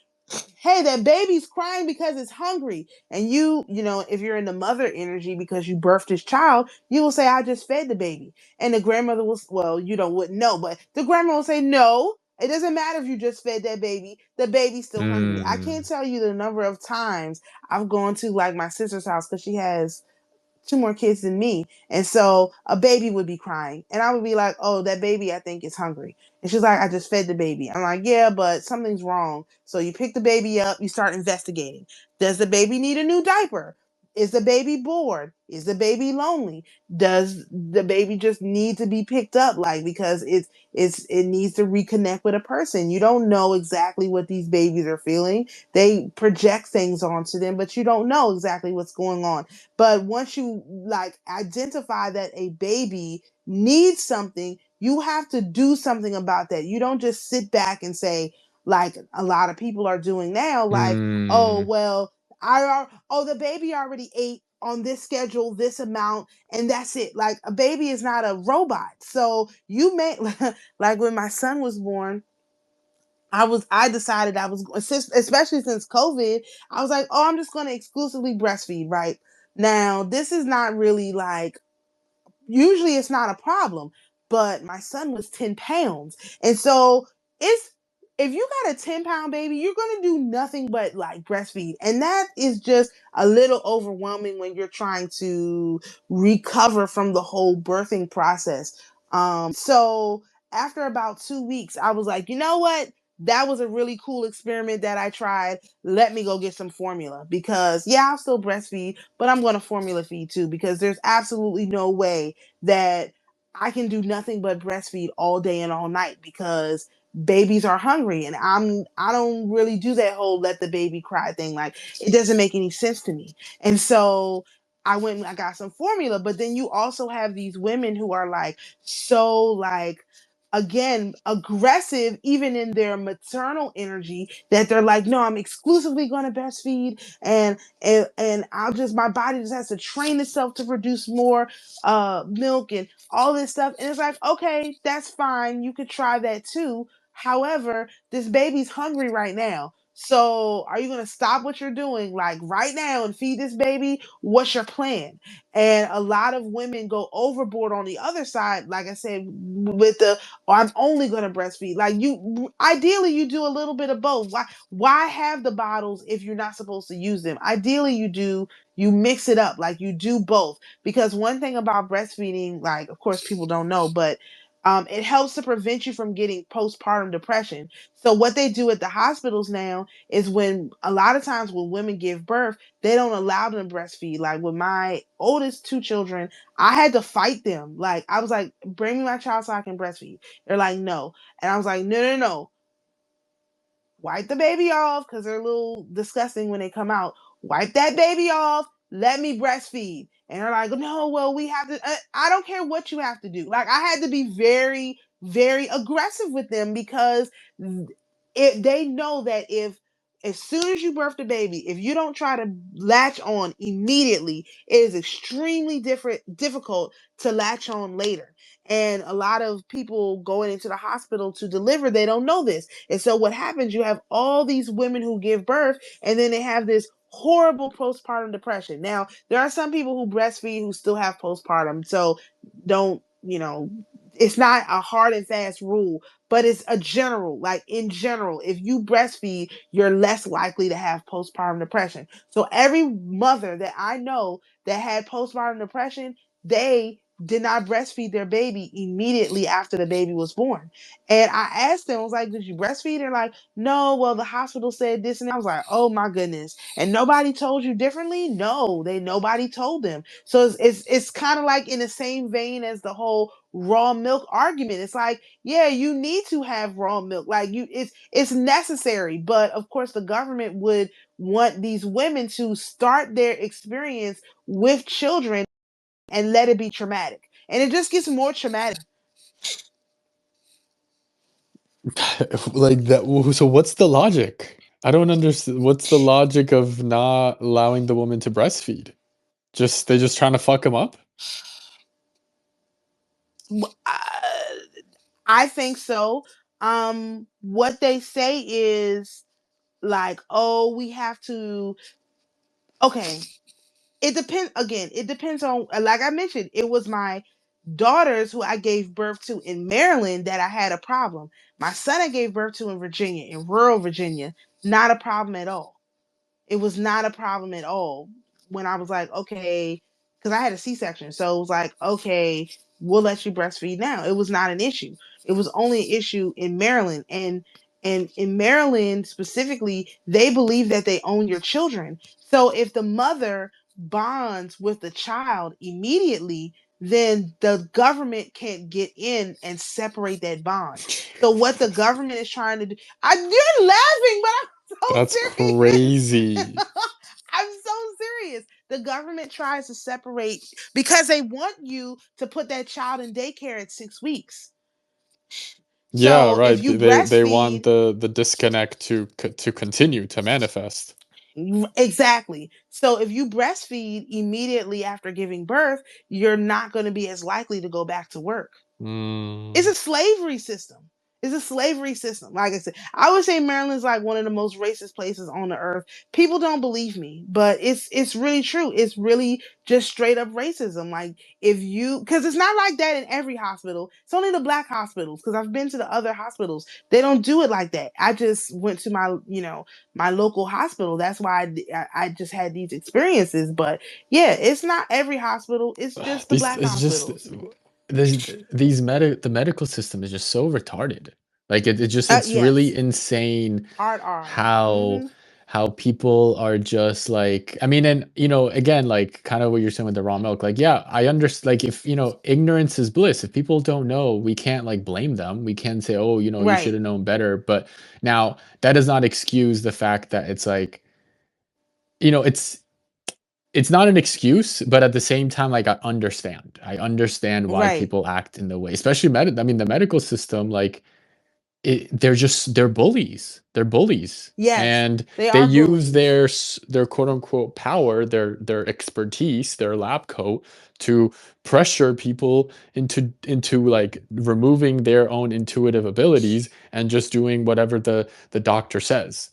hey, that baby's crying because it's hungry. And if you're in the mother energy because you birthed this child, you will say, I just fed the baby. And the grandmother will, well, wouldn't know, but the grandmother will say, no, it doesn't matter if you just fed that baby. The baby's still hungry. I can't Mm. tell you the number of times I've gone to, like, my sister's house because she has two more kids than me. And so a baby would be crying. And I would be like, oh, that baby, I think, is hungry. And she's like, I just fed the baby. I'm like, yeah, but something's wrong. So you pick the baby up, you start investigating. Does the baby need a new diaper? Is the baby bored? Is the baby lonely? Does the baby just need to be picked up? Like, because it needs to reconnect with a person. You don't know exactly what these babies are feeling. They project things onto them, but you don't know exactly what's going on. But once you, like, identify that a baby needs something, you have to do something about that. You don't just sit back and say, like a lot of people are doing now, like, oh Mm. well, the baby already ate on this schedule this amount and that's it. Like, a baby is not a robot. So you may like, when my son was born, I decided I was, especially since COVID, I was like, oh, I'm just going to exclusively breastfeed, right? Now, this is not really like, usually it's not a problem, but my son was 10 pounds. And so it's, if you got a 10-pound baby, you're going to do nothing but, like, breastfeed. And that is just a little overwhelming when you're trying to recover from the whole birthing process. So after about 2 weeks, I was like, you know what? That was a really cool experiment that I tried. Let me go get some formula, because yeah, I'll still breastfeed, but I'm going to formula feed too, because there's absolutely no way that I can do nothing but breastfeed all day and all night, because babies are hungry, and I don't really do that whole let the baby cry thing. Like, it doesn't make any sense to me. And so I went and I got some formula. But then you also have these women who are like, so, like, again, aggressive even in their maternal energy, that they're like, no, I'm exclusively going to breastfeed, and I'll just, my body just has to train itself to produce more milk and all this stuff. And it's like, okay, that's fine, you could try that too. However, this baby's hungry right now. So are you going to stop what you're doing like right now and feed this baby? What's your plan? And a lot of women go overboard on the other side, like I said, with the, oh, I'm only going to breastfeed. Like, you ideally you do a little bit of both. Why have the bottles if you're not supposed to use them? Ideally you mix it up, like you do both. Because one thing about breastfeeding, like of course people don't know, but it helps to prevent you from getting postpartum depression. So what they do at the hospitals now is, when a lot of times when women give birth, they don't allow them to breastfeed. Like with my oldest two children, I had to fight them. Like I was like, bring me my child so I can breastfeed. They're like, no. And I was like, no, no, no. Wipe the baby off, because they're a little disgusting when they come out. Wipe that baby off. Let me breastfeed. And they're like, no, well, we have to. I don't care what you have to do. Like, I had to be very, very aggressive with them, because they know that if, as soon as you birth the baby, if you don't try to latch on immediately, it is extremely difficult to latch on later. And a lot of people going into the hospital to deliver, they don't know this. And so what happens, you have all these women who give birth, and then they have this horrible postpartum depression. Now, there are some people who breastfeed who still have postpartum. So don't, it's not a hard and fast rule, but it's a general, like in general, if you breastfeed, you're less likely to have postpartum depression. So every mother that I know that had postpartum depression, they did not breastfeed their baby immediately after the baby was born. And I asked them, I was like, did you breastfeed? They're like, no, well, the hospital said this. And I was like, oh my goodness. And nobody told you differently? No, nobody told them. So it's kind of like in the same vein as the whole raw milk argument. It's like, yeah, you need to have raw milk. Like, it's necessary. But of course the government would want these women to start their experience with children and let it be traumatic. And it just gets more traumatic. Like that. So what's the logic? I don't understand. What's the logic of not allowing the woman to breastfeed? They're just trying to fuck him up? I think so. What they say is like, oh, we have to. Okay, it depends. Again, it depends on. Like I mentioned, it was my daughters who I gave birth to in Maryland that I had a problem. My son I gave birth to in Virginia, in rural Virginia, not a problem at all. It was not a problem at all when I was like, okay, because I had a C-section. So it was like, okay, we'll let you breastfeed now. It was not an issue. It was only an issue in Maryland. And in Maryland specifically, they believe that they own your children. So if the mother bonds with the child immediately, then the government can't get in and separate that bond. So what the government is trying to do, you're laughing, but I'm That's so serious. crazy. I'm so serious. The government tries to separate because they want you to put that child in daycare at 6 weeks. Yeah, So if right. you They want breastfeed, the disconnect to continue to manifest. exactly. So if you breastfeed immediately after giving birth, you're not going to be as likely to go back to work. It's Mm. a slavery system. It's a slavery system. Like I said, I would say Maryland's like one of the most racist places on the earth. People don't believe me, but it's really true. It's really just straight up racism. Like, if you, because it's not like that in every hospital. It's only the black hospitals. Because I've been to the other hospitals, they don't do it like that. I just went to my my local hospital. That's why I just had these experiences. But yeah, it's not every hospital. It's just the These black it's just hospitals. the medical system is just so retarded. Like it's really Yes. insane R. how Mm-hmm. people are just like, I mean, and again, like kind of what you're saying with the raw milk, like, yeah, I understand, like, if ignorance is bliss. If people don't know, we can't like blame them. We can say, oh, you should Right. have known better. But now that does not excuse the fact that it's like, you know it's it's not an excuse, but at the same time, like, I understand why Right. people act in the way, especially I mean, the medical system, like, they're bullies. They're bullies, Yes. and They they are use bullies. their quote unquote power, their expertise, their lab coat to pressure people into like removing their own intuitive abilities and just doing whatever the doctor says.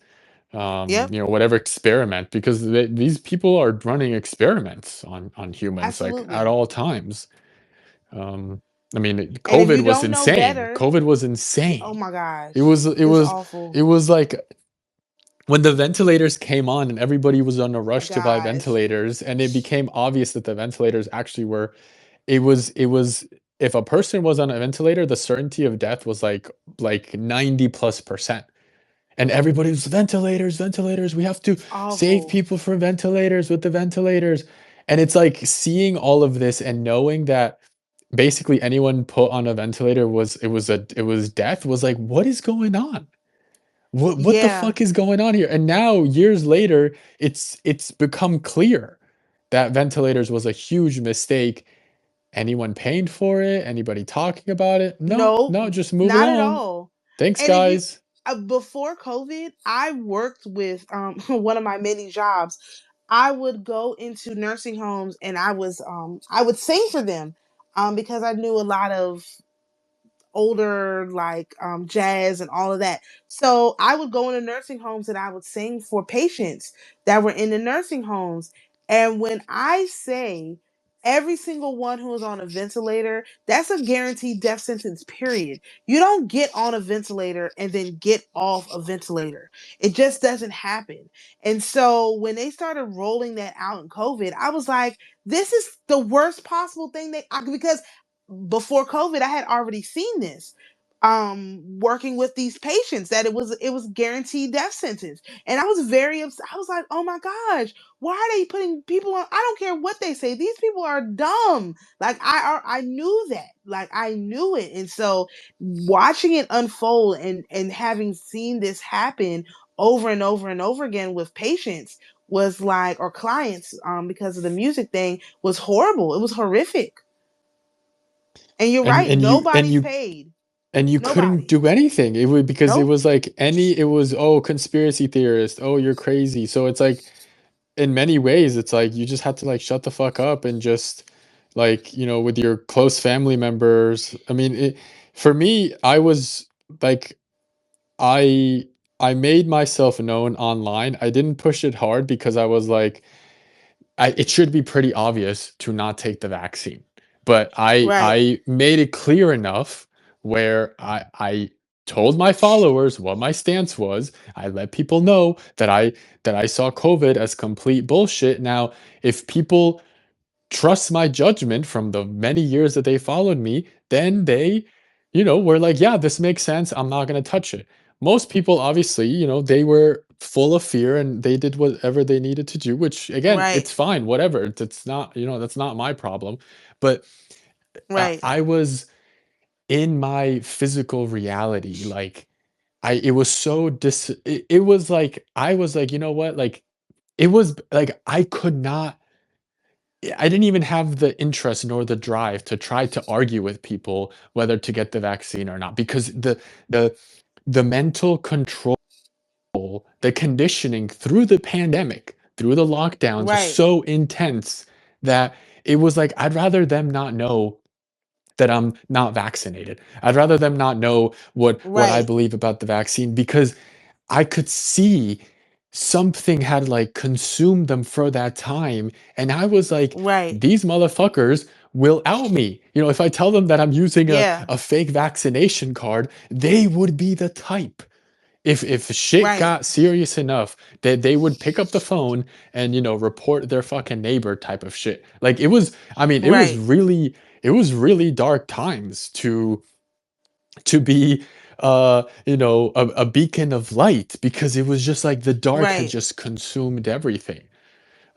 Yep. Whatever experiment, because these people are running experiments on humans like at Absolutely. all times. Um, I mean, And if COVID you was don't know insane. better, COVID was oh insane. my gosh, It was it it's was awful. it was like when the ventilators came on and everybody was on a Oh my rush to buy gosh. ventilators, and it became obvious that the ventilators actually were it was if a person was on a ventilator, the certainty of death was like 90 plus percent. And everybody was ventilators, ventilators. We have to It's save awful. people from ventilators with the ventilators. And it's like seeing all of this and knowing that basically anyone put on a ventilator was death, was like, what is going on? What the Yeah. fuck is going on here? And now years later, it's become clear that ventilators was a huge mistake. Anyone paying for it? Anybody talking about it? No, No, no, just move not at along. all. Thanks, And if you guys. before COVID, I worked with one of my many jobs. I would go into nursing homes and I would sing for them because I knew a lot of older like jazz and all of that. So I would go into nursing homes and I would sing for patients that were in the nursing homes. And when I say every single one who is on a ventilator, that's a guaranteed death sentence, period. You don't get on a ventilator and then get off a ventilator. It just doesn't happen. And so when they started rolling that out in COVID, I was like, this is the worst possible thing because before COVID, I had already seen this working with these patients that it was guaranteed death sentence. And I was very upset. I was like, oh my gosh, why are they putting people on? I don't care what they say. These people are dumb. Like I knew that. Like I knew it. And so watching it unfold and having seen this happen over and over and over again with patients was like, or clients, because of the music thing, was horrible. It was horrific. And you're and right. and you and Nobody's you paid. and you couldn't Nobody. do anything. It would because it Nope. was like it was, oh, conspiracy theorist, oh, you're crazy. So it's like in many ways it's like you just had to like shut the fuck up and just like, with your close family members. I mean, for me, I was like, I I made myself known online. I didn't push it hard because I was like, it should be pretty obvious to not take the vaccine. But Right. I made it clear enough where I told my followers what my stance was. I let people know that I saw COVID as complete bullshit. Now, if people trust my judgment from the many years that they followed me, then they, were like, yeah, this makes sense. I'm not going to touch it. Most people, obviously, they were full of fear and they did whatever they needed to do, which again, Right. it's fine, whatever. It's not, that's not my problem. But Right. I was in my physical reality. Like, it was so it was like, I was like, you know what? Like, it was like, I didn't even have the interest nor the drive to try to argue with people whether to get the vaccine or not, because the the mental control, the conditioning through the pandemic, through the lockdowns was Right. so intense that it was like, I'd rather them not know that I'm not vaccinated. I'd rather them not know what I Right. believe about the vaccine, because I could see something had like consumed them for that time. And I was like, Right. these motherfuckers will out me. If I tell them that I'm using a, Yeah. a fake vaccination card, they would be the type. If shit Right. got serious enough, that they would pick up the phone and report their fucking neighbor type of shit. Like, it was, I mean, Right. it was really dark times to be a beacon of light, because it was just like the dark had Right. just consumed everything.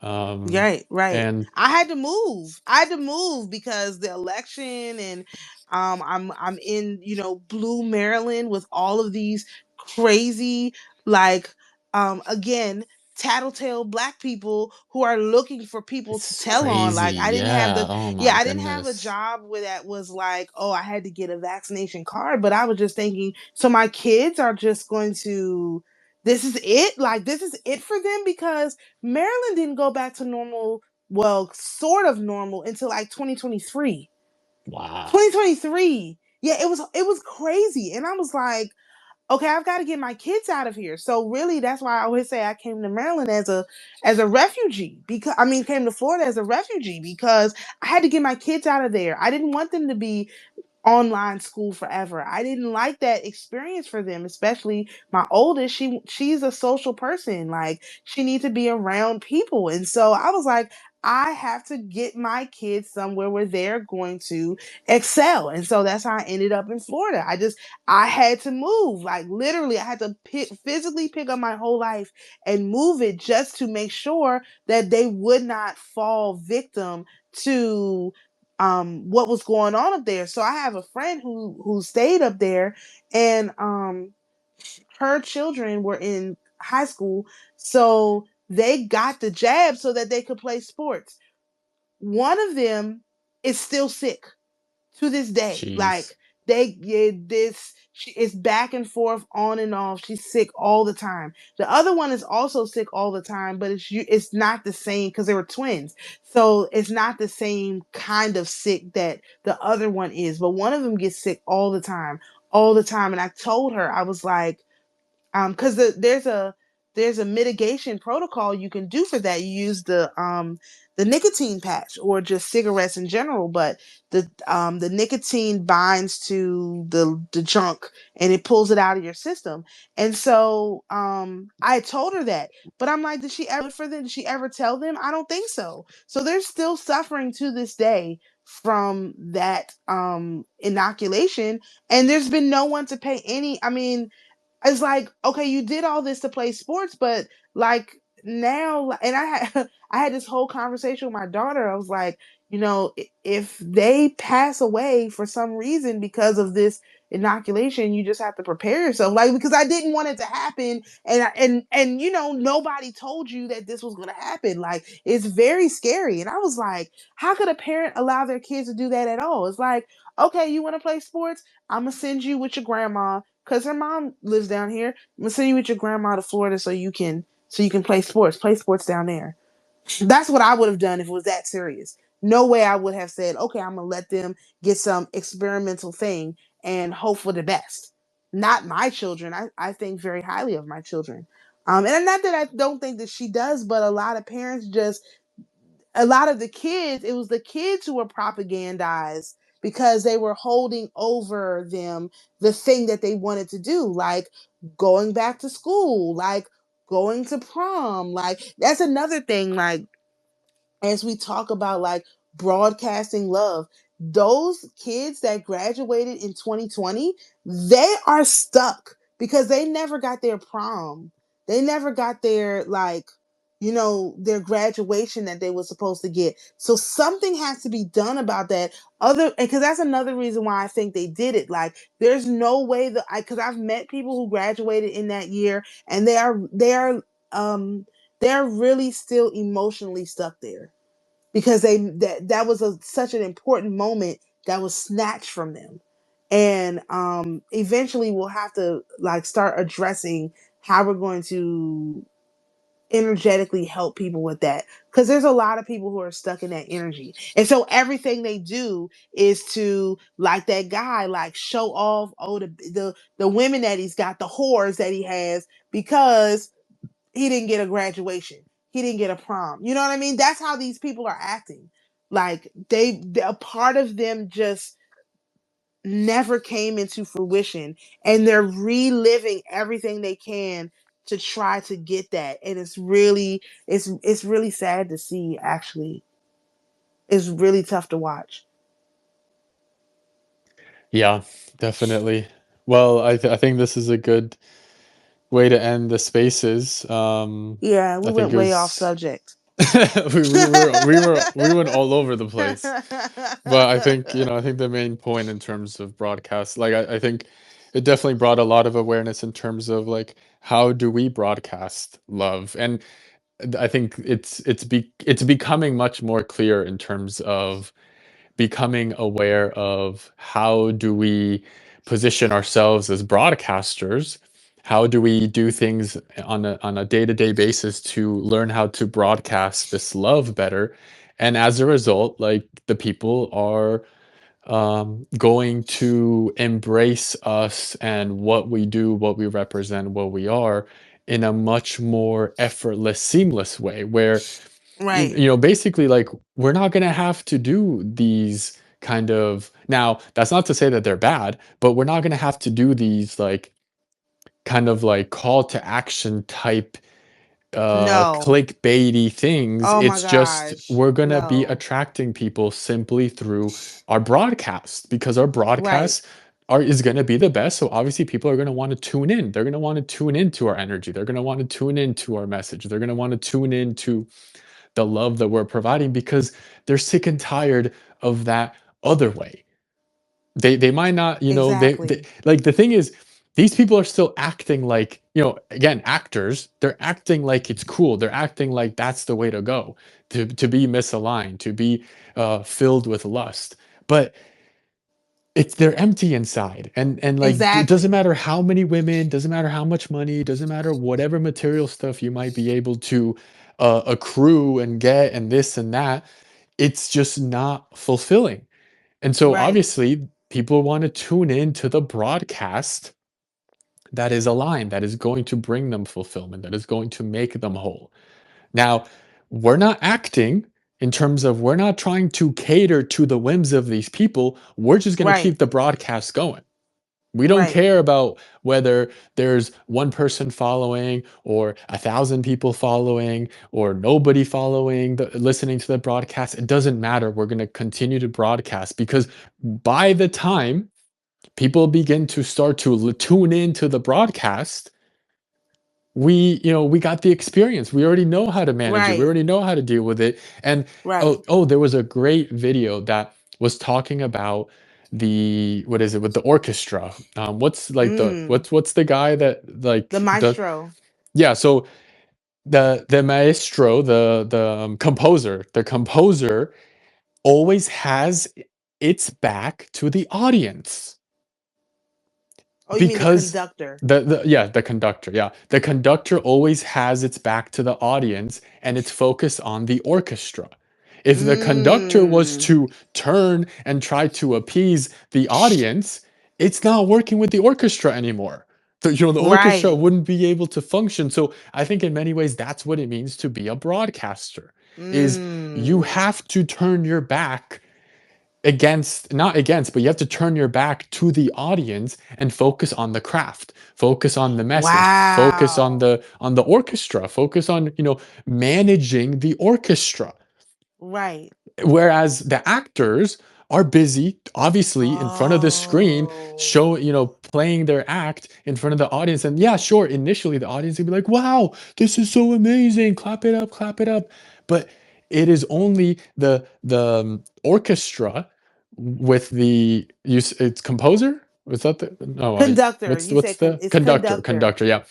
um Right, right. and I had to move. I had to move because the election and I'm in, blue Maryland with all of these crazy like again tattletale black people who are looking for people to it's tell on. crazy, Like I didn't have yeah, the oh yeah, my I didn't have a goodness. job where that was like, oh, I had to get a vaccination card, but I was just thinking, so my kids are just going to this is it? Like this is it for them because Maryland didn't go back to normal, well, sort of normal until like 2023. Wow. 2023. Yeah, it was crazy. And I was like, okay, I've got to get my kids out of here. So really, that's why I always say I came to Maryland as a refugee, because I mean came to Florida as a refugee because I had to get my kids out of there. I didn't want them to be online school forever. I didn't like that experience for them, especially my oldest. She's a social person. Like she needs to be around people. And so I was like, I have to get my kids somewhere where they're going to excel. And so that's how I ended up in Florida. I had to move. Like literally I had to physically pick up my whole life and move it just to make sure that they would not fall victim to what was going on up there. So I have a friend who stayed up there, and her children were in high school, so they got the jab so that they could play sports. One of them is still sick to this day. Jeez. Like they get this, it's back and forth, on and off. She's sick all the time. The other one is also sick all the time, but it's not the same because they were twins. So it's not the same kind of sick that the other one is. But one of them gets sick all the time. And I told her, I was like, because there's a mitigation protocol you can do for that. You use the nicotine patch or just cigarettes in general, but the nicotine binds to the junk and it pulls it out of your system. And so I told her that, but I'm like, did she ever for them? Did she ever tell them? I don't think so. So they're still suffering to this day from that inoculation, and there's been no one to pay any. I mean, it's like, okay, you did all this to play sports, but like now, and I had I had this whole conversation with my daughter. I was like, if they pass away for some reason because of this inoculation, you just have to prepare yourself. Like, because I didn't want it to happen, and nobody told you that this was going to happen. Like, it's very scary. And I was like, how could a parent allow their kids to do that at all? It's like, okay, you want to play sports? I'm gonna send you with your grandma because her mom lives down here. I'm gonna send you with your grandma to Florida so you can play sports. Play sports down there. That's what I would have done if it was that serious. No way I would have said, okay, I'm gonna let them get some experimental thing and hope for the best. Not my children. I think very highly of my children. And not that I don't think that she does, but a lot of parents just, a lot of the kids, it was the kids who were propagandized because they were holding over them the thing that they wanted to do, like going back to school, like going to prom. Like that's another thing, like as we talk about like broadcasting love, those kids that graduated in 2020, they are stuck because they never got their prom. They never got their their graduation that they were supposed to get. So something has to be done about that. Other because that's another reason why I think they did it. Like there's no way that because I've met people who graduated in that year and they're really still emotionally stuck there because that was such an important moment that was snatched from them. And eventually we'll have to like start addressing how we're going to energetically help people with that, because there's a lot of people who are stuck in that energy, and so everything they do is to, like that guy, like show off, oh, the women that he's got, the whores that he has, because he didn't get a graduation. He didn't get a prom. You know what I mean? That's how these people are acting. Like a part of them just never came into fruition, and they're reliving everything they can to try to get that. And it's really sad to see. Actually, it's really tough to watch. Yeah, definitely. Well, I think this is a good way to end the spaces. Yeah, we I think went it way off was subject. we went all over the place. But I think, I think the main point in terms of broadcast, like I think it definitely brought a lot of awareness in terms of like how do we broadcast love? And I think it's becoming much more clear in terms of becoming aware of how do we position ourselves as broadcasters, how do we do things on a day-to-day basis to learn how to broadcast this love better, and as a result, like the people are going to embrace us and what we do, what we represent, what we are in a much more effortless, seamless way where, Right. basically, like, we're not going to have to do these kind of, now, that's not to say that they're bad, but we're not going to have to do these, like, kind of like call to action type No. clickbaity things. Oh my It's just gosh. we're gonna be No. attracting people simply through our broadcast because our Right. broadcast is gonna be the best. So obviously people are gonna want to tune in. They're gonna want to tune into our energy. They're gonna want to tune into our message. They're gonna want to tune into the love that we're providing because they're sick and tired of that other way. They might not, they Exactly. like, the thing is, these people are still acting like, again, actors, they're acting like it's cool. They're acting like that's the way to go, to be misaligned, to be filled with lust. But it's they're empty inside. And like, it doesn't Exactly. matter how many women, doesn't matter how much money, doesn't matter whatever material stuff you might be able to accrue and get and this and that, it's just not fulfilling. And so Right. obviously people want to tune in to the broadcast that is aligned, that is going to bring them fulfillment, that is going to make them whole. Now, we're not acting in terms of, we're not trying to cater to the whims of these people. We're just going to Right. keep the broadcast going. We don't Right. care about whether there's one person following or 1,000 people following or nobody following, listening to the broadcast. It doesn't matter. We're going to continue to broadcast because by the time people begin to start to tune into the broadcast, we got the experience. We already know how to manage it. We Right. already know how to deal with it. And Right. there was a great video that was talking about the, what is it, with the orchestra. What's like the Mm. what's the guy that, The like, the, maestro. yeah, so the maestro, the composer always has its back to the audience. Oh, you mean the Because conductor? the conductor, yeah, the conductor always has its back to the audience and it's focused on the orchestra. If the conductor was Mm. to turn and try to appease the audience, it's not working with the orchestra anymore. The orchestra Right. wouldn't be able to function. So I think in many ways that's what it means to be a broadcaster, is you Mm. have to turn your back against, not against, but you have to turn your back to the audience and focus on the craft, focus on the message, focus on Wow. the orchestra, focus on, managing the orchestra. Right. Whereas the actors are busy, obviously, in front of the screen, Oh. playing their act in front of the audience. And yeah, sure, initially the audience will be like, wow, this is so amazing, clap it up, clap it up. But it is only the orchestra with it's composer? Was that the, no, Conductor. what's You what's said the it's conductor? conductor. Conductor, yeah.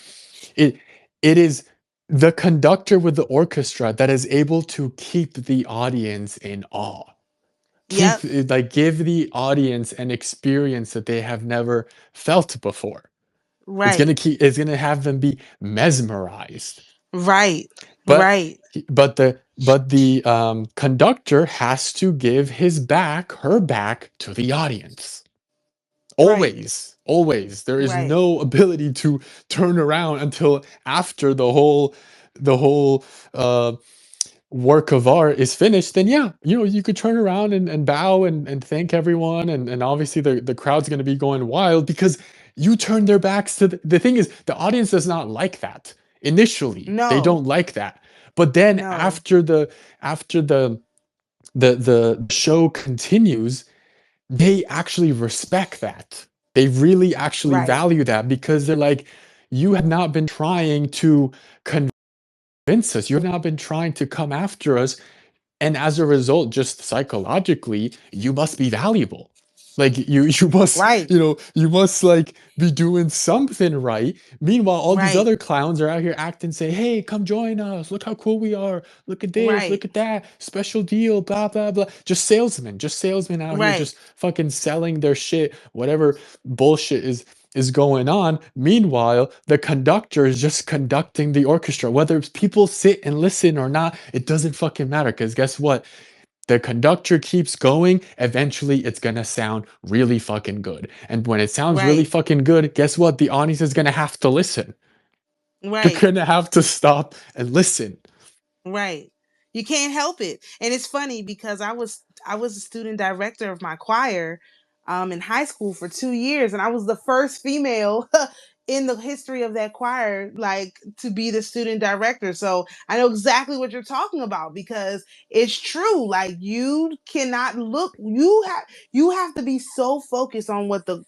It it is the conductor with the orchestra that is able to keep the audience in awe. Yep. Like, give the audience an experience that they have never felt before. Right. It's gonna have them be mesmerized. Right. But Right. the conductor has to give her back to the audience. Right. Always. There is Right. no ability to turn around until after the whole uh work of art is finished. Then yeah, you could turn around and bow and thank everyone, and obviously the crowd's going to be going wild because you turned their backs to the thing is, the audience does not like that. Initially they No. don't like that, but then No. after the show continues, they actually respect that. They really actually Right. value that because they're like, you have not been trying to convince us, you have not been trying to come after us, and as a result, just psychologically, you must be valuable. Like, you must, Right. like, be doing something right. Meanwhile, all these Right. other clowns are out here acting, say, hey, come join us, look how cool we are, look at this, Right. look at that, special deal, blah blah blah. Just salesmen out here, Right. just fucking selling their shit, whatever bullshit is going on. Meanwhile, the conductor is just conducting the orchestra. Whether people sit and listen or not, it doesn't fucking matter. Because guess what? the conductor keeps going, eventually it's gonna sound really fucking good. And when it sounds really Right. fucking good, guess what? The audience is gonna have to listen. They're Right. gonna have to stop and listen. Right. You can't help it. And it's funny because I was a student director of my choir in high school for 2 years, and I was the first female in the history of that choir like to be the student director. So I know exactly what you're talking about because it's true. Like you cannot look you have to be so focused on what the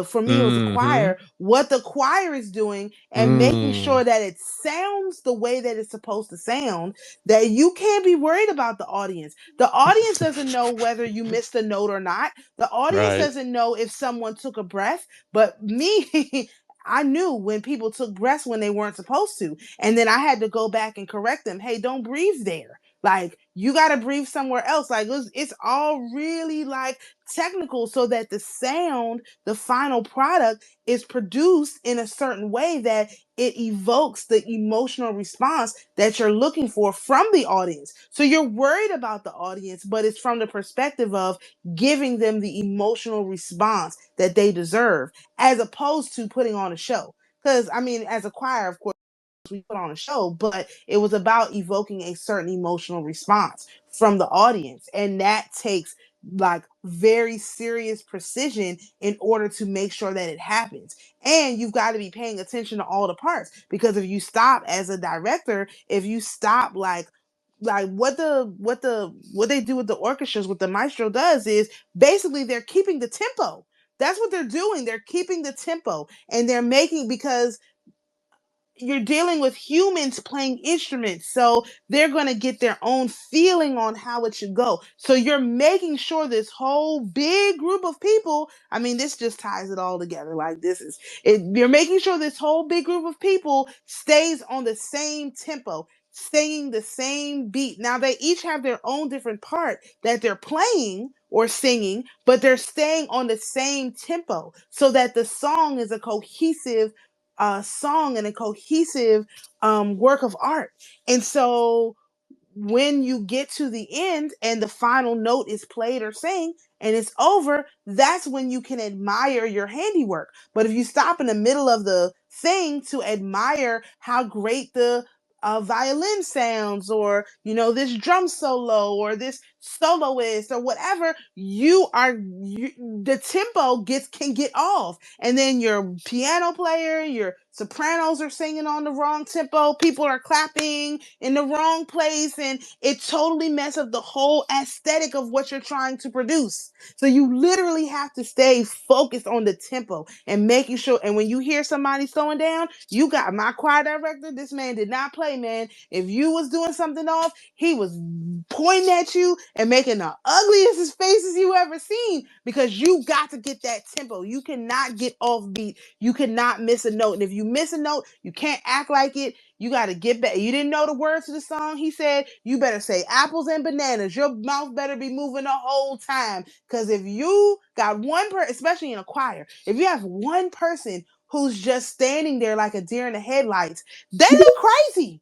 for me it was a Mhm. choir, what the choir is doing and making Mm. sure that it sounds the way that it's supposed to sound, that you can't be worried about the audience. The audience doesn't know whether you missed a note or not. The audience Right. doesn't know if someone took a breath, but me I knew when people took breaths when they weren't supposed to. And then I had to go back and correct them. Hey, don't breathe there. Like you got to breathe somewhere else. Like it's all really like technical so that the sound, the final product is produced in a certain way that it evokes the emotional response that you're looking for from the audience. So you're worried about the audience, but it's from the perspective of giving them the emotional response that they deserve, as opposed to putting on a show. Because, I mean, as a choir, of course, we put on a show, but it was about evoking a certain emotional response from the audience. And that takes like very serious precision in order to make sure that it happens. And you've got to be paying attention to all the parts because if you stop as a director, if you stop like what they do with the orchestras, what the maestro does is basically they're keeping the tempo. That's what they're doing. They're keeping the tempo and they're making because you're dealing with humans playing instruments, so they're going to get their own feeling on how it should go. So you're making sure this whole big group of people, I mean, this just ties it all together. Like this is it, you're making sure this whole big group of people stays on the same tempo, singing the same beat. Now they each have their own different part that they're playing or singing, but they're staying on the same tempo so that the song is a cohesive song and a cohesive work of art. And so when you get to the end and the final note is played or sang and it's over, that's when you can admire your handiwork. But if you stop in the middle of the thing to admire how great the violin sounds, or this drum solo, or this soloist, or whatever, the tempo can get off, and then your piano player, your sopranos are singing on the wrong tempo, people are clapping in the wrong place, and it totally messes up the whole aesthetic of what you're trying to produce. So you literally have to stay focused on the tempo and making sure. And when you hear somebody slowing down, you got my choir director. This man did not play, man. If you was doing something off, he was pointing at you and making the ugliest faces you ever seen, because you got to get that tempo. You cannot get off beat. You cannot miss a note. And if you miss a note, you can't act like it. You got to get back. You didn't know the words to the song. He said, you better say apples and bananas. Your mouth better be moving the whole time. Because if you got one person, especially in a choir, if you have one person who's just standing there like a deer in the headlights, they look crazy.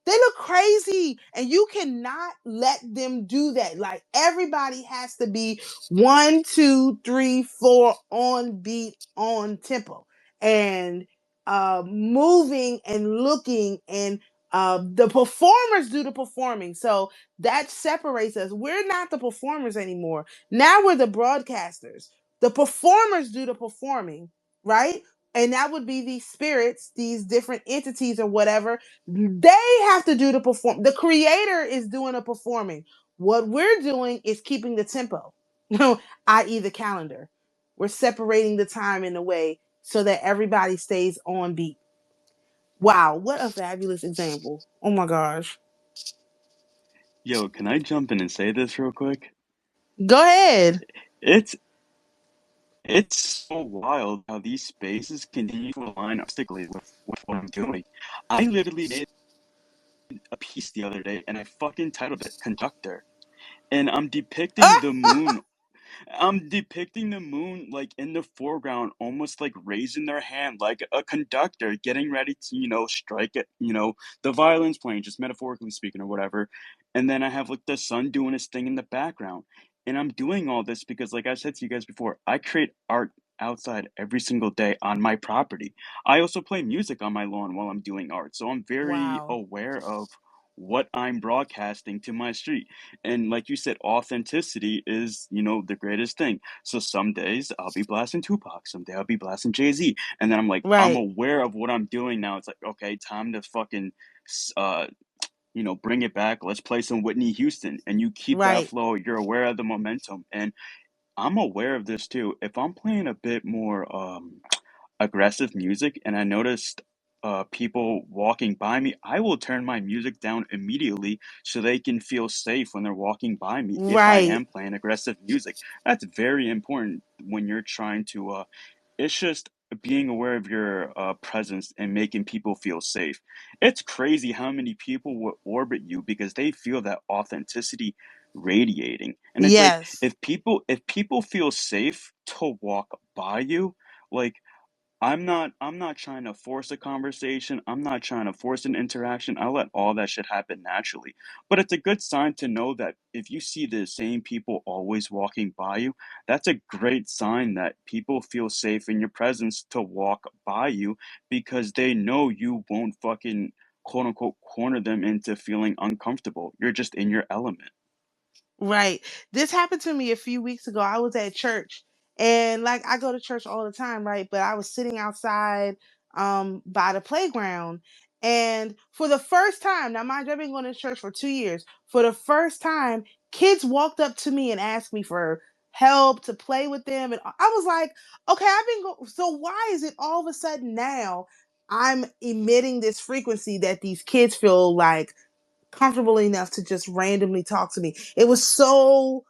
They look crazy, and you cannot let them do that. Like everybody has to be 1, 2, 3, 4 on beat, on tempo, and moving and looking, and the performers do the performing. So that separates us. We're not the performers anymore. Now we're the broadcasters. The performers do the performing, right? And that would be these spirits, these different entities or whatever. They have to do the perform. The creator is doing the performing. What we're doing is keeping the tempo, i.e., the calendar. We're separating the time in a way so that everybody stays on beat. Wow, what a fabulous example. Oh my gosh. Yo, can I jump in and say this real quick? Go ahead. It's it's so wild how these spaces continue to align artistically with what I'm doing. I literally made a piece the other day and I fucking titled it Conductor. And I'm depicting the moon like in the foreground, almost like raising their hand like a conductor getting ready to, strike it, the violin's playing, just metaphorically speaking or whatever. and then I have like the sun doing his thing in the background. And I'm doing all this because, like I said to you guys before, I create art outside every single day on my property. I also play music on my lawn while I'm doing art. So I'm very Wow. aware of what I'm broadcasting to my street. And like you said, authenticity is, the greatest thing. So some days I'll be blasting Tupac, someday I'll be blasting Jay-Z. And then I'm like, I'm Right. aware of what I'm doing now. It's like, okay, time to fucking uh bring it back. Let's play some Whitney Houston, and you keep that Right. flow. You're aware of the momentum, and I'm aware of this too. If I'm playing a bit more aggressive music, and I noticed people walking by me, I will turn my music down immediately so they can feel safe when they're walking by me. If I Right. am playing aggressive music, that's very important when you're trying to it's just being aware of your presence and making people feel safe. It's crazy how many people will orbit you because they feel that authenticity radiating. And it's like Yes. if people feel safe to walk by you, like I'm not trying to force a conversation. I'm not trying to force an interaction. I let all that shit happen naturally. But it's a good sign to know that if you see the same people always walking by you, that's a great sign that people feel safe in your presence to walk by you because they know you won't fucking quote unquote corner them into feeling uncomfortable. You're just in your element. Right. This happened to me a few weeks ago. I was at church and like I go to church all the time, right? But I was sitting outside by the playground and for the first time, now mind you, I've been going to church for 2 years. For the first time, kids walked up to me and asked me for help to play with them. And I was like, okay, so why is it all of a sudden now I'm emitting this frequency that these kids feel like comfortable enough to just randomly talk to me. It was so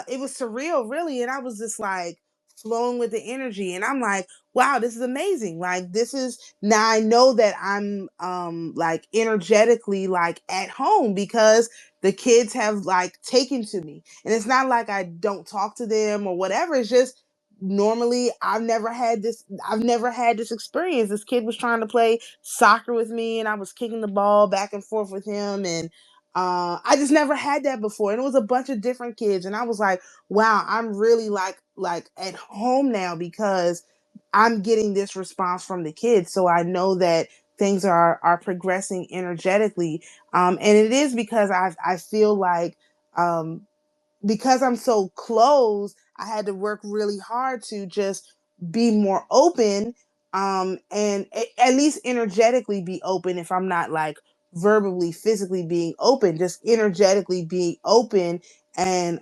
it was surreal really, and I was just like flowing with the energy and I'm like, wow, this is amazing. Like this is now I know that I'm like energetically like at home because the kids have like taken to me. And it's not like I don't talk to them or whatever. It's just normally I've never had this experience. This kid was trying to play soccer with me and I was kicking the ball back and forth with him and I just never had that before. And it was a bunch of different kids and I was like, wow, I'm really like at home now because I'm getting this response from the kids. So I know that things are progressing energetically. And it is because I feel like um because I'm so close, I had to work really hard to just be more open, and at least energetically be open. If I'm not like verbally, physically being open, just energetically being open and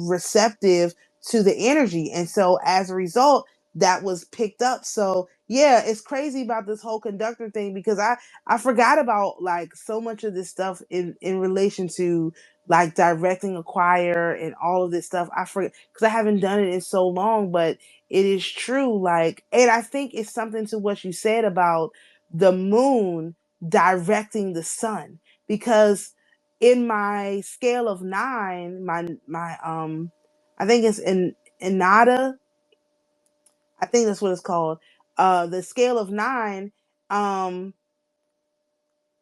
receptive to the energy. And so as a result, that was picked up. So yeah, it's crazy about this whole conductor thing because I forgot about like so much of this stuff in relation to like directing a choir and all of this stuff. I forget because I haven't done it in so long, but it is true. Like, and I think it's something to what you said about the moon directing the sun because in my scale of 9, my I think it's in Inada. I think that's what it's called. The scale of 9. Um,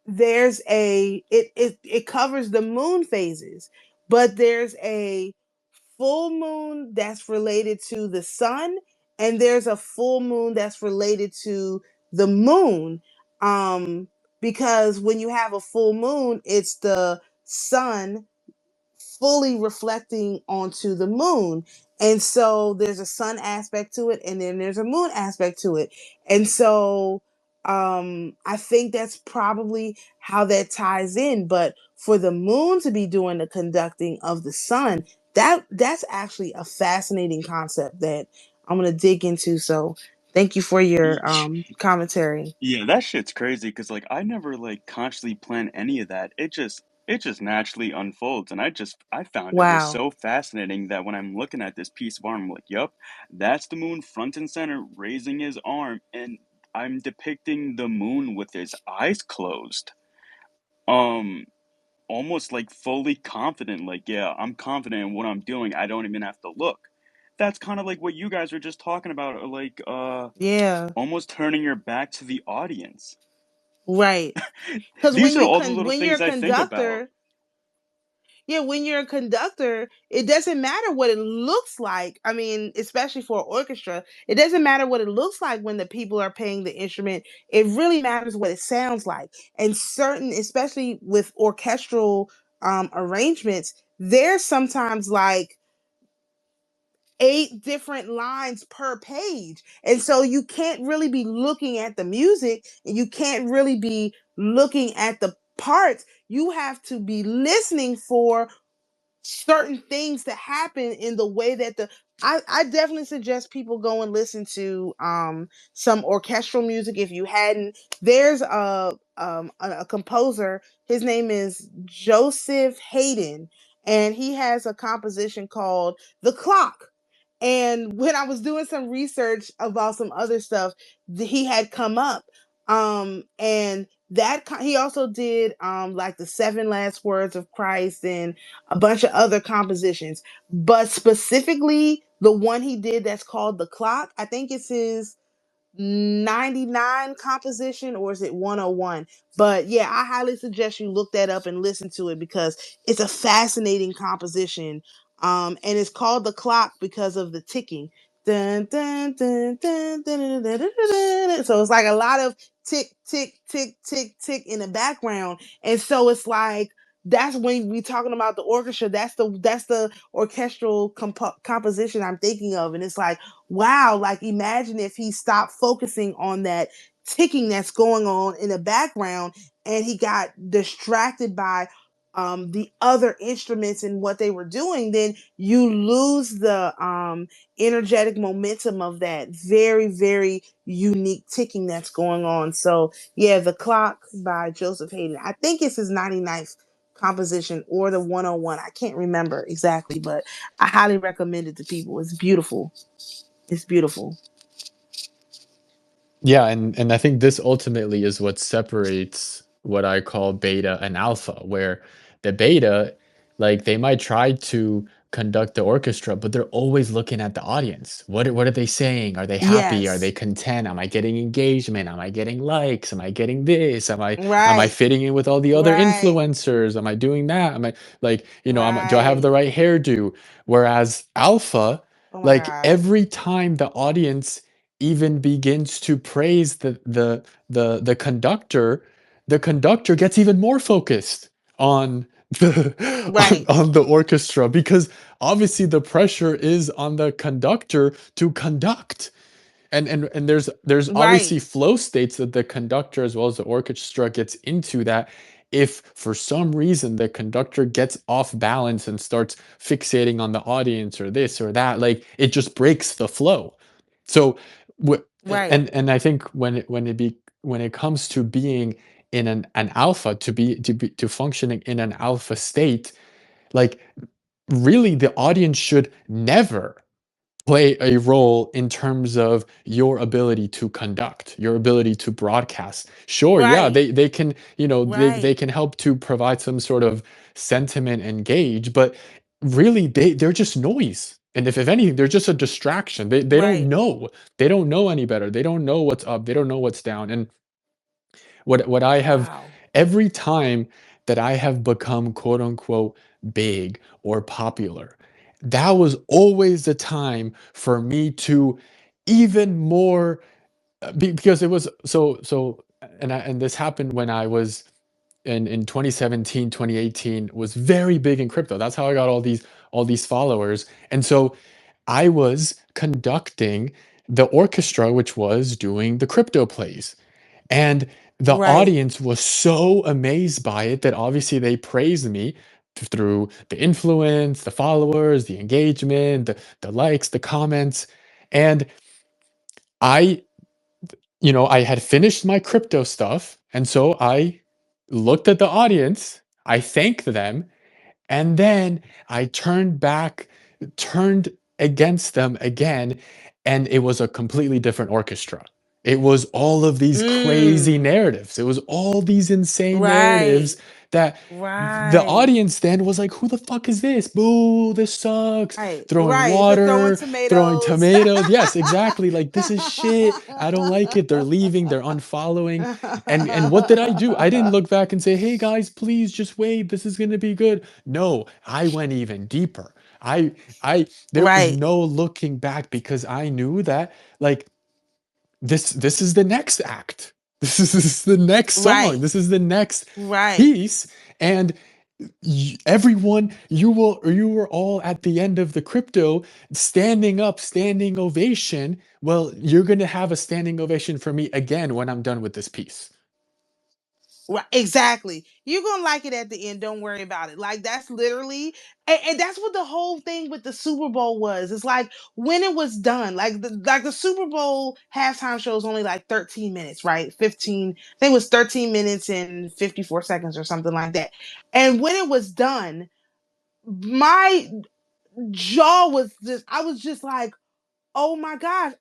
there's it covers the moon phases, but there's a full moon that's related to the sun and there's a full moon that's related to the moon. um because when you have a full moon, it's the sun fully reflecting onto the moon. And so there's a sun aspect to it and then there's a moon aspect to it. And so I think that's probably how that ties in. But for the moon to be doing the conducting of the sun, that's actually a fascinating concept that I'm gonna dig into. So thank you for your commentary. Yeah, that shit's crazy because like I never like consciously plan any of that. It just naturally unfolds, and I found it was Wow. so fascinating that when I'm looking at this piece of art, I'm like, "Yup, that's the moon front and center raising his arm," and I'm depicting the moon with his eyes closed. Um, Almost like fully confident, like, yeah, I'm confident in what I'm doing. I don't even have to look. That's kind of like what you guys were just talking about, like Yeah. almost turning your back to the audience. Right. Because These are all the little when you're things a I think about. conductor, Yeah, when you're a conductor, it doesn't matter what it looks like. I mean, especially for an orchestra, it doesn't matter what it looks like when the people are playing the instrument. It really matters what it sounds like. And certain, especially with orchestral arrangements, there's sometimes like 8 different lines per page. And so you can't really be looking at the music, and you can't really be looking at the parts. You have to be listening for certain things to happen in the way that I definitely suggest people go and listen to some orchestral music if you hadn't. There's a composer. His name is Joseph Haydn, and he has a composition called The Clock. And when I was doing some research about some other stuff that he had come up, and that he also did like the 7 Last Words of Christ and a bunch of other compositions, but specifically the one he did that's called The Clock, I think it's his 99 composition, or is it 101? But yeah, I highly suggest you look that up and listen to it, because it's a fascinating composition. And it's called The Clock because of the ticking. Dun, dun, dun, dun, dun, dun, dun, dun, dun. So it's like a lot of tick tick tick tick tick in the background. And so it's like, that's when we talking about the orchestra, that's the orchestral composition I'm thinking of. And it's like, wow, like imagine if he stopped focusing on that ticking that's going on in the background, and he got distracted by the other instruments and what they were doing, then you lose the energetic momentum of that very, very unique ticking that's going on. So yeah, The Clock by Joseph Haydn. I think it's his 99th composition or the 101. I can't remember exactly, but I highly recommend it to people. It's beautiful. It's beautiful. Yeah, and I think this ultimately is what separates what I call beta and alpha, where the beta, like they might try to conduct the orchestra, but they're always looking at the audience. What are they saying? Are they happy? Are they Yes. content? Am I getting engagement? Am I getting likes? Am I getting this? Am I Right. fitting in with all the other Right. influencers? Am I doing that? Am I like, do I have Right. the right hairdo? Whereas alpha, Oh my like God. every time the audience even begins to praise the conductor, the conductor gets even more focused on the Right. on the orchestra, because obviously the pressure is on the conductor to conduct. And there's Right. obviously flow states that the conductor as well as the orchestra gets into, that if for some reason the conductor gets off balance and starts fixating on the audience or this or that, like it just breaks the flow. So Right. and I think when it comes to being in an alpha, to functioning in an alpha state, like really the audience should never play a role in terms of your ability to conduct, your ability to broadcast. Sure, yeah, Right. they can, they Right. can help to provide some sort of sentiment and gauge, but really they're just noise. And if anything, they're just a distraction. They don't Right. know. They don't know any better. They don't know what's up. They don't know what's down. And what I have, Wow. every time that I have become quote unquote big or popular, that was always the time for me to even more, because it was so, and this happened when I was in 2017, 2018, was very big in crypto. That's how I got all these followers. And so I was conducting the orchestra which was doing the crypto plays. And the Right. audience was so amazed by it that obviously they praised me through the influence, the followers, the engagement, the likes, the comments. And I, I had finished my crypto stuff. And so I looked at the audience, I thanked them, and then I turned against them again, and it was a completely different orchestra. It was all of these crazy Mm. narratives. It was all these insane Right. narratives that the Right. audience then was like, who the fuck is this? Boo, this sucks. Right. Throwing Right. They're throwing water, throwing tomatoes. tomatoes. Yes, exactly. Like, this is shit. I don't like it. They're leaving, they're unfollowing. And what did I do? I didn't look back and say, hey guys, please just wait. This is gonna be good. No, I went even deeper. I there was Right. no looking back because I knew that, like, this is the next act. This is the next song. Right. This is the next Right. piece. And everyone, you were all at the end of the crypto standing up, standing ovation. Well, you're going to have a standing ovation for me again when I'm done with this piece. Right, exactly. You're gonna like it at the end. Don't worry about it. Like, that's literally, and that's what the whole thing with the Super Bowl was. It's like, when it was done, like the Super Bowl halftime show is only like 13 minutes, right? 15. I think it was 13 minutes and 54 seconds or something like that. And when it was done, my jaw was just. I was just like, oh my gosh,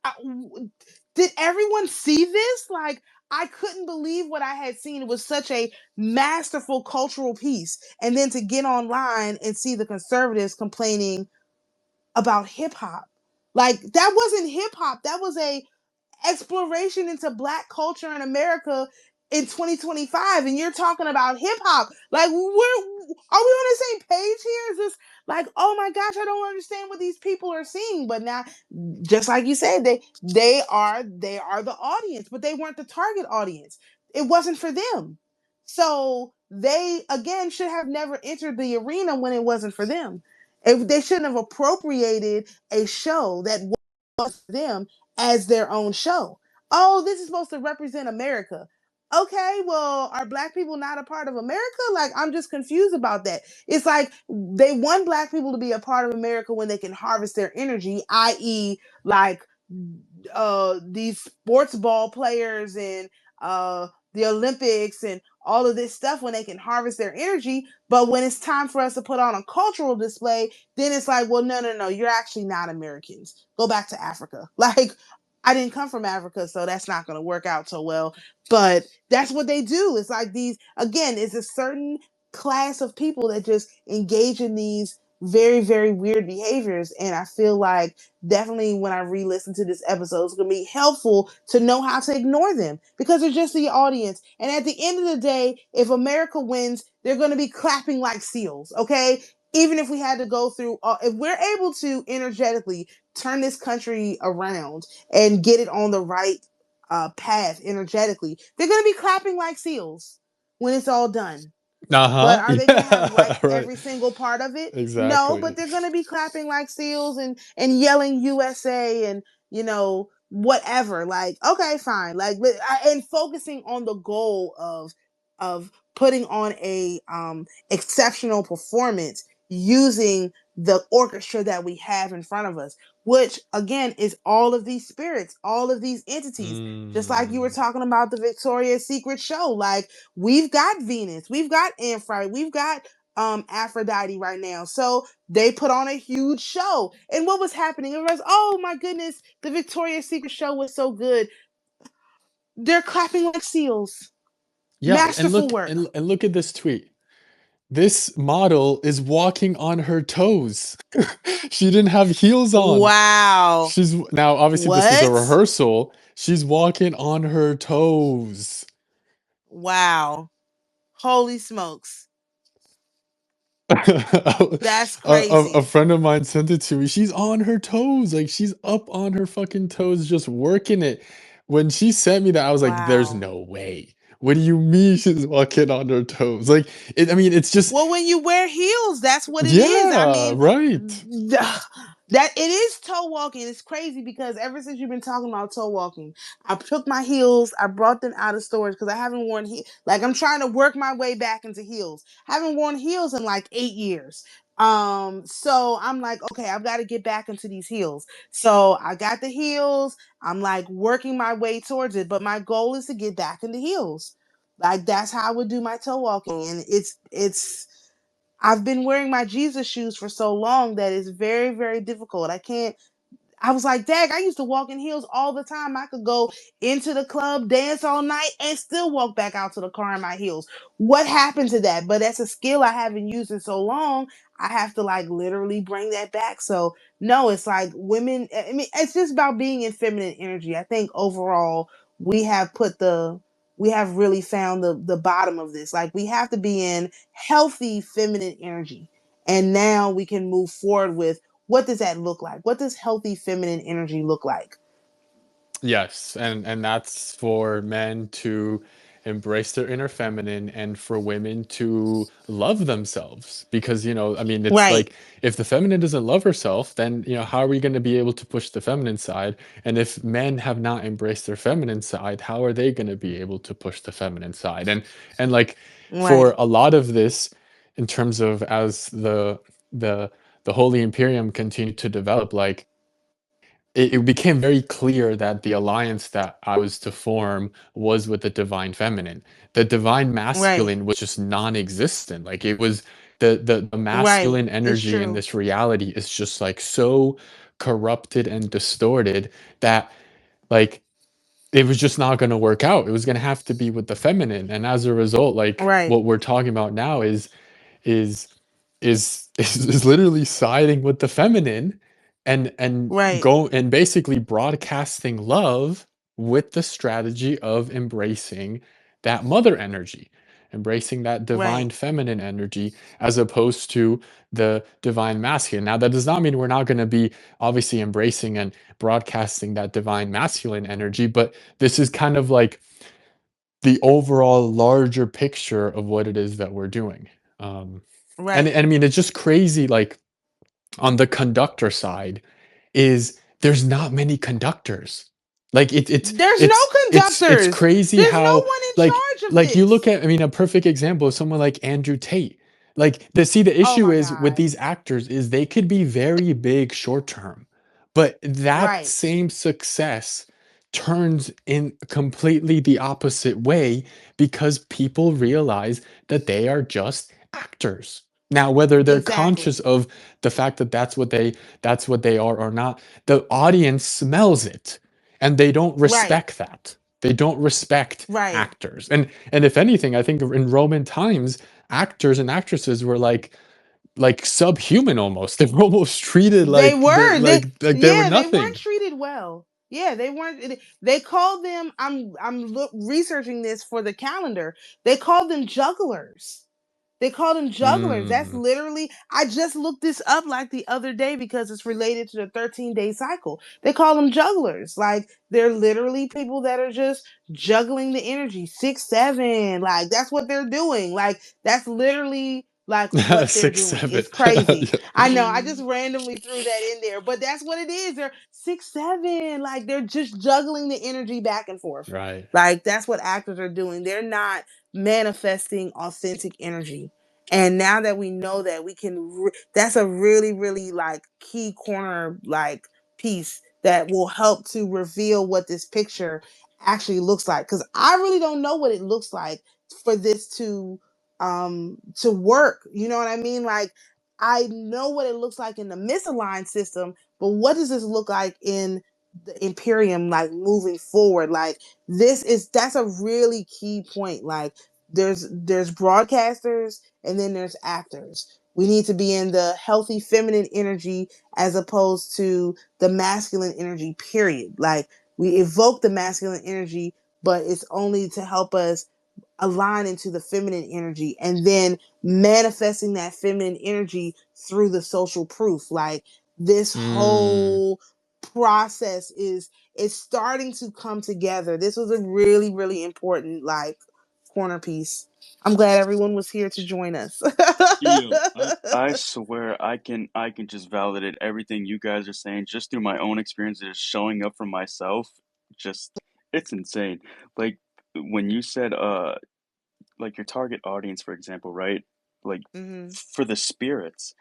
did everyone see this? Like, I couldn't believe what I had seen. It was such a masterful cultural piece. And then to get online and see the conservatives complaining about hip hop. Like, that wasn't hip hop. That was a exploration into Black culture in America in 2025, and you're talking about hip hop. Like, are we on the same page here? Is this like, oh my gosh, I don't understand what these people are seeing? But now, just like you said, they are the audience, but they weren't the target audience. It wasn't for them. So they again should have never entered the arena when it wasn't for them. They shouldn't have appropriated a show that was for them as their own show. Oh, this is supposed to represent America. Okay, well, are Black people not a part of America? Like, I'm just confused about that. It's like they want Black people to be a part of America when they can harvest their energy, i.e., like these sports ball players and the Olympics and all of this stuff, when they can harvest their energy. But when it's time for us to put on a cultural display, then it's like, well, no, you're actually not Americans. Go back to Africa. Like, I didn't come from Africa, so that's not going to work out so well. But that's what they do. It's like these, again, it's a certain class of people that just engage in these very, very weird behaviors. And I feel like definitely when I re-listen to this episode, it's going to be helpful to know how to ignore them because they're just the audience. And at the end of the day, if America wins, they're going to be clapping like seals, okay? Even if we had to go through, if we're able to energetically turn this country around and get it on the right path energetically, they're going to be clapping like seals when it's all done. But Uh-huh. are they going to have Yeah, liked right. every single part of it? No, but Exactly. they're going to be clapping like seals and yelling USA and, whatever. Like, okay, fine. Like, and focusing on the goal of putting on a exceptional performance using the orchestra that we have in front of us, which again is all of these spirits, all of these entities. Just like you were Mm. talking about the Victoria's Secret show, like, we've got Venus, we've got Aphrodite, we've got Aphrodite right now. So they put on a huge show. And what was happening? It was, oh my goodness, the Victoria's Secret show was so good. They're clapping like seals. Yeah, Masterful work. and look at this tweet. This model is walking on her toes. She didn't have heels on. Wow. She's now obviously this was a What? rehearsal. She's walking on her toes. Wow. Holy smokes. a, That's a crazy. friend of mine sent it to me. She's on her toes. Like, she's up on her fucking toes, just working it. When she sent me that, I was like, there's Wow. no way. What do you mean she's walking on her toes? Like, I mean, it's just, Well, when you wear heels, that's what it is. I yeah, mean, right. that it is toe walking. It's crazy because ever since you've been talking about toe walking, I took my heels, I brought them out of storage because I haven't worn like, I'm trying to work my way back into heels. I haven't worn heels in like 8 years. So I'm like, okay, I've got to get back into these heels. So I got the heels. I'm like working my way towards it, but my goal is to get back into heels. Like, that's how I would do my toe walking, and it's. I've been wearing my Jesus shoes for so long that it's very, very difficult. I can't. I was like, dang, I used to walk in heels all the time. I could go into the club, dance all night, and still walk back out to the car in my heels. What happened to that? But that's a skill I haven't used in so long. I have to like literally bring that back. So no, it's like women. I mean, it's just about being in feminine energy. I think overall we have we have really found the bottom of this. Like we have to be in healthy feminine energy. And now we can move forward with what does that look like? What does healthy feminine energy look like? Yes, and that's for men to embrace their inner feminine and for women to love themselves because I mean it's Right, like if the feminine doesn't love herself then how are we going to be able to push the feminine side, and if men have not embraced their feminine side, how are they going to be able to push the feminine side? And like right, for a lot of this, in terms of as the the Holy Imperium continued to develop, like it became very clear that the alliance that I was to form was with the divine feminine. The divine right, masculine was just non-existent. Like it was the right. masculine It's energy in true. this reality is just like so corrupted and distorted that like it was just not going to work out. It was going to have to be with the feminine, and as a result, like Right, what we're talking about now is is literally siding with the feminine and right, go and basically broadcasting love with the strategy of embracing that mother energy, embracing that divine right, feminine energy as opposed to the divine masculine. Now that does not mean we're not going to be obviously embracing and broadcasting that divine masculine energy, but this is kind of like the overall larger picture of what it is that we're doing. Um, and right. and I mean, it's just crazy, like, on the conductor side, is there's not many conductors. Like, There's no it's conductors. crazy There's no how, one in like charge of you look this. at, I mean, a perfect example is someone like Andrew Tate. Like, the Oh issue my is with God. these actors is they could be very big short term, but that Right, same success turns in completely the opposite way because people realize that they are just actors. Now, whether they're conscious exactly. of the fact that that's what they are or not, the audience smells it and they don't Right, respect that. They don't respect right. actors. And if anything, I think in Roman times, actors and actresses were like subhuman almost. They were almost treated They were. like they were Yeah, they weren't nothing. treated well. Yeah, they weren't. They called them. Researching this for the calendar. They called them jugglers. They called them jugglers. That's Mm. literally, I just looked this up like the other day because it's related to the 13-day cycle. They call them jugglers. Like they're literally people that are just juggling the energy. 6, 7. Like that's what they're doing. Like that's literally like what they're Six, doing. seven. It's crazy. I know. I Yeah. just randomly threw that in there, but that's what it is. They're 6, 7. Like they're just juggling the energy back and forth. Right. Like that's what actors are doing. They're not manifesting authentic energy. And now that we know that, we can that's a really really like key corner like piece that will help to reveal what this picture actually looks like, cuz I really don't know what it looks like for this to work. You know what I mean? Like I know what it looks like in the misaligned system, but what does this look like in the Imperium, like moving forward? Like that's a really key point. Like there's broadcasters and then there's actors. We need to be in the healthy feminine energy as opposed to the masculine energy, period. Like we evoke the masculine energy, but it's only to help us align into the feminine energy, and then manifesting that feminine energy through the social proof. Like this Mm. whole process is starting to come together. This was a really really important like corner piece. I'm glad everyone was here to join us. Yo, I swear I can just validate everything you guys are saying just through my own experiences showing up for myself. Just it's insane. Like when you said like your target audience, for example, right? Like Hmm. for the spirits,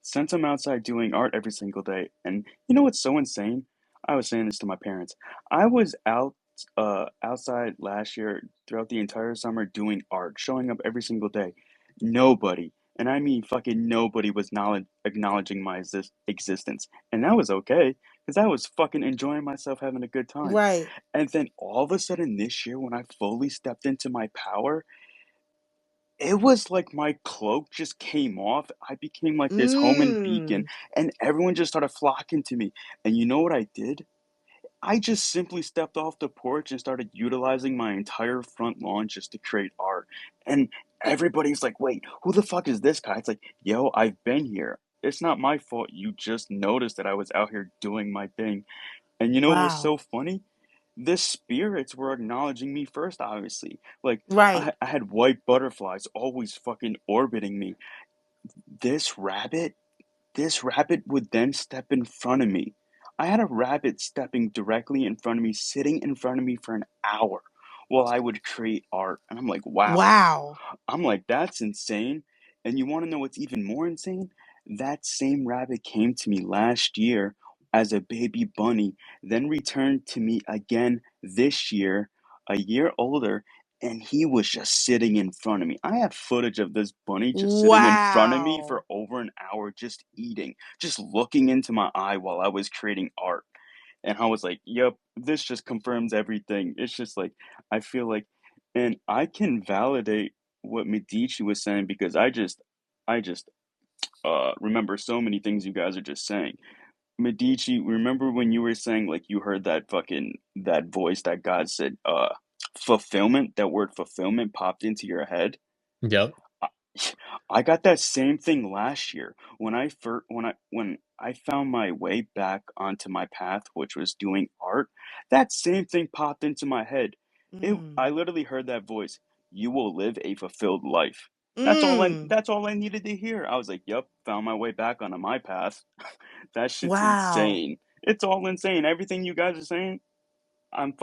since I'm outside doing art every single day, and you know what's so insane? I was saying this to my parents. I was outside last year throughout the entire summer doing art, showing up every single day. Nobody, and I mean fucking nobody, was knowledge acknowledging my existence, and that was okay because I was fucking enjoying myself, having a good time. Right. And then all of a sudden this year, when I fully stepped into my power, it was like my cloak just came off. I became like this home and beacon, Mm. and everyone just started flocking to me. And you know what I did? I just simply stepped off the porch and started utilizing my entire front lawn just to create art. And everybody's like, wait, who the fuck is this guy? It's like, yo, I've been here. It's not my fault. You just noticed that I was out here doing my thing. And you know what's Wow. so funny? The spirits were acknowledging me first, obviously. Like, Right. I had white butterflies always fucking orbiting me. This rabbit this rabbit would then step in front of me. I had a rabbit stepping directly in front of me, sitting in front of me for an hour while I would create art. And I'm like, wow. Wow. I'm like, that's insane. And you want to know what's even more insane? That same rabbit came to me last year as a baby bunny, then returned to me again this year, a year older, and he was just sitting in front of me. I have footage of this bunny just sitting in front of me Wow. for over an hour, just eating, just looking into my eye while I was creating art. And I was like, yep, this just confirms everything. It's just like, I feel like, and I can validate what Medici was saying because I just remember so many things you guys are just saying. Medici, remember when you were saying like you heard that fucking that voice that God said fulfillment, that word fulfillment popped into your head? Yep. I I got that same thing last year when I found my way back onto my path, which was doing art. That same thing popped into my head. I Mm. literally heard that voice. You will live a fulfilled life. Mm. That's all I needed to hear. I was like, "Yep, found my way back onto my path." That shit's Wow. insane. It's all insane. Everything you guys are saying, I'm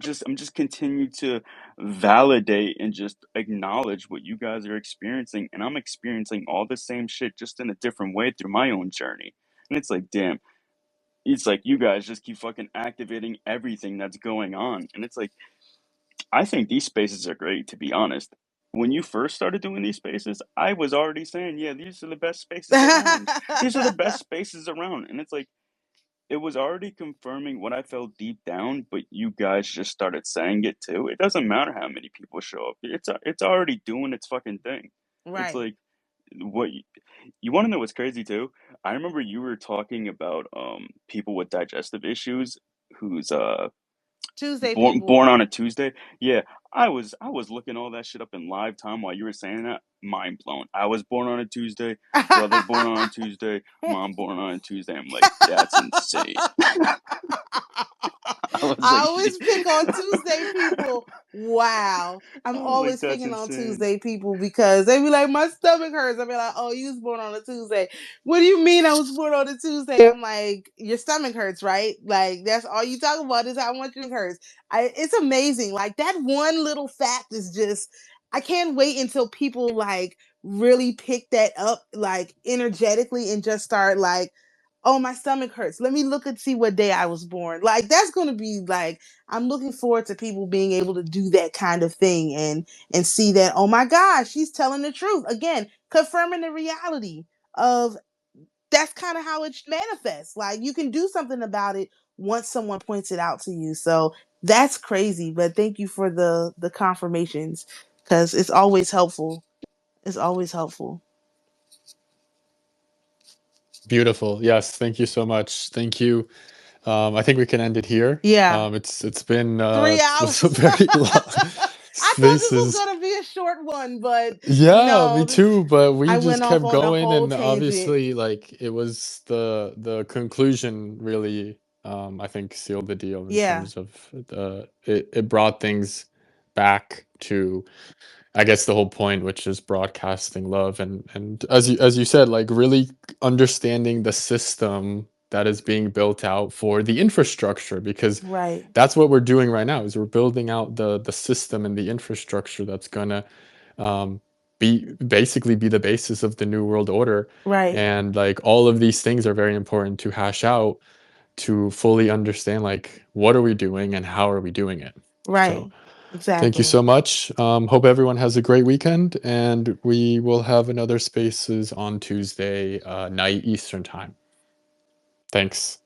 just continue to validate and just acknowledge what you guys are experiencing, and I'm experiencing all the same shit just in a different way through my own journey. And it's like, damn, it's like you guys just keep fucking activating everything that's going on. And it's like, I think these spaces are great, to be honest. When you first started doing these spaces, I was already saying, yeah, these are the best spaces around. These are the best spaces around. And it's like, it was already confirming what I felt deep down, but you guys just started saying it too. It doesn't matter how many people show up. It's already doing its fucking thing. It's Right. like what you want to know what's crazy too? I remember you were talking about people with digestive issues who's Tuesday people. born on a Tuesday. Yeah, I was looking all that shit up in live time while you were saying that. Mind blown. I was born on a Tuesday, brother born on a Tuesday, mom born on a Tuesday. I'm like, that's insane. I was I like, always pick on Tuesday people. Wow. I'm I was like, always that's picking on insane. Tuesday people because they be like, my stomach hurts. I be like, oh, you was born on a Tuesday. What do you mean I was born on a Tuesday? I'm like, your stomach hurts, right? Like, that's all you talk about is how much it hurts. It's amazing. Like, that one little fact is just, I can't wait until people like really pick that up, like energetically, and just start like, oh, my stomach hurts. Let me look and see what day I was born. Like, that's going to be like, I'm looking forward to people being able to do that kind of thing and see that, oh my gosh, she's telling the truth. Again, confirming the reality of that's kind of how it manifests. Like, you can do something about it once someone points it out to you. So that's crazy. But thank you for the confirmations, because it's always helpful. It's always helpful. Beautiful. Yes, thank you so much. Thank you. I think we can end it here. Yeah. It's been 3 hours. it's a very long I thought this was spaces. gonna be a short one, but Yeah, me no, too, but we I just went off kept on a going, whole and tangent. obviously like it was the conclusion really I think sealed the deal in Yeah, terms of the it brought things back to, I guess, the whole point, which is broadcasting love, and as you said, like really understanding the system that is being built out for the infrastructure, because right, that's what we're doing right now is we're building out the system and the infrastructure that's gonna um, be the basis of the new world order. right, And like all of these things are very important to hash out to fully understand like what are we doing and how are we doing it. So right. thank you Exactly. so much. Hope everyone has a great weekend, and we will have another spaces on Tuesday night Eastern time. Thanks.